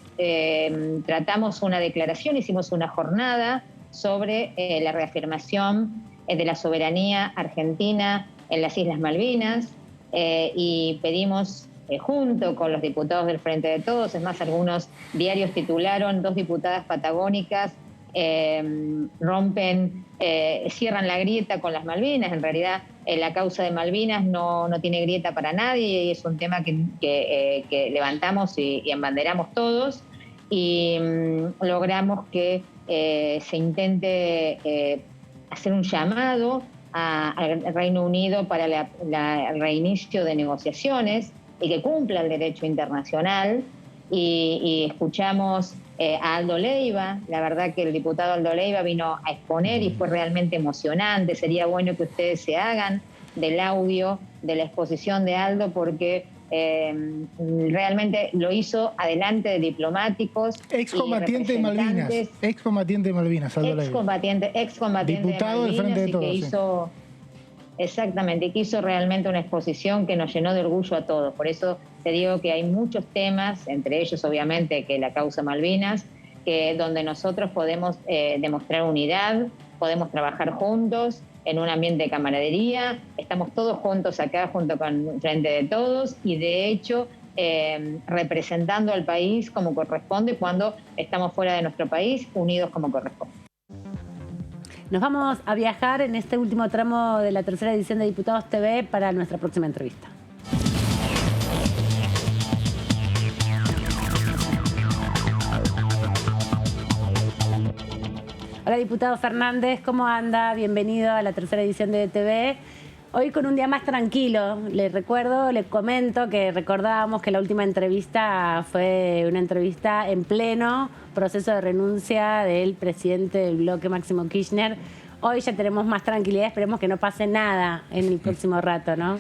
[SPEAKER 16] tratamos una declaración, hicimos una jornada sobre la reafirmación de la soberanía argentina en las Islas Malvinas, y pedimos junto con los diputados del Frente de Todos, es más, algunos diarios titularon 2 diputadas patagónicas cierran la grieta con las Malvinas. En realidad la causa de Malvinas no tiene grieta para nadie y es un tema que levantamos y embanderamos todos y logramos que se intente hacer un llamado al Reino Unido para el reinicio de negociaciones y que cumpla el derecho internacional y escuchamos a Aldo Leiva. La verdad que el diputado Aldo Leiva vino a exponer y fue realmente emocionante. Sería bueno que ustedes se hagan del audio de la exposición de Aldo porque realmente lo hizo adelante de diplomáticos.
[SPEAKER 11] Excombatiente de Malvinas. Excombatiente de Malvinas, Aldo Leiva.
[SPEAKER 16] Excombatiente
[SPEAKER 11] diputado
[SPEAKER 16] de Malvinas,
[SPEAKER 11] del Frente de
[SPEAKER 16] y
[SPEAKER 11] Todos.
[SPEAKER 16] que hizo, exactamente, y que hizo realmente una exposición que nos llenó de orgullo a todos. Por eso te digo que hay muchos temas, entre ellos obviamente que la causa Malvinas, donde nosotros podemos demostrar unidad, podemos trabajar juntos en un ambiente de camaradería. Estamos todos juntos acá junto con Frente de Todos y de hecho representando al país como corresponde cuando estamos fuera de nuestro país, unidos como corresponde.
[SPEAKER 1] Nos vamos a viajar en este último tramo de la tercera edición de Diputados TV para nuestra próxima entrevista. Hola, diputado Fernández, ¿cómo anda? Bienvenido a la tercera edición de TV. Hoy con un día más tranquilo. Le comento que recordábamos que la última entrevista fue una entrevista en pleno proceso de renuncia del presidente del bloque, Máximo Kirchner. Hoy ya tenemos más tranquilidad, esperemos que no pase nada en el próximo rato, ¿no?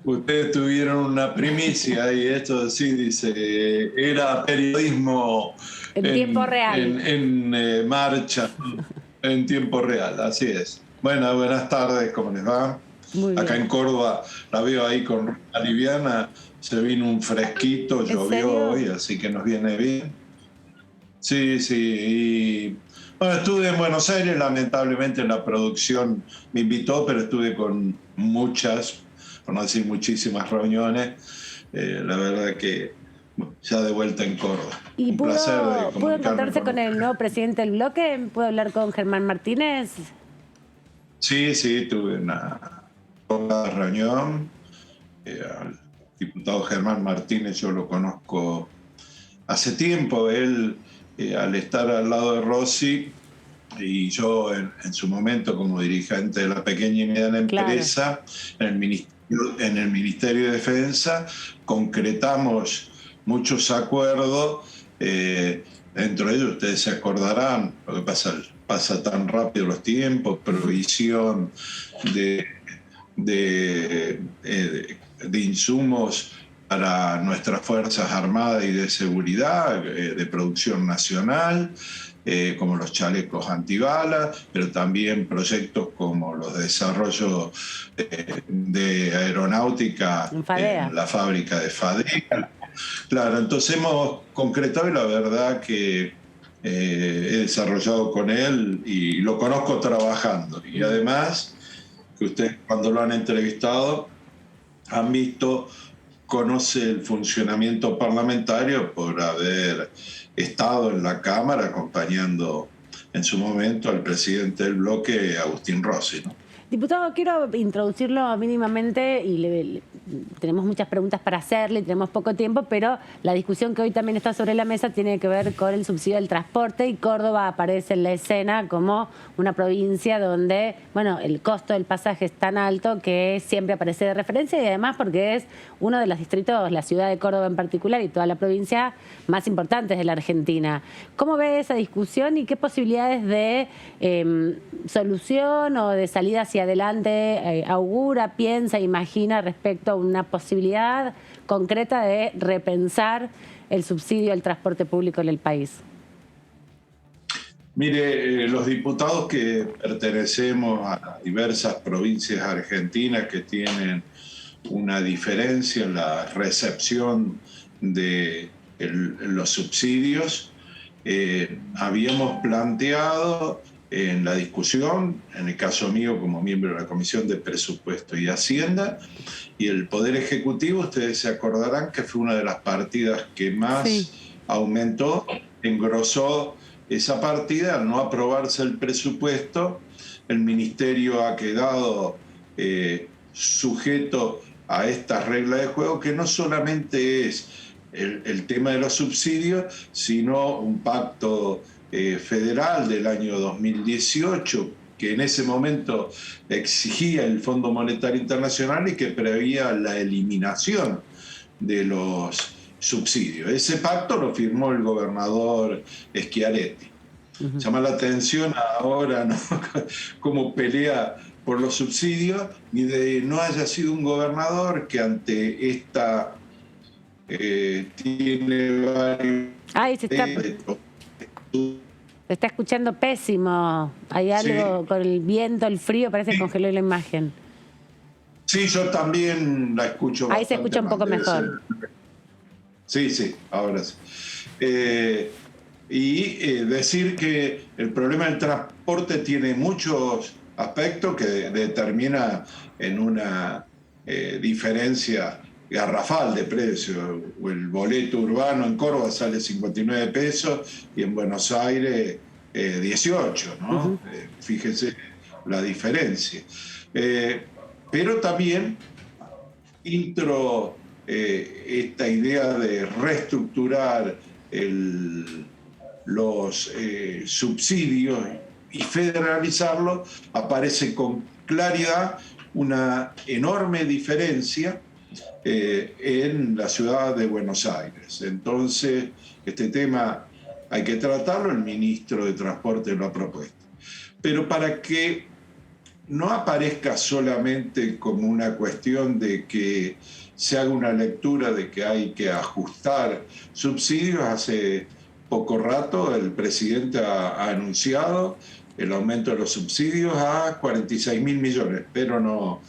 [SPEAKER 17] Ustedes tuvieron una primicia y esto sí dice, era periodismo
[SPEAKER 1] en tiempo real.
[SPEAKER 17] En marcha, en tiempo real, así es. Bueno, buenas tardes, ¿cómo les va?
[SPEAKER 1] Muy bien.
[SPEAKER 17] Acá en Córdoba la veo ahí con la liviana, se vino un fresquito, llovió hoy, así que nos viene bien. Sí, y bueno, estuve en Buenos Aires, lamentablemente la producción me invitó, pero estuve con muchas, por no decir muchísimas reuniones, la verdad que ya de vuelta en Córdoba.
[SPEAKER 1] ¿Y
[SPEAKER 17] un
[SPEAKER 1] pudo
[SPEAKER 17] placer
[SPEAKER 1] encontrarse con el nuevo presidente del bloque? ¿Pudo hablar con Germán Martínez?
[SPEAKER 17] Sí, tuve una reunión. Al diputado Germán Martínez yo lo conozco hace tiempo. Él, al estar al lado de Rossi, y yo en su momento como dirigente de la pequeña y mediana empresa, en el Ministerio de Defensa, concretamos muchos acuerdos. Dentro de ellos ustedes se acordarán, lo que pasa tan rápido los tiempos, provisión de insumos para nuestras Fuerzas Armadas y de seguridad, de producción nacional, como los chalecos antibalas, pero también proyectos como los de desarrollo de aeronáutica en la fábrica de FADEA. Claro, entonces hemos concretado y la verdad que he desarrollado con él y lo conozco trabajando. Y además, que ustedes cuando lo han entrevistado han visto, conoce el funcionamiento parlamentario por haber estado en la Cámara acompañando en su momento al presidente del bloque, Agustín Rossi, ¿no?
[SPEAKER 1] Diputado, quiero introducirlo mínimamente y tenemos muchas preguntas para hacerle, tenemos poco tiempo, pero la discusión que hoy también está sobre la mesa tiene que ver con el subsidio del transporte y Córdoba aparece en la escena como una provincia donde, bueno, el costo del pasaje es tan alto que siempre aparece de referencia y además porque es uno de los distritos, la ciudad de Córdoba en particular y toda la provincia más importantes de la Argentina. ¿Cómo ve esa discusión y qué posibilidades de solución o de salida hacia adelante augura, piensa, imagina respecto a una posibilidad concreta de repensar el subsidio al transporte público en el país?
[SPEAKER 17] Mire, los diputados que pertenecemos a diversas provincias argentinas que tienen una diferencia en la recepción de los subsidios, habíamos planteado en la discusión, en el caso mío como miembro de la Comisión de Presupuesto y Hacienda, y el Poder Ejecutivo, ustedes se acordarán que fue una de las partidas que más aumentó, engrosó esa partida al no aprobarse el presupuesto. el ministerio ha quedado sujeto a estas reglas de juego, que no solamente es el tema de los subsidios, sino un pacto federal del año 2018, que en ese momento exigía el Fondo Monetario Internacional y que preveía la eliminación de los subsidios. Ese pacto lo firmó el gobernador Schiaretti. Llama la atención ahora, ¿no?, cómo pelea por los subsidios, y de no haya sido un gobernador que ante esta tiene varios...
[SPEAKER 1] Ay, se está escuchando pésimo. Hay algo con el viento, el frío, parece que congeló la imagen.
[SPEAKER 17] Sí, yo también la escucho.
[SPEAKER 1] Ahí se escucha un poco mejor.
[SPEAKER 17] Sí, ahora sí. Decir que el problema del transporte tiene muchos aspectos que determina en una diferencia garrafal de precio. El boleto urbano en Córdoba sale 59 pesos y en Buenos Aires 18, ¿no? Fíjese la diferencia. Pero también esta idea de reestructurar los subsidios y federalizarlos, aparece con claridad una enorme diferencia en la ciudad de Buenos Aires. Entonces, este tema hay que tratarlo, el ministro de Transporte lo ha propuesto. Pero para que no aparezca solamente como una cuestión de que se haga una lectura de que hay que ajustar subsidios, hace poco rato el presidente ha anunciado el aumento de los subsidios a 46.000 millones. Espero no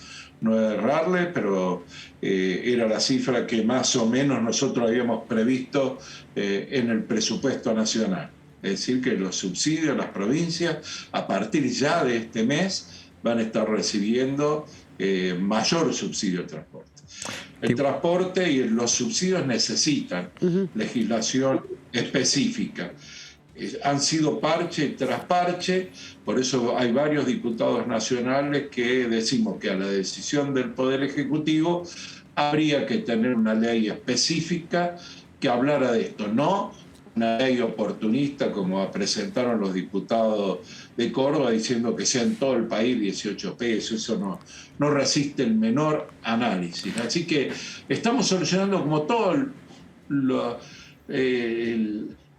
[SPEAKER 17] errarle, pero era la cifra que más o menos nosotros habíamos previsto en el presupuesto nacional. Es decir, que los subsidios a las provincias, a partir ya de este mes, van a estar recibiendo mayor subsidio al transporte. El transporte y los subsidios necesitan legislación específica. Han sido parche tras parche, por eso hay varios diputados nacionales que decimos que a la decisión del Poder Ejecutivo habría que tener una ley específica que hablara de esto, no una ley oportunista como presentaron los diputados de Córdoba diciendo que sea en todo el país 18 pesos, eso no resiste el menor análisis. Así que estamos solucionando como todo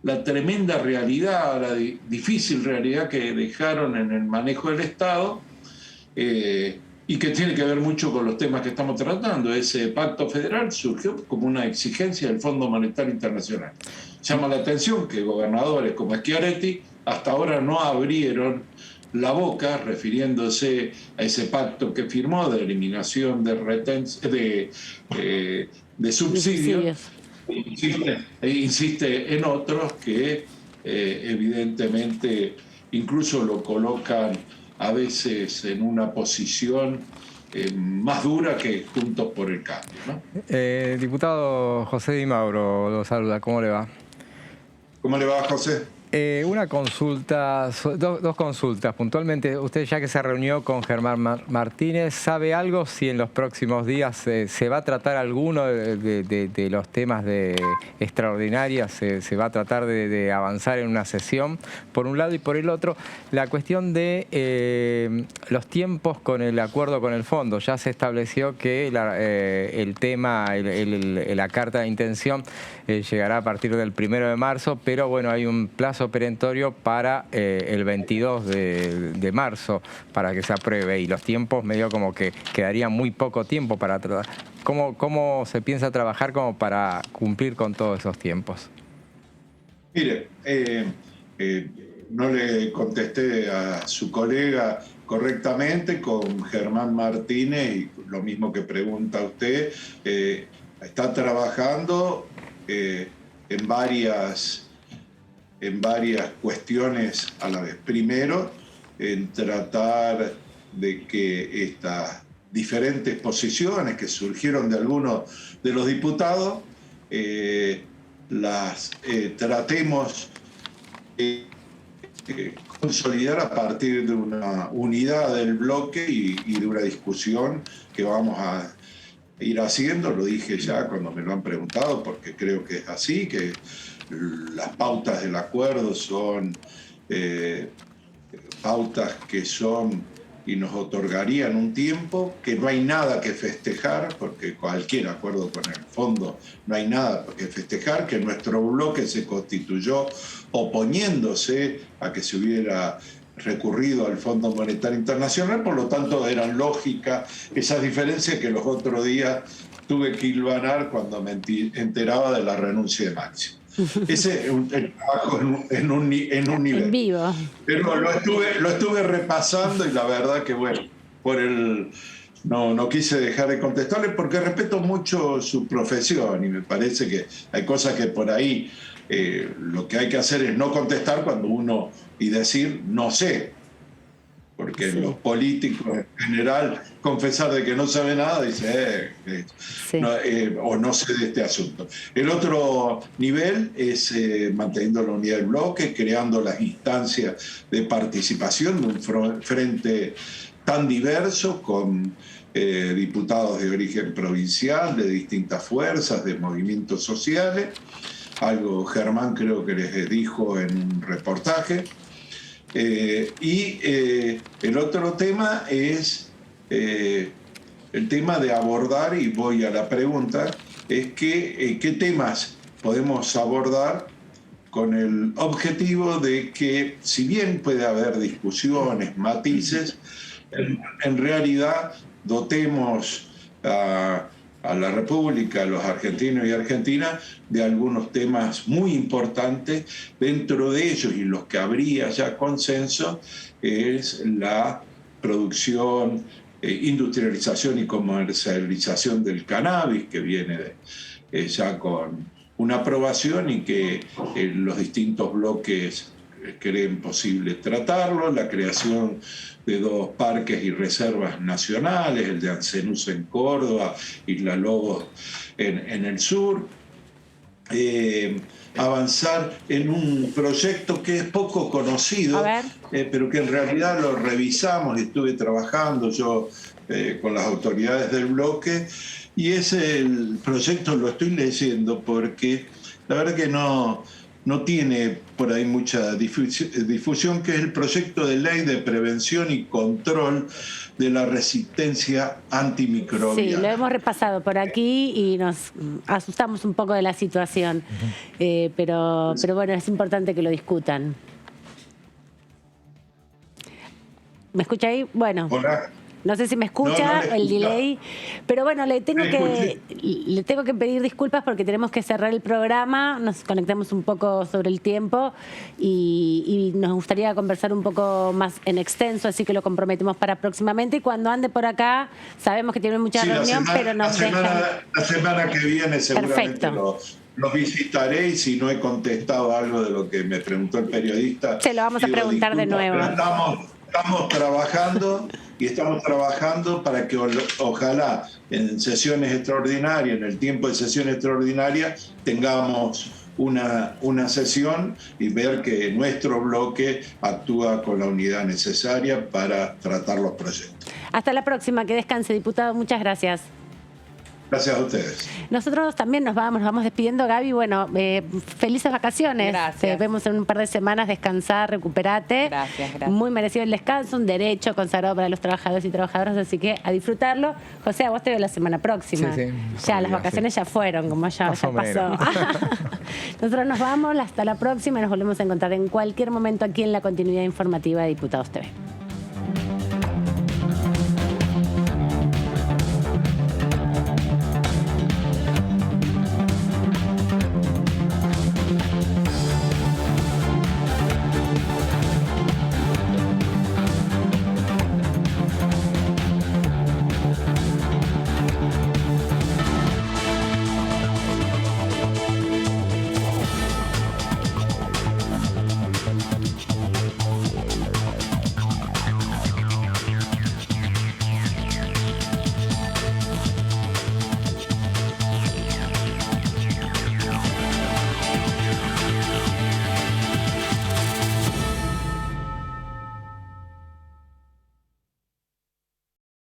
[SPEAKER 17] la tremenda realidad, la difícil realidad que dejaron en el manejo del Estado y que tiene que ver mucho con los temas que estamos tratando. Ese pacto federal surgió como una exigencia del Fondo Monetario Internacional. Llama la atención que gobernadores como Schiaretti hasta ahora no abrieron la boca refiriéndose a ese pacto que firmó de eliminación de subsidios. Insiste en otros que evidentemente incluso lo colocan a veces en una posición más dura que Juntos por el Cambio, ¿no?
[SPEAKER 2] Diputado José Di Mauro lo saluda, ¿cómo le va?
[SPEAKER 17] ¿Cómo le va, José?
[SPEAKER 2] Una consulta, dos consultas. Puntualmente, usted ya que se reunió con Germán Martínez, ¿sabe algo si en los próximos días se va a tratar alguno de los temas extraordinarias? ¿Se va a tratar de avanzar en una sesión? Por un lado, y por el otro, la cuestión de los tiempos con el acuerdo con el fondo. Ya se estableció que el tema, la carta de intención llegará a partir del 1 de marzo, pero bueno, hay un plazo perentorio para el 22 de marzo para que se apruebe, y los tiempos medio como que quedaría muy poco tiempo para tratar. ¿Cómo se piensa trabajar como para cumplir con todos esos tiempos?
[SPEAKER 17] Mire, no le contesté a su colega correctamente con Germán Martínez, y lo mismo que pregunta usted, está trabajando en varias cuestiones a la vez. Primero, en tratar de que estas diferentes posiciones que surgieron de algunos de los diputados las tratemos consolidar a partir de una unidad del bloque y de una discusión que vamos a ir haciendo. Lo dije ya cuando me lo han preguntado, porque creo que es así, que las pautas del acuerdo son pautas que son y nos otorgarían un tiempo, que no hay nada que festejar, porque cualquier acuerdo con el fondo no hay nada que festejar, que nuestro bloque se constituyó oponiéndose a que se hubiera recurrido al Fondo Monetario Internacional, por lo tanto eran lógicas esas diferencias que los otros días tuve que hilvanar cuando me enteraba de la renuncia de Máximo. Ese es el trabajo en un nivel.
[SPEAKER 1] En vivo.
[SPEAKER 17] Pero lo estuve repasando y la verdad que, bueno, no quise dejar de contestarle porque respeto mucho su profesión y me parece que hay cosas que por ahí lo que hay que hacer es no contestar cuando uno y decir no sé. Porque los políticos en general, confesar de que no sabe nada, dice, o no sé de este asunto. El otro nivel es manteniendo la unidad del bloque, creando las instancias de participación de un frente tan diverso, con diputados de origen provincial, de distintas fuerzas, de movimientos sociales. Algo Germán creo que les dijo en un reportaje. El otro tema es el tema de abordar, y voy a la pregunta, es qué temas podemos abordar con el objetivo de que, si bien puede haber discusiones, matices, en realidad dotemos a la República, a los argentinos y argentinas, de algunos temas muy importantes. Dentro de ellos, y los que habría ya consenso, es la producción, industrialización y comercialización del cannabis, que viene ya con una aprobación y que los distintos bloques creen posible tratarlo, la creación de 2 parques y reservas nacionales, el de Ancenús en Córdoba, Isla Lobos en el sur, avanzar en un proyecto que es poco conocido, pero que en realidad lo revisamos y estuve trabajando yo con las autoridades del bloque, y ese proyecto lo estoy leyendo porque la verdad que no tiene por ahí mucha difusión, que es el proyecto de ley de prevención y control de la resistencia antimicrobiana.
[SPEAKER 1] Sí, lo hemos repasado por aquí y nos asustamos un poco de la situación, pero bueno, es importante que lo discutan. ¿Me escucha ahí? Bueno.
[SPEAKER 17] Hola.
[SPEAKER 1] No sé si me escucha, el delay, pero bueno, le tengo que pedir disculpas porque tenemos que cerrar el programa, nos conectamos un poco sobre el tiempo y nos gustaría conversar un poco más en extenso, así que lo comprometemos para próximamente, y cuando ande por acá, sabemos que tiene mucha reunión, pero nos dejan.
[SPEAKER 17] La semana que viene seguramente los visitaré, y si no he contestado algo de lo que me preguntó el periodista,
[SPEAKER 1] se lo vamos a preguntar de nuevo.
[SPEAKER 17] Estamos trabajando para que ojalá en sesiones extraordinarias, en el tiempo de sesión extraordinaria, tengamos una sesión y ver que nuestro bloque actúa con la unidad necesaria para tratar los proyectos.
[SPEAKER 1] Hasta la próxima, que descanse, diputado. Muchas gracias.
[SPEAKER 17] Gracias a ustedes.
[SPEAKER 1] Nosotros también nos vamos despidiendo, Gaby. Bueno, felices vacaciones.
[SPEAKER 3] Gracias.
[SPEAKER 1] Te vemos en un par de semanas. Descansar, recuperate.
[SPEAKER 3] Gracias.
[SPEAKER 1] Muy merecido el descanso, un derecho consagrado para los trabajadores y trabajadoras, así que a disfrutarlo. José, a vos te veo la semana próxima.
[SPEAKER 2] Sí.
[SPEAKER 1] Ya, las vacaciones ya fueron, como ya pasó. Nosotros nos vamos, hasta la próxima. Nos volvemos a encontrar en cualquier momento aquí en la continuidad informativa de Diputados TV.